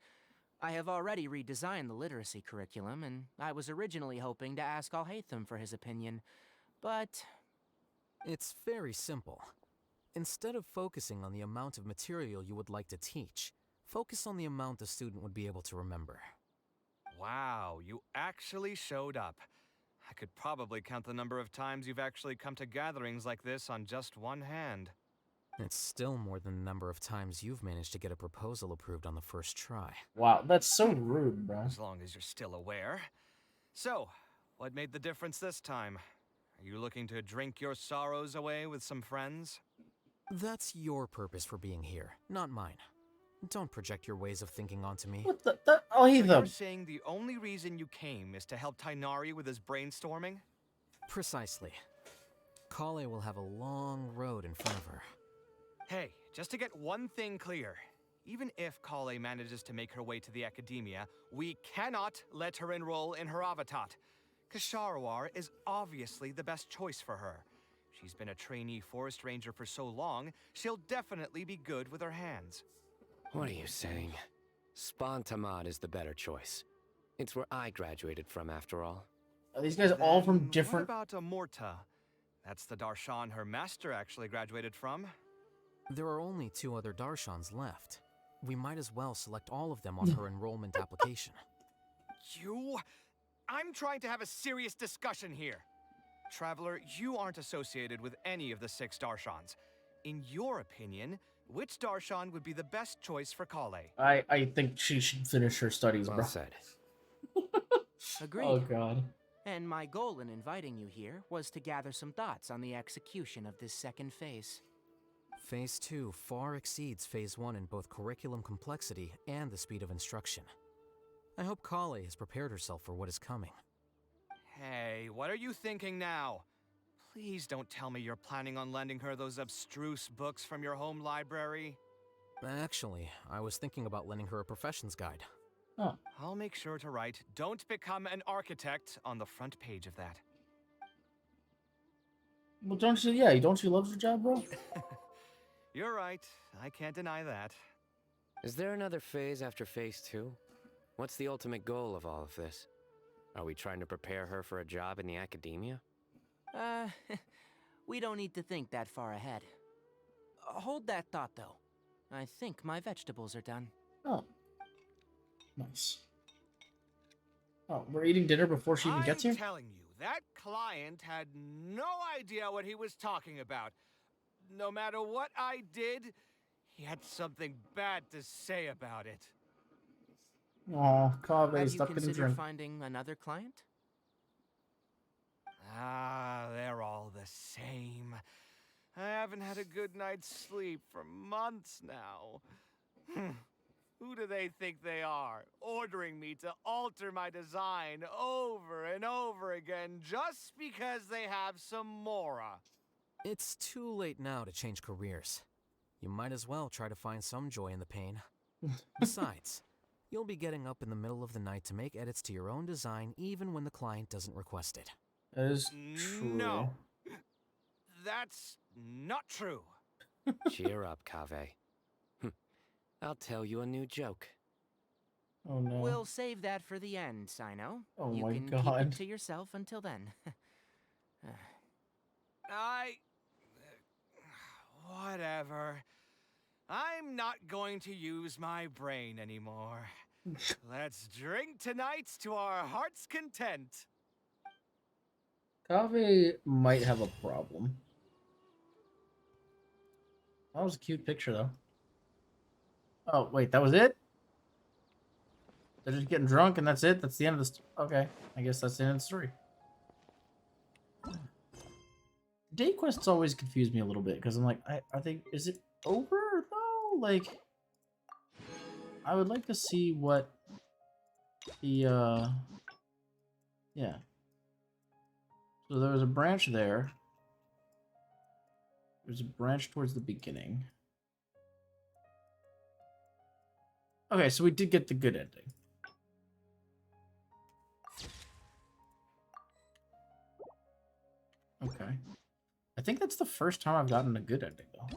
I have already redesigned the literacy curriculum, and I was originally hoping to ask Alhaitham for his opinion, but... It's very simple. Instead of focusing on the amount of material you would like to teach, focus on the amount the student would be able to remember. Wow, you actually showed up. I could probably count the number of times you've actually come to gatherings like this on just one hand. It's still more than the number of times you've managed to get a proposal approved on the first try. Wow, that's so rude, bro. As long as you're still aware. So, what made the difference this time? Are you looking to drink your sorrows away with some friends? That's your purpose for being here, not mine. Don't project your ways of thinking onto me. What the? Oh, So you're saying the only reason you came is to help Tainari with his brainstorming? Precisely. Kale will have a long road in front of her. Hey, just to get one thing clear. Even if Kale manages to make her way to the academia, we cannot let her enroll in her avatat. Kasharawar is obviously the best choice for her. She's been a trainee forest ranger for so long, she'll definitely be good with her hands. What are you saying? Spontamad is the better choice. It's where I graduated from, after all. Are these guys all from Then different? What about Amorta? That's the Darshan her master actually graduated from. There are only 2 other Darshans left. We might as well select all of them on her enrollment application. I'm trying to have a serious discussion here. Traveler, you aren't associated with any of the 6 Darshans. In your opinion, which Darshan would be the best choice for Kaveh? I think she should finish her studies, Well bro. said. Agreed. Oh god. And my goal in inviting you here was to gather some thoughts on the execution of this second phase. Phase 2 far exceeds Phase 1 in both curriculum complexity and the speed of instruction. I hope Kaveh has prepared herself for what is coming. Hey, what are you thinking now? Please don't tell me you're planning on lending her those abstruse books from your home library. Actually, I was thinking about lending her a professions guide. Oh. I'll make sure to write, "Don't become an architect" on the front page of that. Well, don't you love your job, bro? You're right. I can't deny that. Is there another phase after Phase 2? What's the ultimate goal of all of this? Are we trying to prepare her for a job in the academia? We don't need to think that far ahead. Hold that thought, though. I think my vegetables are done. Oh. Nice. Oh, we're eating dinner before she even gets here? I'm telling you, that client had no idea what he was talking about. No matter what I did, he had something bad to say about it. Aw, Kaveh Have you stuck in a considered drink. finding another client? They're all the same. I haven't had a good night's sleep for months now. Who do they think they are, ordering me to alter my design over and over again just because they have some mora? It's too late now to change careers. You might as well try to find some joy in the pain. Besides, you'll be getting up in the middle of the night to make edits to your own design even when the client doesn't request it. That is true. No. That's not true. Cheer up, Kaveh. I'll tell you a new joke. Oh no. We'll save that for the end, Sino. Oh you my can keep God. it to yourself until then. Whatever. I'm not going to use my brain anymore. Let's drink tonight to our heart's content. Kaveh might have a problem. That was a cute picture, though. Oh, wait, that was it? They're just getting drunk and that's it? That's the end of the okay, I guess that's the end of the story. Day quests always confuse me a little bit, because I'm like, is it over, though? Like, I would like to see what the, yeah. So there was a branch there. There's a branch towards the beginning. Okay, so we did get the good ending. Okay. I think that's the first time I've gotten a good ending, though.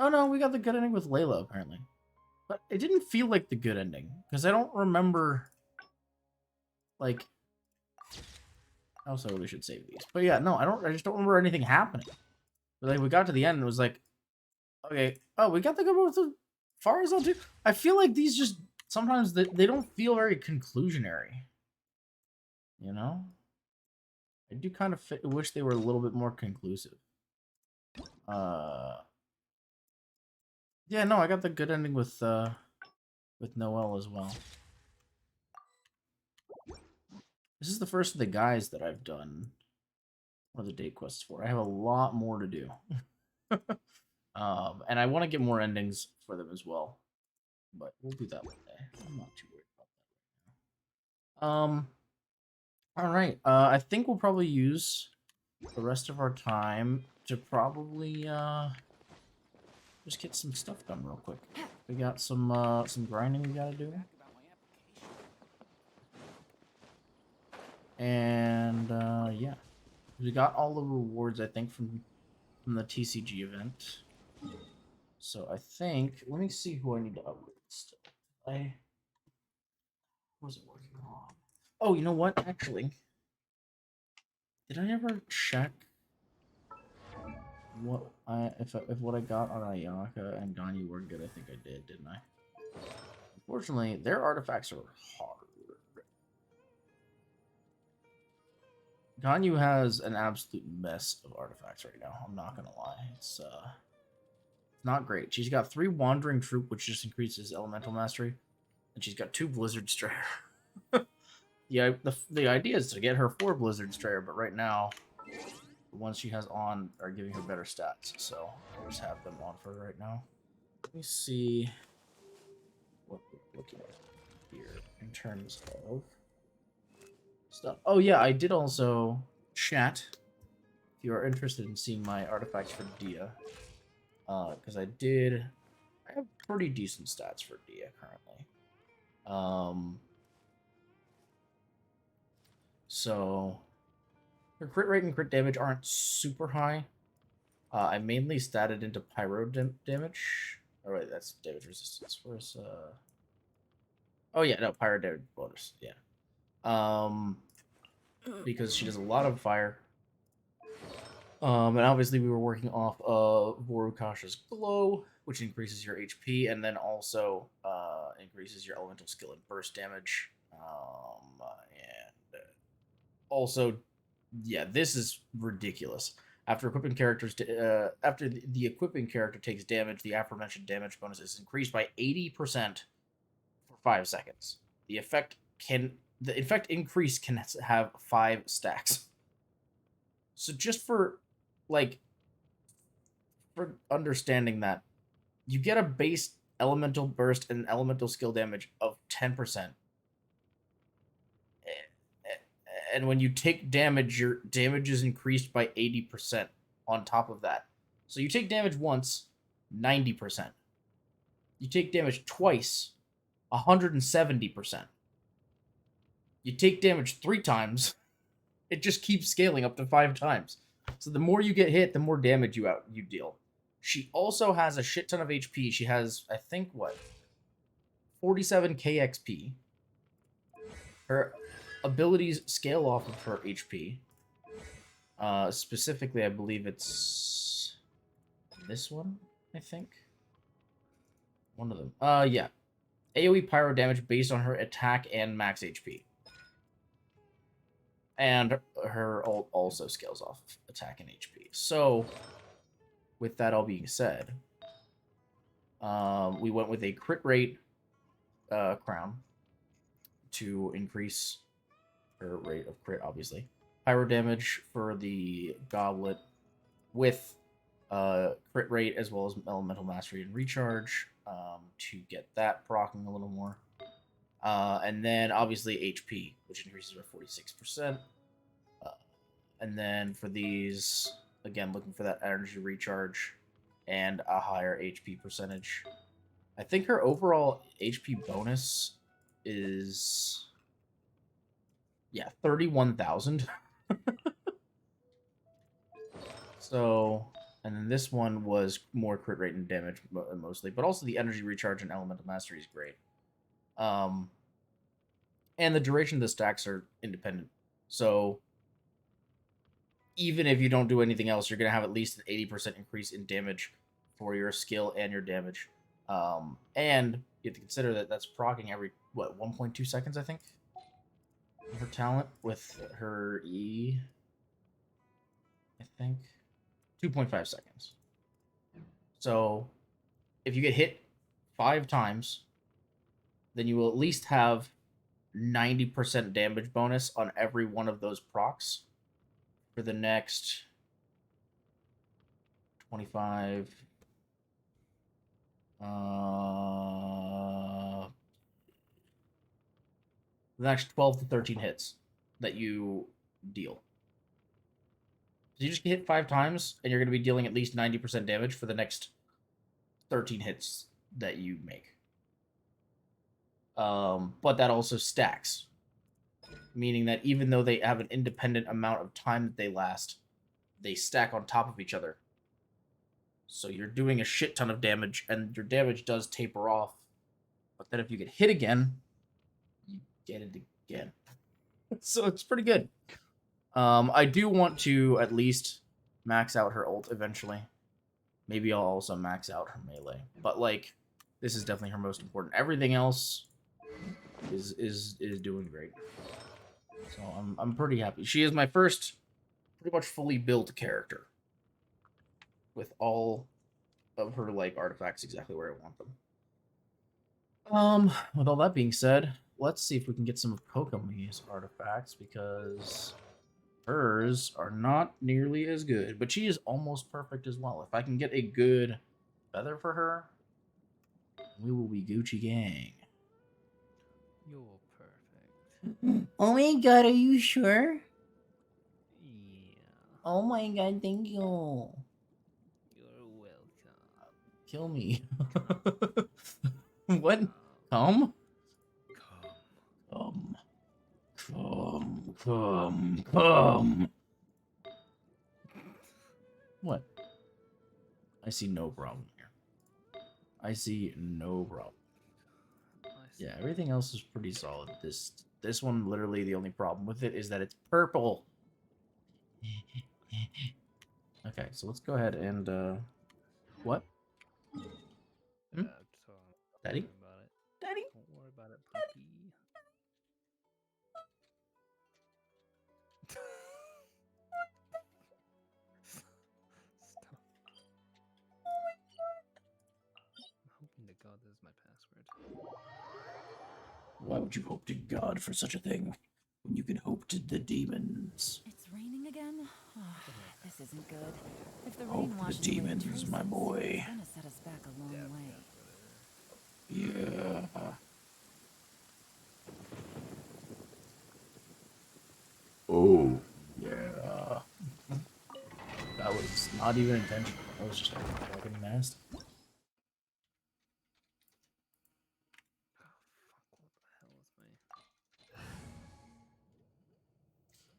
Oh no, we got the good ending with Layla, apparently. But it didn't feel like the good ending, because I don't remember, like... I also really should save these. But yeah, no, I just don't remember anything happening. But like, we got to the end and it was like, okay, oh, we got the good one with the Farazal too. I feel like these just, sometimes they don't feel very conclusionary. You know? I do kind of wish they were a little bit more conclusive. Yeah, no, I got the good ending with Noelle as well. This is the first of the guys that I've done one of the date quests for. I have a lot more to do. And I want to get more endings for them as well. But we'll do that one day. I'm not too worried about that right now. Alright, I think we'll probably use the rest of our time to probably just get some stuff done real quick. We got some grinding we gotta do. And yeah, we got all the rewards, I think, from the TCG event. So I think, let me see who I need to upgrade still. I wasn't working on. Oh, you know what? Actually, did I ever check what if what I got on Ayaka and Ganyu were good? I think I did, didn't I? Unfortunately, their artifacts are hard. Ganyu has an absolute mess of artifacts right now. I'm not gonna lie. It's not great. She's got 3 Wandering Troop, which just increases Elemental Mastery, and she's got 2 Blizzard Strayer. Yeah, the idea is to get her 4 Blizzard Strayer, but right now, the ones she has on are giving her better stats, so I just have them on for her right now. Let me see what we're looking at here in terms of stuff. Oh yeah, I did also chat. If you are interested in seeing my artifacts for Dia, because I have pretty decent stats for Dia currently. So her crit rate and crit damage aren't super high. I mainly statted into pyro damage. Oh wait, that's damage resistance. Where's Oh yeah, no, pyro damage bonus. Yeah. Because she does a lot of fire. And obviously we were working off of Vorukasha's Glow, which increases your HP, and then also increases your elemental skill and burst damage. And also, yeah, this is ridiculous. After equipping characters, after the equipping character takes damage, the aforementioned damage bonus is increased by 80% for 5 seconds. The effect increase can have 5 stacks. So just for understanding that, you get a base elemental burst and elemental skill damage of 10%. And when you take damage, your damage is increased by 80% on top of that. So you take damage once, 90%. You take damage twice, 170%. You take damage 3 times, it just keeps scaling up to 5 times. So the more you get hit, the more damage you deal. She also has a shit ton of HP. She has, I think, 47k XP. Her abilities scale off of her HP. Specifically, I believe it's this one, I think. One of them. Yeah. AoE pyro damage based on her attack and max HP. And her ult also scales off attack and HP. So, with that all being said, we went with a crit rate crown to increase her rate of crit, obviously. Pyro damage for the goblet with crit rate as well as elemental mastery and recharge to get that proccing a little more. And then obviously HP, which increases by 46%. And then for these, again, looking for that energy recharge and a higher HP percentage. I think her overall HP bonus is, yeah, 31,000. So, and then this one was more crit rate and damage mostly, but also the energy recharge and elemental mastery is great. And the duration of the stacks are independent. So, even if you don't do anything else, you're going to have at least an 80% increase in damage for your skill and your damage. And you have to consider that that's proccing every, 1.2 seconds, I think? Her talent with her E, I think. 2.5 seconds. So, if you get hit 5 times, then you will at least have 90% damage bonus on every one of those procs for the next 25 the next 12 to 13 hits that you deal. So you just get hit 5 times and you're going to be dealing at least 90% damage for the next 13 hits that you make. But that also stacks, meaning that even though they have an independent amount of time that they last, they stack on top of each other. So you're doing a shit ton of damage, and your damage does taper off. But then if you get hit again, you get it again. So it's pretty good. I do want to at least max out her ult eventually. Maybe I'll also max out her melee. But like, this is definitely her most important. Everything else is doing great. So I'm pretty happy. She is my first pretty much fully built character with all of her like artifacts exactly where I want them. With all that being said, let's see if we can get some of Kokomi's artifacts because hers are not nearly as good, but she is almost perfect as well. If I can get a good feather for her, we will be Gucci gang. You're perfect. Oh my god, are you sure? Yeah. Oh my god, thank you. You're welcome. Kill me. What? Come? Come. What? I see no problem here. I see no problem. Yeah, everything else is pretty solid. This one, literally, the only problem with it is that it's purple. Okay, so let's go ahead and, what? Hmm? Daddy? Daddy? Don't worry about it, puppy. Stop. I'm hoping to God this is my password. Why would you hope to God for such a thing when you can hope to the demons? It's raining again? Oh, this isn't good. If the Hope rain to the washes away demons, traces, my boy. it's gonna set us back a long way. Yeah. Oh, yeah. That was not even intentional. That was just fucking nasty.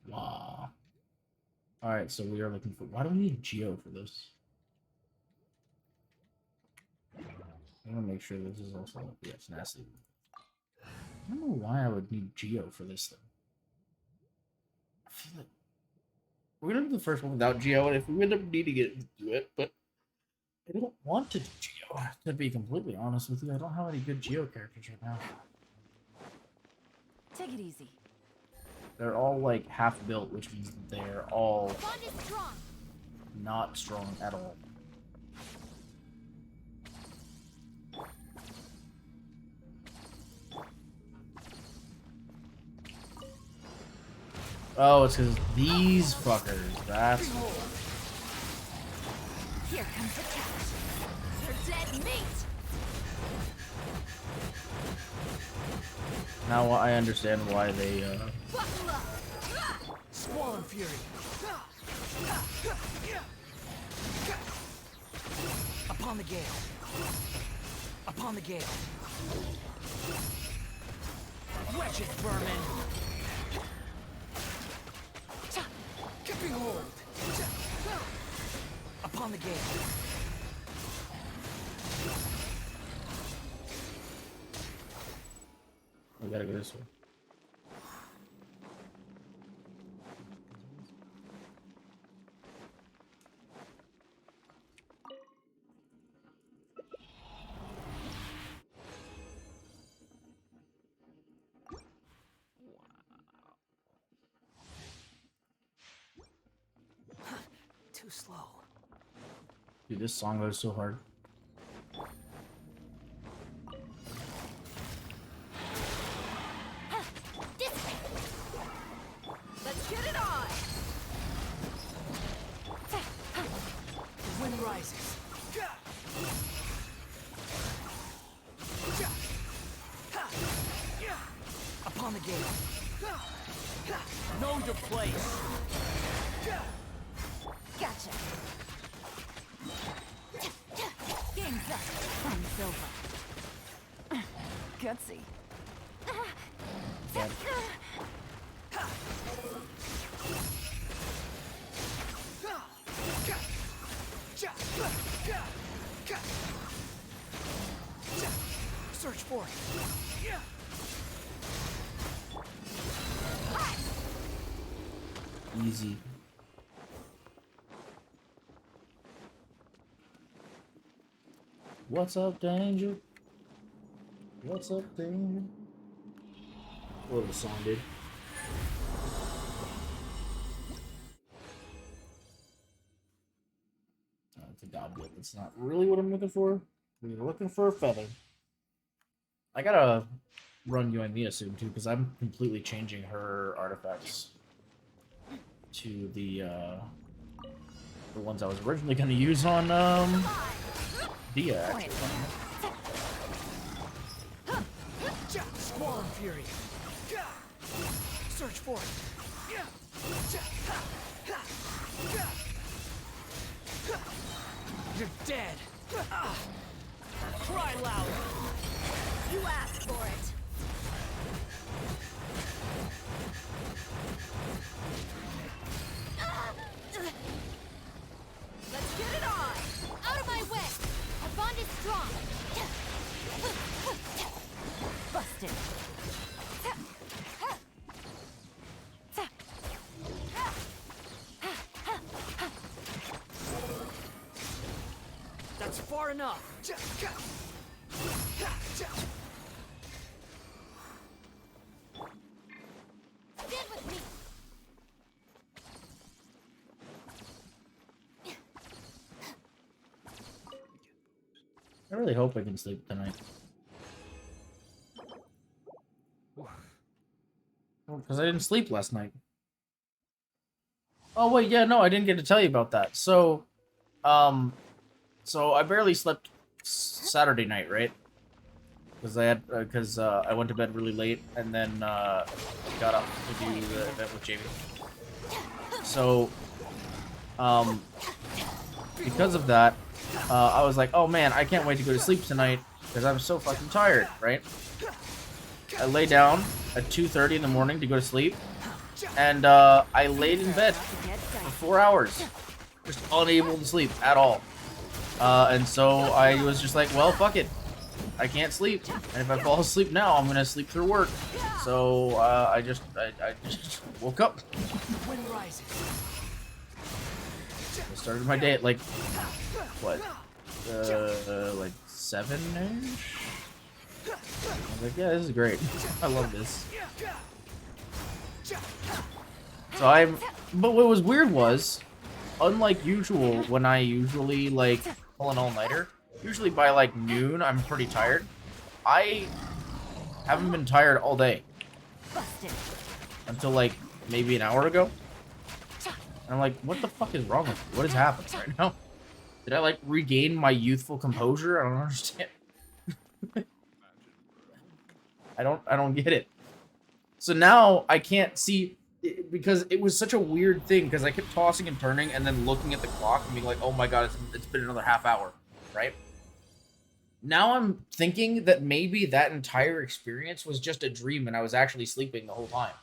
Wow. Alright, so we are looking for... Why do we need Geo for this? I want to make sure this is also... Yes, nasty. I don't know why I would need Geo for this thing. I feel like... We're going to do the first one without Geo, and if we end up needing it, do it, but... I don't want to do Geo, to be completely honest with you. I don't have any good Geo characters right now. Take it easy. They're all like half built, which means that they're all not strong at all. Oh, it's because these fuckers. That's Here comes the catch. You're dead meat. now I understand why they Swollen Fury. Upon the gale. Upon the gale. Wedge it, vermin. Behold. Upon the gale. we gotta go this way. Too slow. Dude, this song goes so hard. Let's get it on. The wind rises. Upon the gale. Know your place. Gotcha. Game's up. Fun's over. Gutsy. Search for it. Easy. What's up, Danger? What's up, Danger? Love the song, dude. It's a goblin. It's not really what I'm looking for. We're looking for a feather. I gotta run Yoimiya soon too, because I'm completely changing her artifacts to the ones I was originally gonna use on Dia, actually. Squall and Fury. Search for it. You're dead. Cry louder. You asked for it. Let's get it on! Out of my way! Our bond is strong! Busted. That's far enough. Stand with me! I really hope I can sleep tonight. Because I didn't sleep last night. Oh wait, yeah, no, I didn't get to tell you about that. So, so I barely slept Saturday night, right? Because I went to bed really late and then got up to do the event with Jamie. So, because of that, I was like, oh man, I can't wait to go to sleep tonight because I'm so fucking tired, right? I lay down at 2:30 in the morning to go to sleep, and I laid in bed for 4 hours, just unable to sleep at all. And so I was just like, well, fuck it. I can't sleep, and if I fall asleep now, I'm gonna sleep through work. So I just woke up. Wind rises. I started my day at like what, like 7-ish. I was like, yeah, this is great. I love this. So but what was weird was, unlike usual, when I usually like pull an all-nighter, usually by like noon I'm pretty tired. I haven't been tired all day until like maybe an hour ago. And I'm like, what the fuck is wrong with me? What is happening right now? Did I like regain my youthful composure? I don't understand. I don't get it. So now I can't see, because it was such a weird thing, because I kept tossing and turning and then looking at the clock and being like, oh my god, it's been another half hour, right? Now I'm thinking that maybe that entire experience was just a dream and I was actually sleeping the whole time.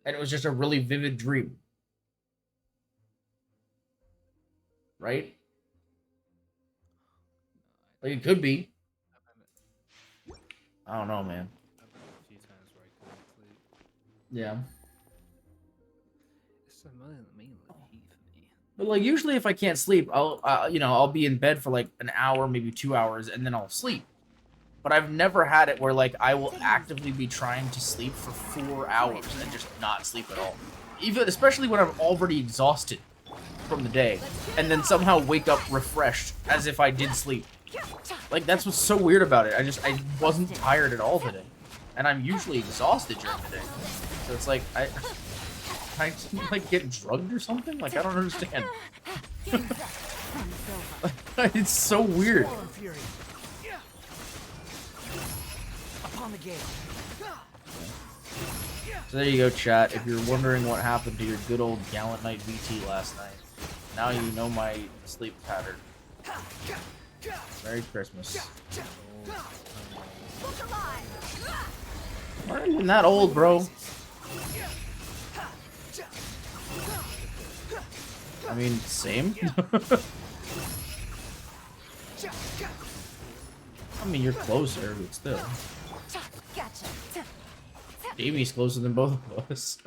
And it was just a really vivid dream. Right? Like, it could be. I don't know, man. Yeah. It's mainly heat for me. But like, usually if I can't sleep, I'll be in bed for like an hour, maybe 2 hours, and then I'll sleep. But I've never had it where like I will actively be trying to sleep for 4 hours and just not sleep at all. Especially when I'm already exhausted from the day, and then somehow wake up refreshed as if I did sleep. Like, that's what's so weird about it. I wasn't tired at all today, and I'm usually exhausted during the day. So it's like I like get drugged or something. Like, I don't understand. It's so weird. Upon the gate. So there you go, chat. If you're wondering what happened to your good old Gallant Knight VT last night, now you know my sleep pattern. Merry Christmas. I'm not even that old, bro. I mean, same. I mean, you're closer, but still. Jamie's closer than both of us.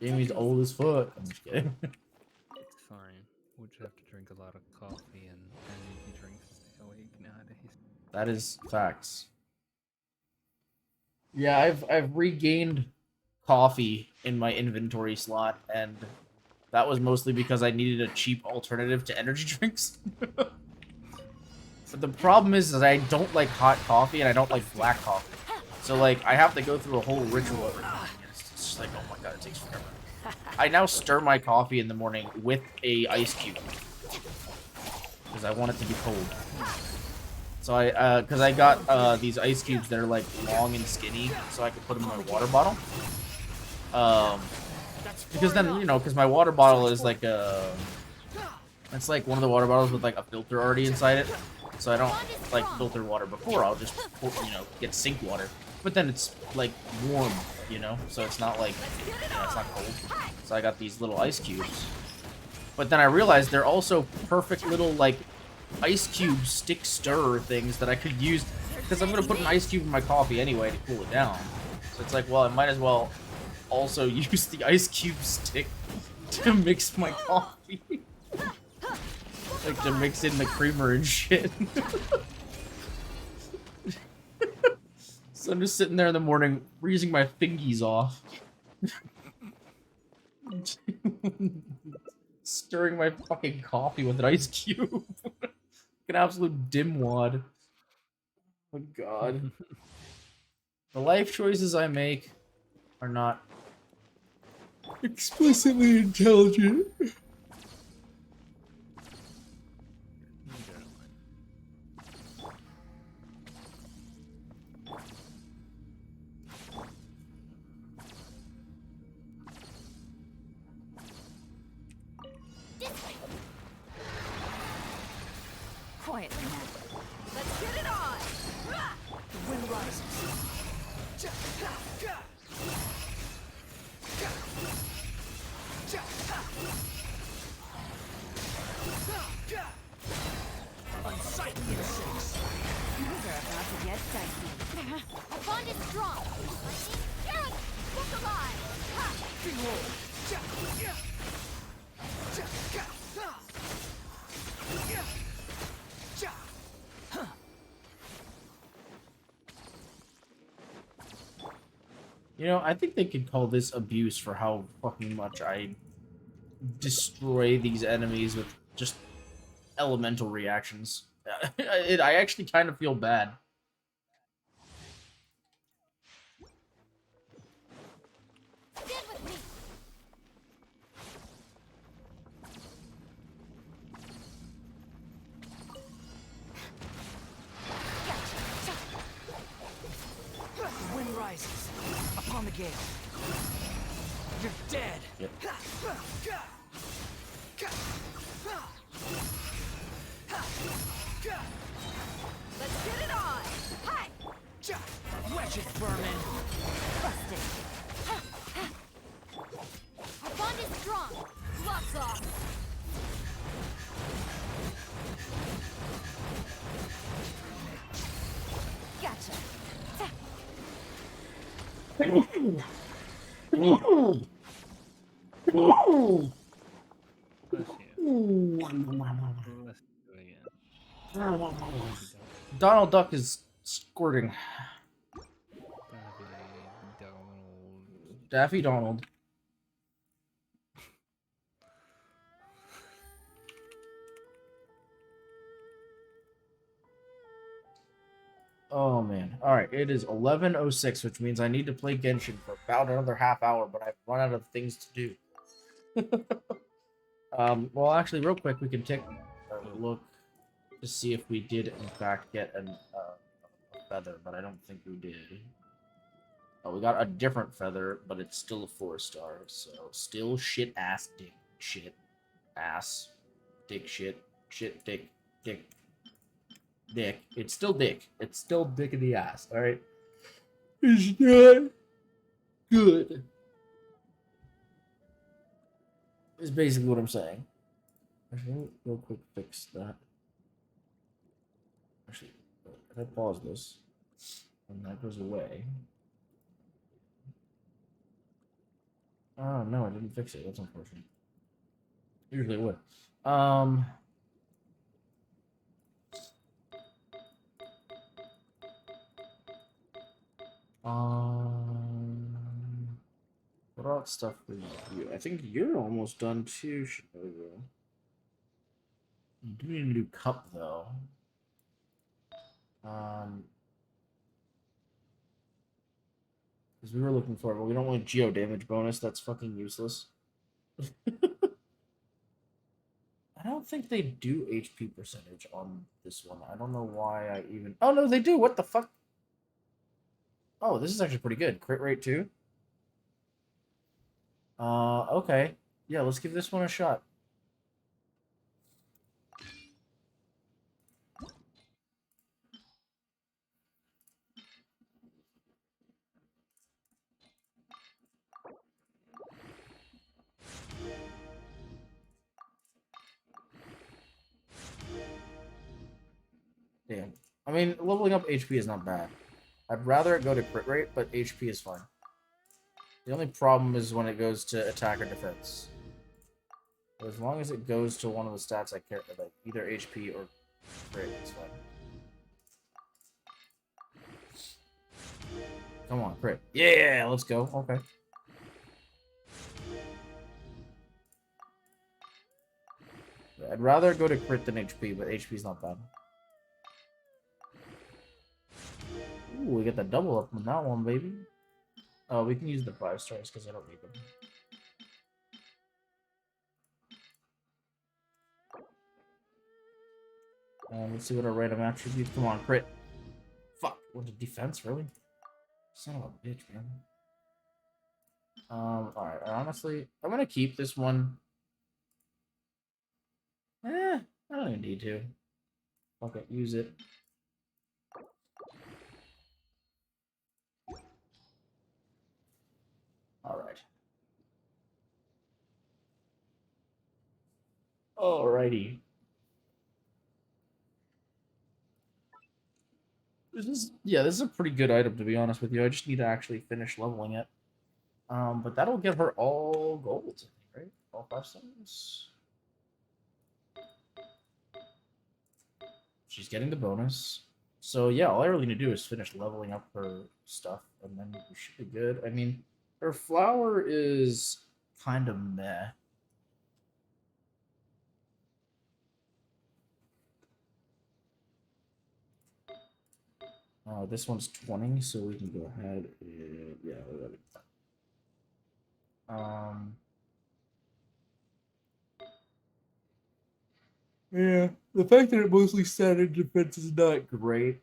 Jamie's old as fuck. I'm just kidding. It's fine. We'll just have to drink a lot of coffee and energy drinks to stay awake nowadays. That is facts. Yeah, I've regained coffee in my inventory slot, and that was mostly because I needed a cheap alternative to energy drinks. But the problem is that I don't like hot coffee and I don't like black coffee. So like I have to go through a whole ritual every morning. It's just like, oh my god, it takes forever. I now stir my coffee in the morning with a ice cube because I want it to be cold. So because I got these ice cubes that are like long and skinny, so I can put them in my water bottle. Because then, you know, because my water bottle is like it's like one of the water bottles with like a filter already inside it. So I don't like filter water before. I'll just, you know, get sink water. But then it's like warm, you know, so it's not like, you know, it's not cold. So I got these little ice cubes. But then I realized they're also perfect little like ice cube stick stirrer things that I could use because I'm gonna put an ice cube in my coffee anyway to cool it down. So it's like, well, I might as well also use the ice cube stick to mix my coffee. Like to mix in the creamer and shit. So I'm just sitting there in the morning, freezing my fingies off. Stirring my fucking coffee with an ice cube. An absolute dimwad. Oh god. The life choices I make are not explicitly intelligent. Quietly now. Let's get it on! The wind rises. Unsightly insects! Things are about to get dicey. Our bond is strong! Lightning, look alive! Behold! You know, I think they could call this abuse for how fucking much I destroy these enemies with just elemental reactions. I actually kind of feel bad. Stand with me! The wind rises upon the gale. You're dead. Yep. Let's get it on! Hi! Wretched vermin. Busted! Our bond is strong! Gloves off! Gotcha. Donald Duck is squirting. Daffy Donald. Oh man. Alright, it is 11:06, which means I need to play Genshin for about another half hour, but I've run out of things to do. Well, actually, real quick, we can take a look to see if we did, in fact, get a feather, but I don't think we did. Oh, we got a different feather, but it's still a 4-star, so still shit ass dick shit ass dick shit shit dick dick dick. It's still dick. It's still dick in the ass. All right. It's not good. Is basically what I'm saying. Actually, let me real quick fix that. Actually, can I pause this? And that goes away. Oh no, I didn't fix it. That's unfortunate. Usually it would. What about stuff for you? I think you're almost done too, Shinobu. You do need a new cup though. Because we were looking for it, but we don't want geo damage bonus. That's fucking useless. I don't think they do HP percentage on this one. I don't know why I even... Oh, no, they do. What the fuck? Oh, this is actually pretty good. Crit rate, too. Okay. Yeah, let's give this one a shot. Damn. I mean, leveling up HP is not bad. I'd rather it go to crit rate, but HP is fine. The only problem is when it goes to attack or defense. But as long as it goes to one of the stats I care about, like either HP or crit, it's fine. Come on, crit. Yeah, let's go. Okay. Yeah, I'd rather go to crit than HP, but HP is not bad. Ooh, we get the double up on that one, baby. Oh, we can use the 5 stars because I don't need them. Let's see what our random attributes. Come on, crit. Fuck. What's a defense, really? Son of a bitch, man. Alright, honestly, I'm gonna keep this one. I don't even need to. Fuck it, use it. Alright. Alrighty. This is a pretty good item, to be honest with you. I just need to actually finish leveling it. But that'll give her all gold, right? All 5 stars. She's getting the bonus. So yeah, all I really need to do is finish leveling up her stuff, and then we should be good. I mean, her flower is kind of meh. This one's 20, so we can go ahead and, yeah, we're ready. Yeah, the fact that it mostly sat in defense is not great.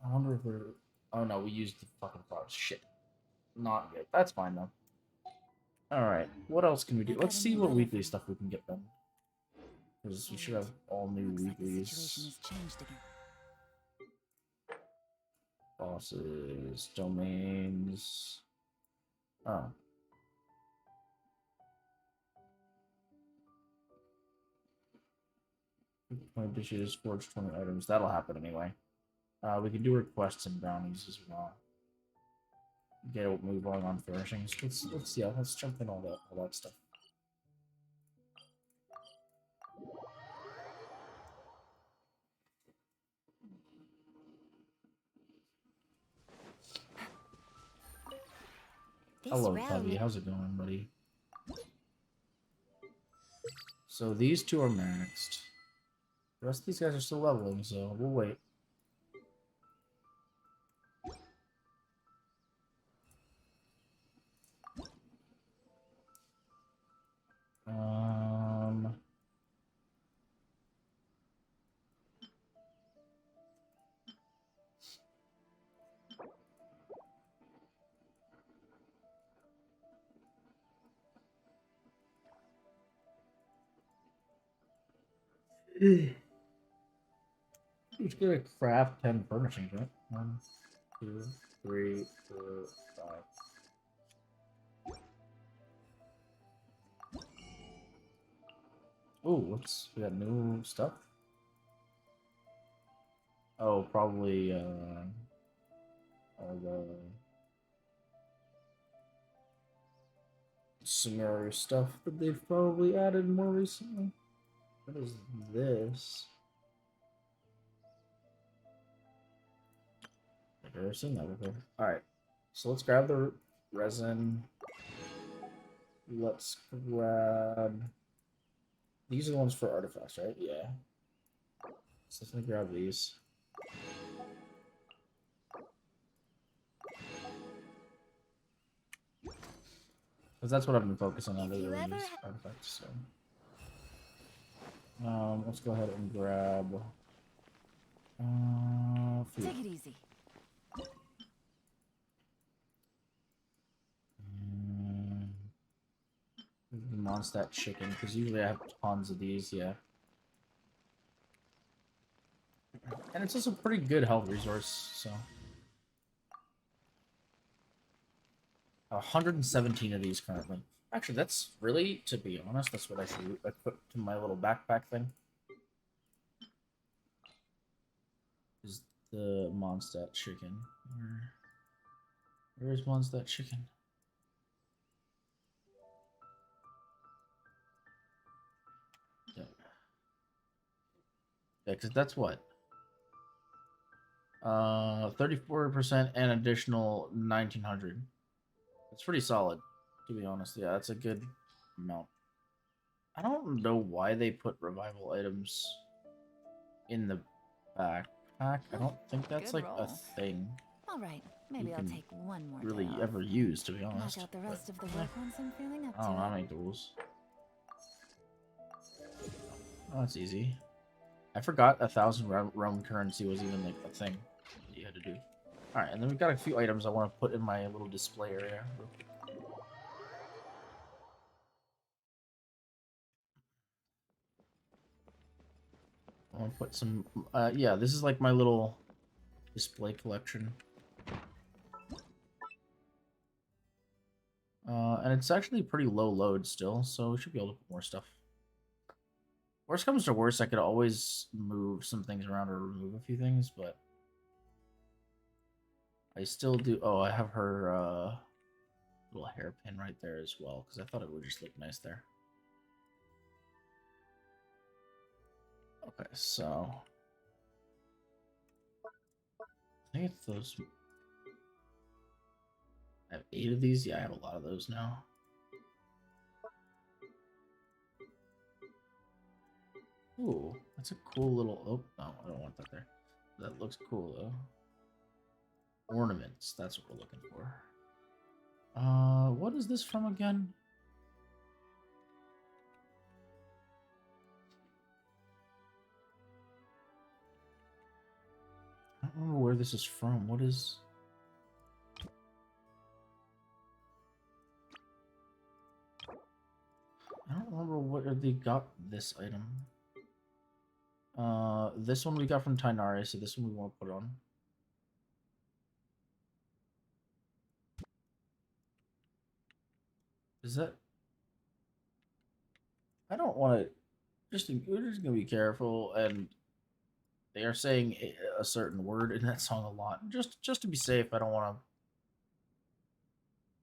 I wonder if we're... Oh no, we used the fucking flowers. Shit. Not good. That's fine though. Alright, what else can we do? Let's see what weekly stuff we can get done. Because we should have all new weeklies. Bosses, domains. Oh. 20 dishes, forge 20 items. That'll happen anyway. We can do requests and brownies as well. Move on furnishings. Let's jump in all that stuff. Hello, Kaveh. How's it going, buddy? So these two are maxed. The rest of these guys are still leveling, so we'll wait. Who's gonna craft 10 furnishings, right? 1, 2, 3, 4, 5. Oh, whoops. We got new stuff. Oh, probably all the scenario stuff that they've probably added more recently. What is this? I've never seen that before. Alright, so let's grab the resin. Let's grab... These are the ones for artifacts, right? Yeah. So let's grab these. Because that's what I've been focusing on, these artifacts, so... let's go ahead and grab... food. Take it easy. Mondstadt chicken, because usually I have tons of these, yeah. And it's also a pretty good health resource, so... 117 of these currently. Actually, that's really, to be honest, that's what I should put to my little backpack thing. Is the Mondstadt chicken. Where is Mondstadt chicken? Yeah, because that's what? 34% and additional 1900. That's pretty solid, to be honest. Yeah, that's a good amount. I don't know why they put revival items in the backpack. I don't think that's Good like roll. a thing. All right, maybe you I'll can take one more really day off. ever use, to be honest. Knock out the rest of the work once I'm feeling up I don't know to how it. many tools. Oh, that's easy. I forgot 1,000 Rome currency was even like a thing that you had to do. Alright, and then we've got a few items I want to put in my little display area. I want to put some... yeah, this is like my little display collection. And it's actually pretty low load still, so we should be able to put more stuff. Worst comes to worst, I could always move some things around or remove a few things, but... I still do... Oh, I have her little hairpin right there as well, because I thought it would just look nice there. Okay, so... I think it's those... I have 8 of these? Yeah, I have a lot of those now. Ooh, that's a cool little... Oh, no, I don't want that there. That looks cool, though. Ornaments, that's what we're looking for. What is this from again? I don't remember where this is from. What is... I don't remember where they got this item. This one we got from Tainari, so this one we want to put on. Is that... I don't want to... We're just gonna be careful, and they are saying a certain word in that song a lot. Just to be safe, I don't want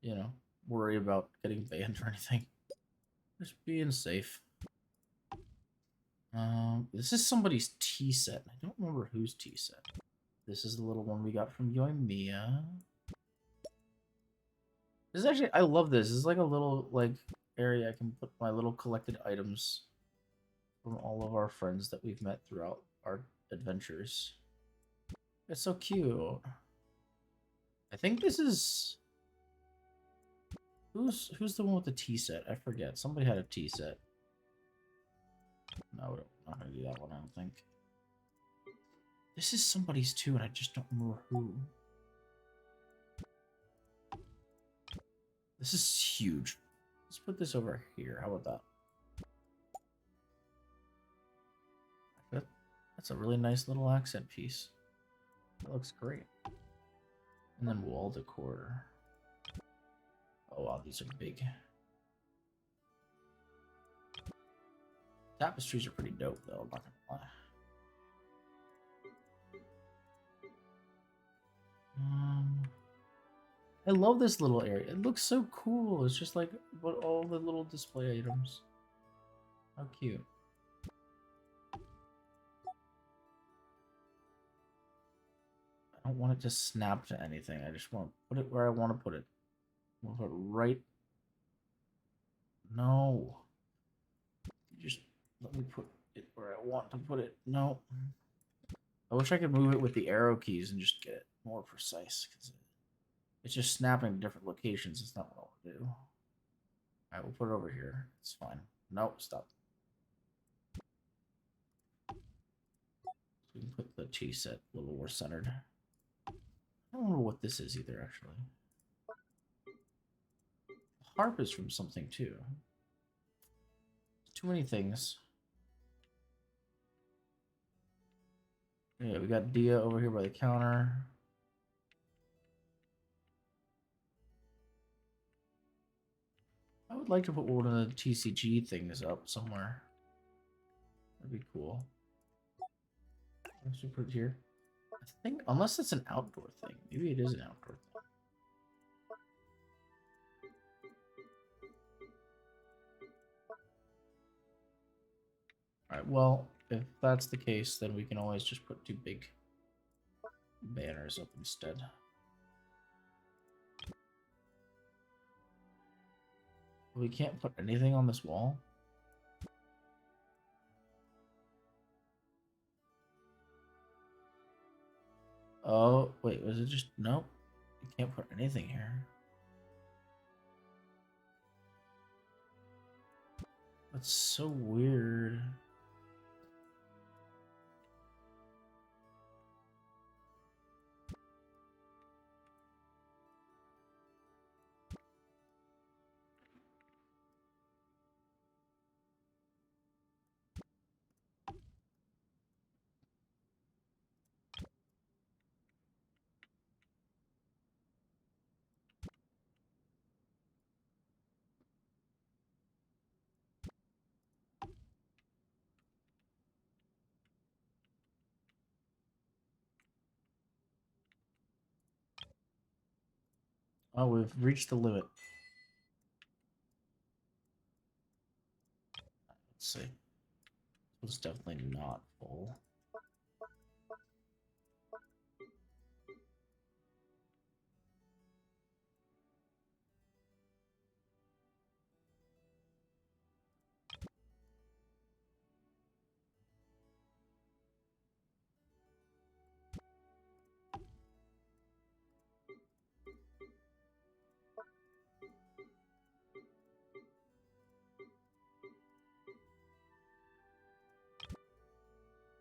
to, you know, worry about getting banned or anything. Just being safe. This is somebody's tea set. I don't remember whose tea set. This is the little one we got from Yoimiya. This is actually, I love this. This is like a little, like, area I can put my little collected items from all of our friends that we've met throughout our adventures. It's so cute. I think this is... Who's the one with the tea set? I forget. Somebody had a tea set. No, we're not gonna do that one, I don't think. This is somebody's too, and I just don't remember who. This is huge. Let's put this over here. How about that? That's a really nice little accent piece. That looks great. And then wall decor. Oh wow, these are big. Tapestries are pretty dope though, I'm not gonna lie. I love this little area. It looks so cool. It's just like what all the little display items. How cute. I don't want it to snap to anything. I just want to put it where I want to put it. We'll put it right. No. Just let me put it where I want to put it. No. I wish I could move it with the arrow keys and just get it more precise, because it's just snapping to different locations. It's not what I want to do. Alright, we'll put it over here. It's fine. Nope, stop. So we can put the tea set a little more centered. I don't know what this is either, actually. The harp is from something, too. Too many things. Yeah, we got Dia over here by the counter. I would like to put one of the TCG things up somewhere. That'd be cool. Let's put it here. I think, unless it's an outdoor thing. Maybe it is an outdoor thing. Alright, well, if that's the case, then we can always just put two big banners up instead. We can't put anything on this wall? Oh, wait, was it just... Nope. You can't put anything here. That's so weird. Oh, we've reached the limit. Let's see. It's definitely not full.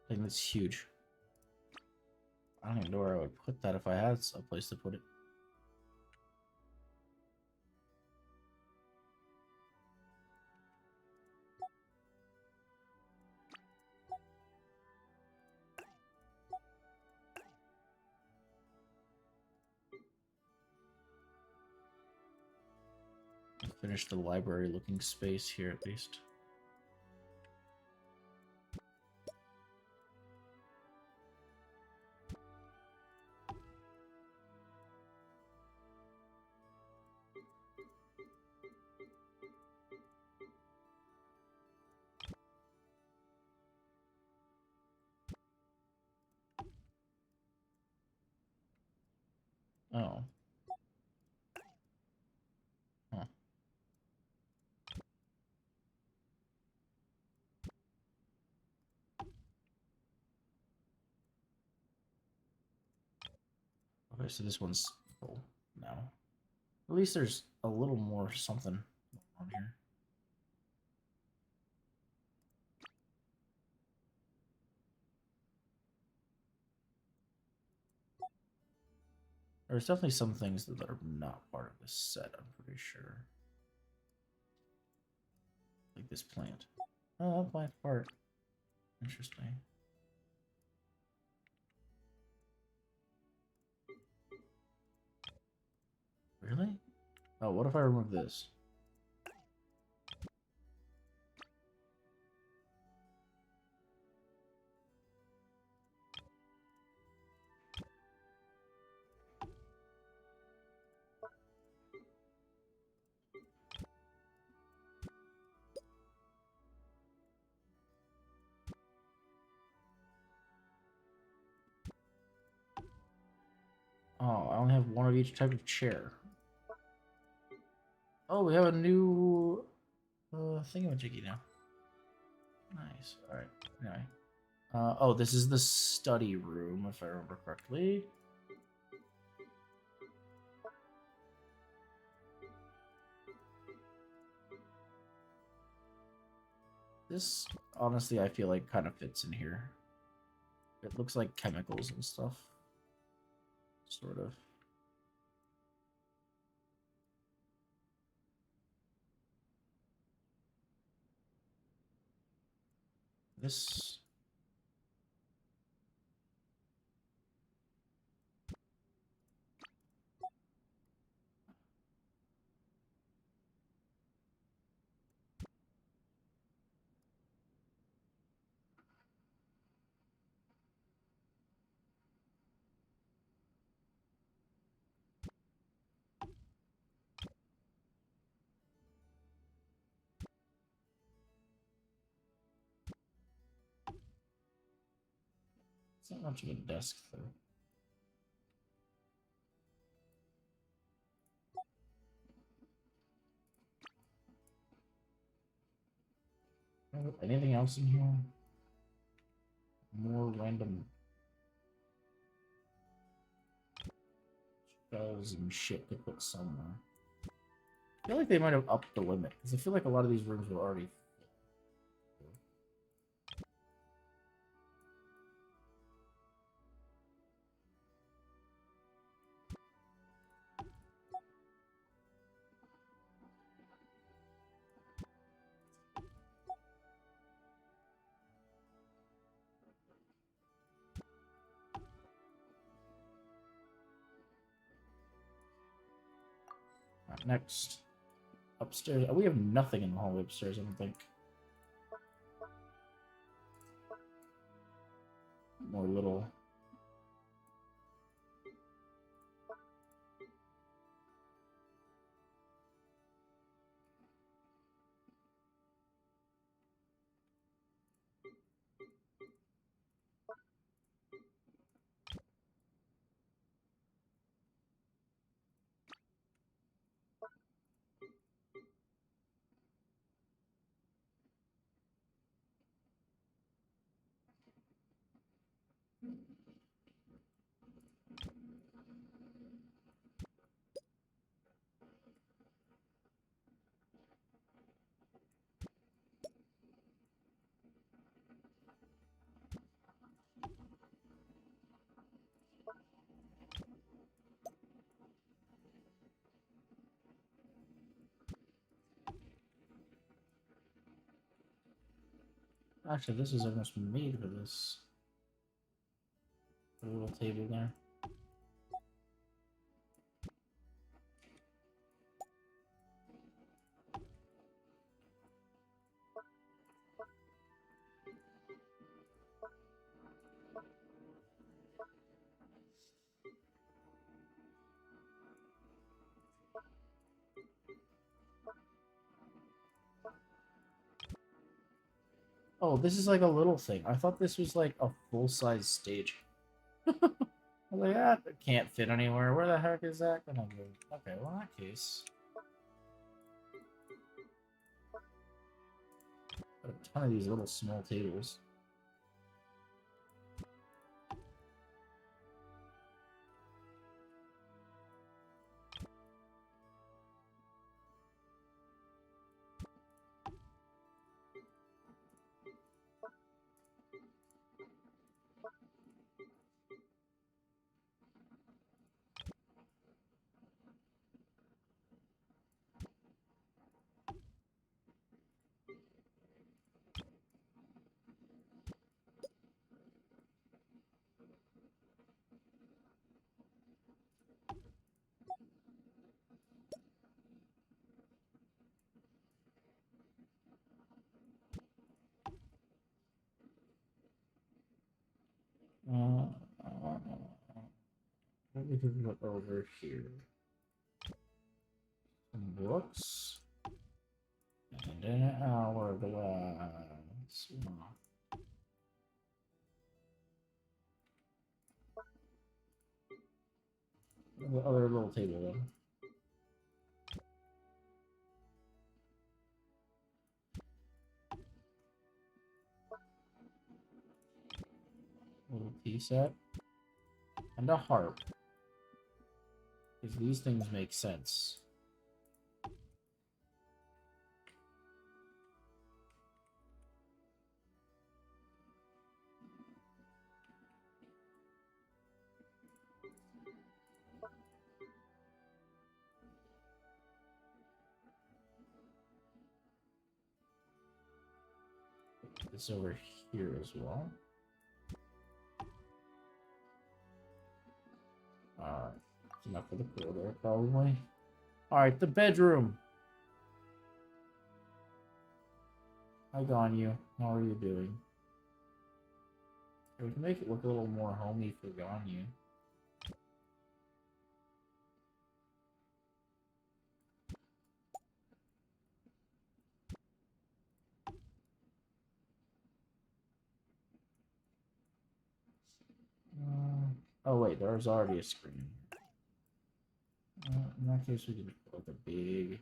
I think that's huge. I don't even know where I would put that if I had a place to put it. I'll finish the library looking space here at least. Oh. Huh. Okay, so this one's full now. At least there's a little more something on here. There's definitely some things that are not part of this set, I'm pretty sure. Like this plant. Oh, that plant's part. Interesting. Really? Oh, what if I remove this? Oh, I only have one of each type of chair. Oh, we have a new thingamajiggy now. Nice. All right. Anyway. Oh, this is the study room, if I remember correctly. This, honestly, I feel like kind of fits in here. It looks like chemicals and stuff. Sort of. This... It's not much of a desk, though. Anything else in here? More random shelves and shit to put somewhere. I feel like they might have upped the limit, because I feel like a lot of these rooms were already... Right, next. Upstairs. We have nothing in the hallway upstairs, I don't think. More little... Actually, this is almost made for this. A little table there. Oh, this is like a little thing. I thought this was like a full-size stage. I was like, that can't fit anywhere. Where the heck is that gonna go? Okay, well, in that case... Got a ton of these little small tables. What we could put over here? Some books. And an hourglass. double table then. Little tea set. And a harp. Because these things make sense. Put this over here as well. Alright. That's enough for the corridor, probably. Alright, the bedroom. Hi, Ganyu. How are you doing? We can make it look a little more homey for Ganyu. Oh wait, there's already a screen. In that case, we can put like a big...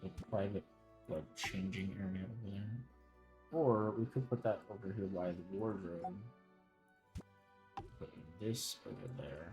a private, like, changing area over there. Or we could put that over here by the wardrobe. Put this over there.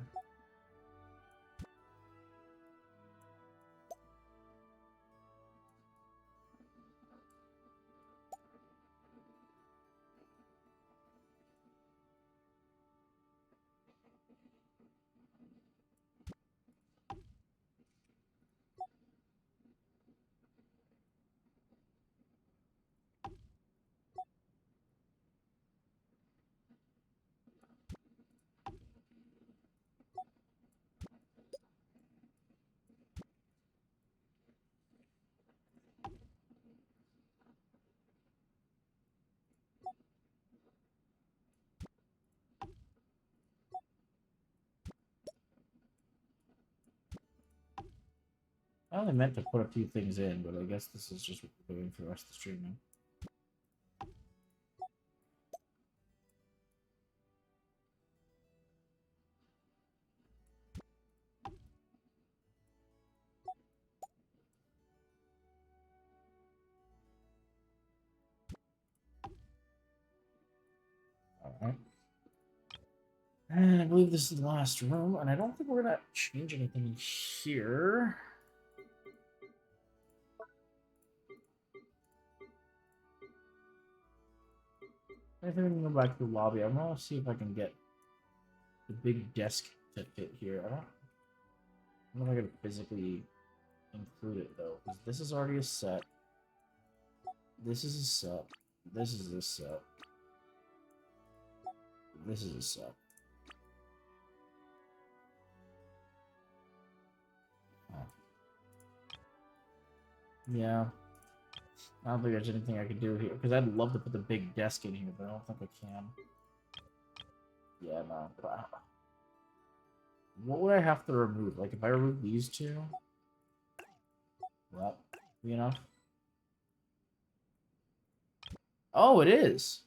I only meant to put a few things in, but I guess this is just what we're doing for the rest of the stream now. Alright. And I believe this is the last room, and I don't think we're gonna change anything here. I think we can go back to the lobby. I'm gonna see if I can get the big desk to fit here. I don't know if I can physically include it though, because this is already a set. This is a set. This is a set. This is a set. Oh. Yeah. I don't think there's anything I can do here, because I'd love to put the big desk in here, but I don't think I can. Yeah, no. What would I have to remove? Like, if I remove these two? Well, be enough. Oh, it is!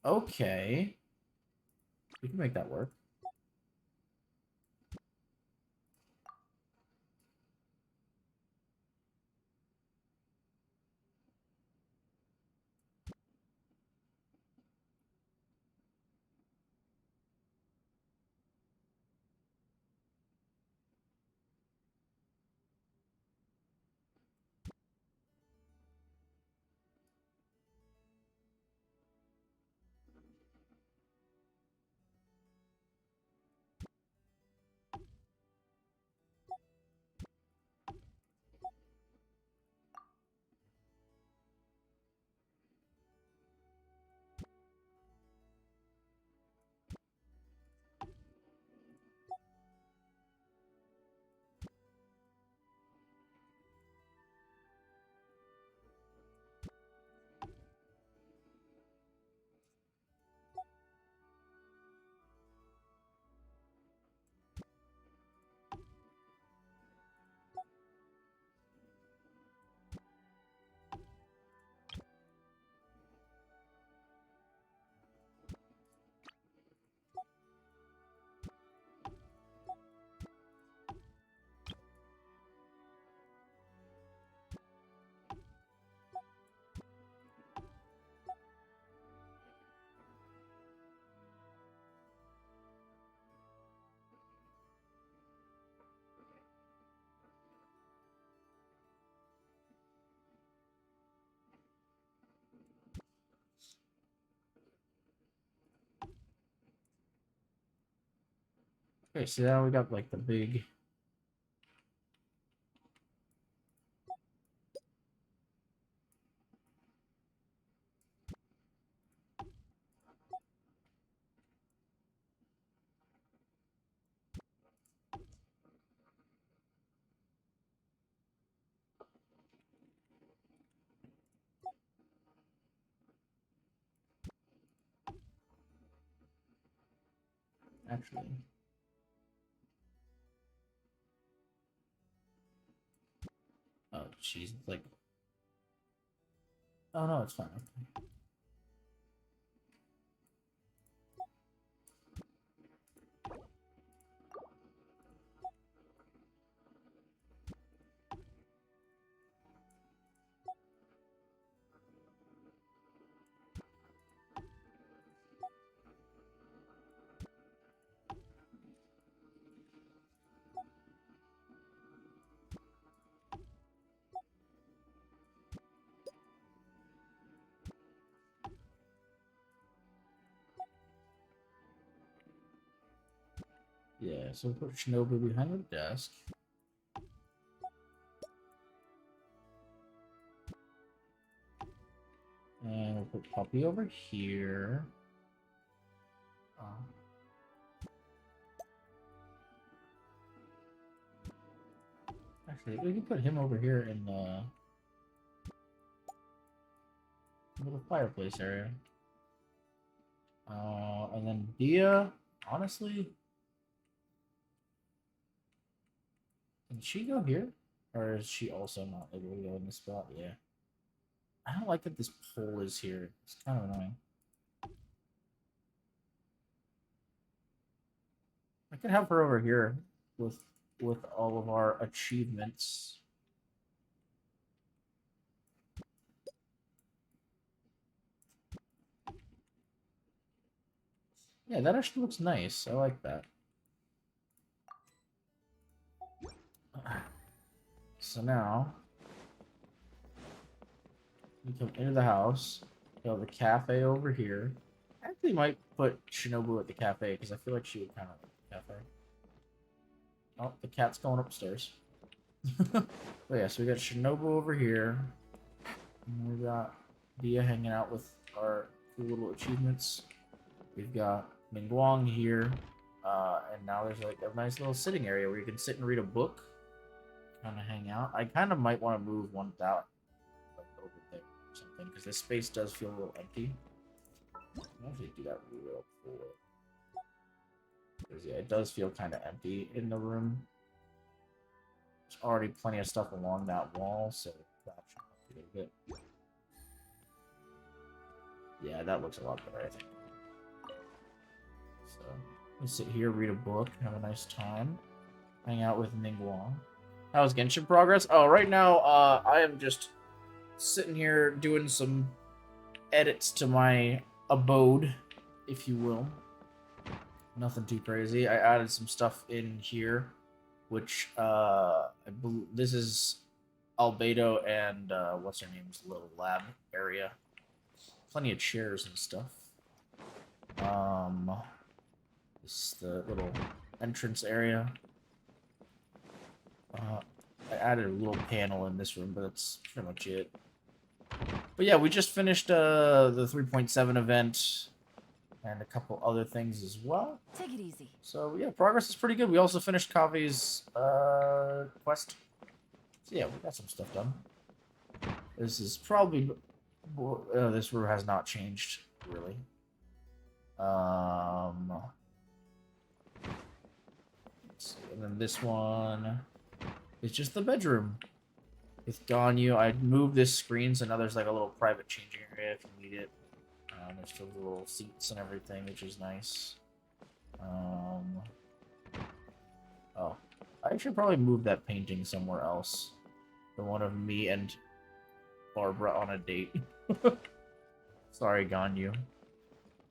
Okay. We can make that work. Okay, so now we got like the big. Actually. Oh, jeez, like. Oh no, it's fine. Yeah, so put Shinobu behind the desk. And we'll put Puppy over here. Actually, we can put him over here in the little fireplace area. And then Dia, honestly, can she go here? Or is she also not able to go in this spot? Yeah. I don't like that this pole is here. It's kind of annoying. I could have her over here with all of our achievements. Yeah, that actually looks nice. I like that. So now we come into the house. We have the cafe over here. I actually might put Shinobu at the cafe because I feel like she would kind of like the cafe. Oh, the cat's going upstairs. But yeah, so we got Shinobu over here. And we got Dia hanging out with our cool little achievements. We've got Mingguang here. And now there's like a nice little sitting area where you can sit and read a book. Kind of hang out. I kind of might want to move one out like over there or something because this space does feel a little empty. I'll actually do that real quick. Because yeah, it does feel kind of empty in the room. There's already plenty of stuff along that wall, so that should help a little bit. Yeah, that looks a lot better, I think. So, we sit here, read a book, have a nice time, hang out with Ningguang. How's Genshin progress? Oh, right now, I am just sitting here doing some edits to my abode, if you will. Nothing too crazy. I added some stuff in here, which, I believe this is Albedo and, what's her name's little lab area. Plenty of chairs and stuff. This is the little entrance area. I added a little panel in this room, but that's pretty much it. But yeah, we just finished the 3.7 event and a couple other things as well. Take it easy. So yeah, progress is pretty good. We also finished Kaveh's quest. So yeah, we got some stuff done. This is probably this room has not changed really. And then this one is just the bedroom. With Ganyu, I moved this screen so now there's like a little private changing area if you need it. There's still the little seats and everything, which is nice. Oh, I should probably move that painting somewhere else. The one of me and Barbara on a date. Sorry, Ganyu.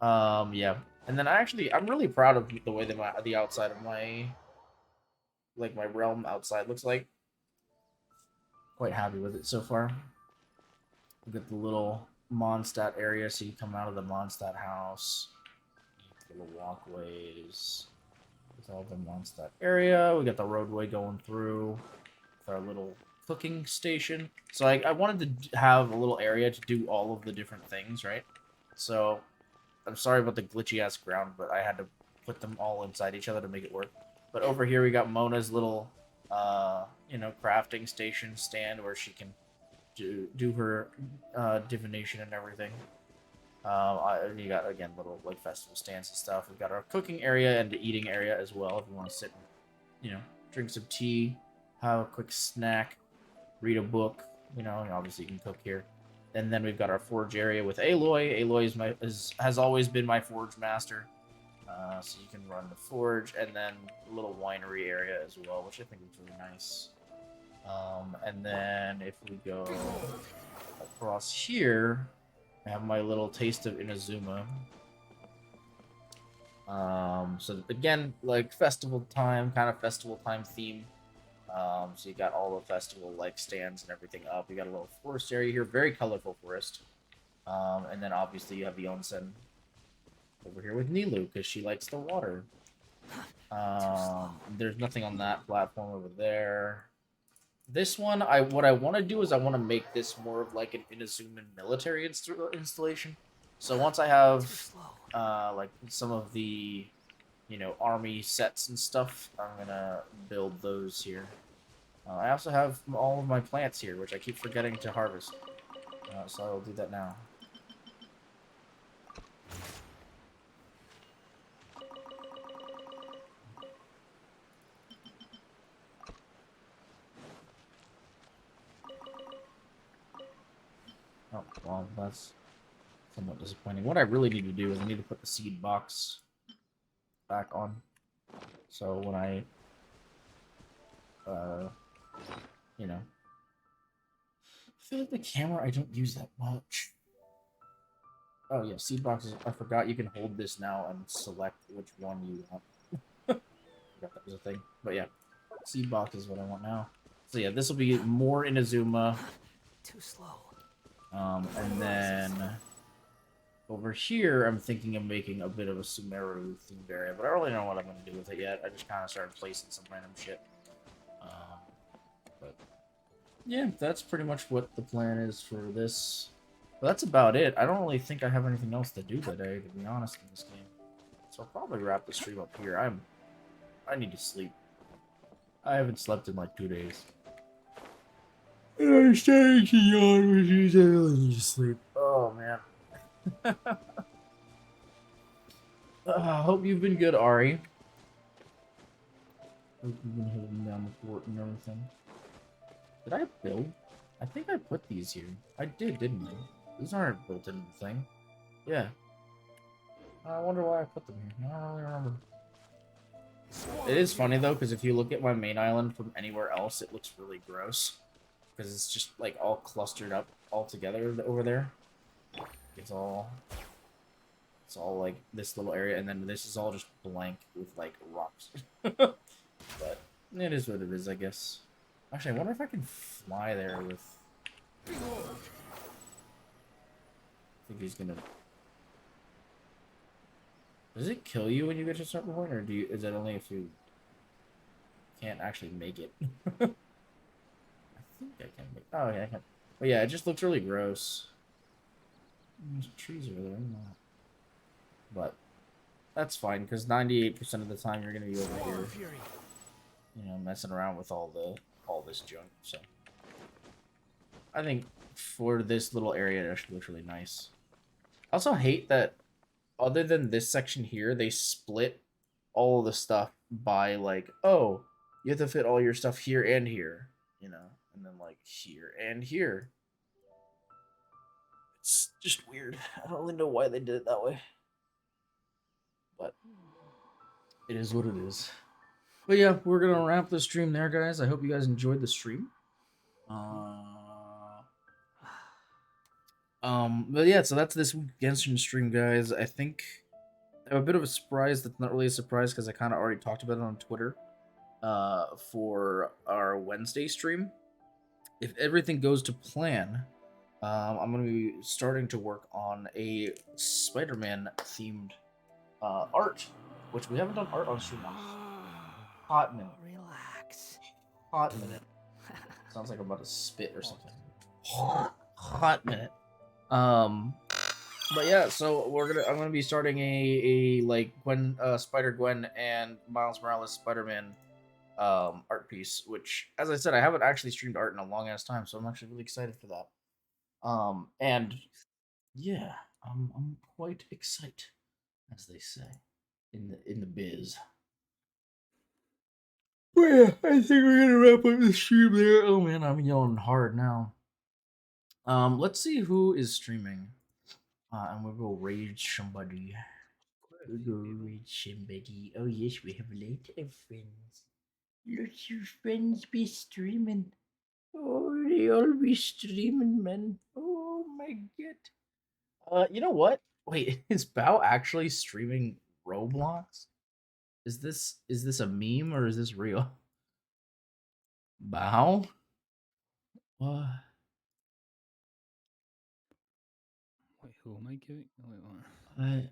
Yeah. And then I'm really proud of the way that the outside of my realm outside looks like. Quite happy with it so far. We got the little Mondstadt area, so you come out of the Mondstadt house. Little walkways. That's all them wants that area. We got the roadway going through with our little cooking station. So I wanted to have a little area to do all of the different things, right? So I'm sorry about the glitchy ass ground, but I had to put them all inside each other to make it work. But over here we got Mona's little, you know, crafting station stand where she can do her divination and everything. You got, again, little like festival stands and stuff. We've got our cooking area and the eating area as well if you want to sit and, you know, drink some tea, have a quick snack, read a book, you know, and obviously you can cook here. And then we've got our forge area with Aloy. Aloy has always been my forge master. So you can run the forge, and then a little winery area as well, which I think is really nice. And then if we go across here, I have my little taste of Inazuma. So again, like festival time, kind of festival time theme. So you got all the festival like stands and everything up. You got a little forest area here, very colorful forest. And then obviously you have the onsen over here with Nilu because she likes the water. There's nothing on that platform over there. This one, what I want to do is I want to make this more of like an Inazuman military installation. So once I have like some of the, you know, army sets and stuff, I'm gonna build those here. I also have all of my plants here, which I keep forgetting to harvest. So I will do that now. Oh, well, that's somewhat disappointing. What I really need to do is I need to put the seed box back on. So when I, you know, I feel like the camera, I don't use that much. Oh yeah, seed boxes, I forgot you can hold this now and select which one you want. Forgot that was a thing. But yeah, seed box is what I want now. So yeah, this will be more Inazuma. Too slow. And then over here, I'm thinking of making a bit of a Sumeru themed area, but I don't really know what I'm going to do with it yet. I just kind of started placing some random shit. But yeah, that's pretty much what the plan is for this. But that's about it. I don't really think I have anything else to do today, to be honest, in this game. So I'll probably wrap the stream up here. I need to sleep. I haven't slept in like 2 days. And I'm starting to yawn, which means I really need to sleep. Oh, man. Hope you've been good, Ari. Hope you've been holding down the fort and everything. Did I build? I think I put these here. I did, didn't I? These aren't built into the thing. Yeah. I wonder why I put them here. I don't really remember. It is funny, though, because if you look at my main island from anywhere else, it looks really gross. Because it's just, like, all clustered up all together over there. It's all, like, this little area, and then this is all just blank with, like, rocks. But it is what it is, I guess. Actually, I wonder if I can fly there with... I think he's gonna... Does it kill you when you get to a certain point, or is it only if you can't actually make it? I think I can make... Oh, yeah, I can. But yeah, it just looks really gross. There's trees over there. But that's fine, because 98% of the time you're going to be over here, you know, messing around with all this junk. So I think for this little area, it actually looks really nice. I also hate that other than this section here, they split all of the stuff by, like, oh, you have to fit all your stuff here and here, you know, and then, like, here and here. It's just weird. I don't really know why they did it that way. But it is what it is. But yeah, we're going to wrap the stream there, guys. I hope you guys enjoyed the stream. But yeah, so that's this week's Genshin stream, guys. I think I have a bit of a surprise that's not really a surprise because I kind of already talked about it on Twitter for our Wednesday stream. If everything goes to plan, I'm going to be starting to work on a Spider-Man themed art, which we haven't done art on stream Hot minute. Relax. Hot minute. Sounds like I'm about to spit or something. Hot minute. But yeah, so I'm gonna be starting a like Spider Gwen and Miles Morales Spider-Man art piece, which, as I said, I haven't actually streamed art in a long ass time, so I'm actually really excited for that. And yeah, I'm quite excited, as they say in the biz. But yeah, I think we're gonna wrap up the stream there. Oh man, I'm yelling hard now. Let's see who is streaming. And we'll go raid somebody. We'll go raid somebody. Oh yes, we have a lot of friends. Lots of friends be streaming. Oh, they all be streaming, man. Oh my god. You know what? Wait, is Bao actually streaming Roblox? Is this a meme or is this real? Bao? What? Wait, who am I giving? Wait, what?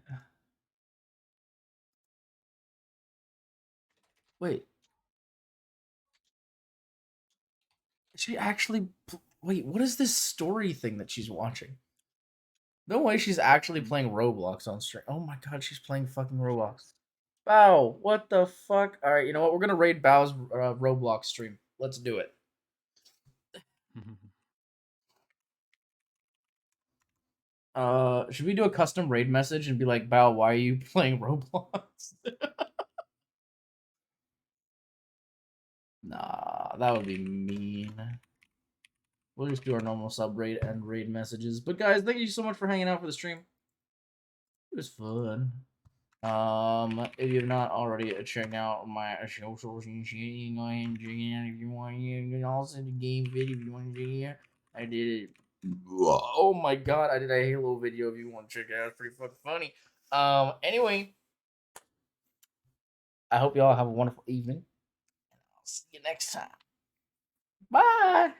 Wait. She actually wait, what is this story thing that she's watching? No way she's actually playing Roblox on stream. Oh my god, she's playing fucking Roblox. Bao, what the fuck? Alright, you know what? We're gonna raid Bao's Roblox stream. Let's do it. Should we do a custom raid message and be like, Bao, why are you playing Roblox? Nah, that would be mean. We'll just do our normal sub raid and raid messages. But guys, thank you so much for hanging out for the stream. It was fun. If you've not already checked out my socials and shit, you can go ahead and check it out if you want. You can also the game video if you want to check it out. I did it. Oh my god, I did a Halo video if you want to check it out. It's pretty fucking funny. Anyway, I hope y'all have a wonderful evening. I'll see you next time. Bye.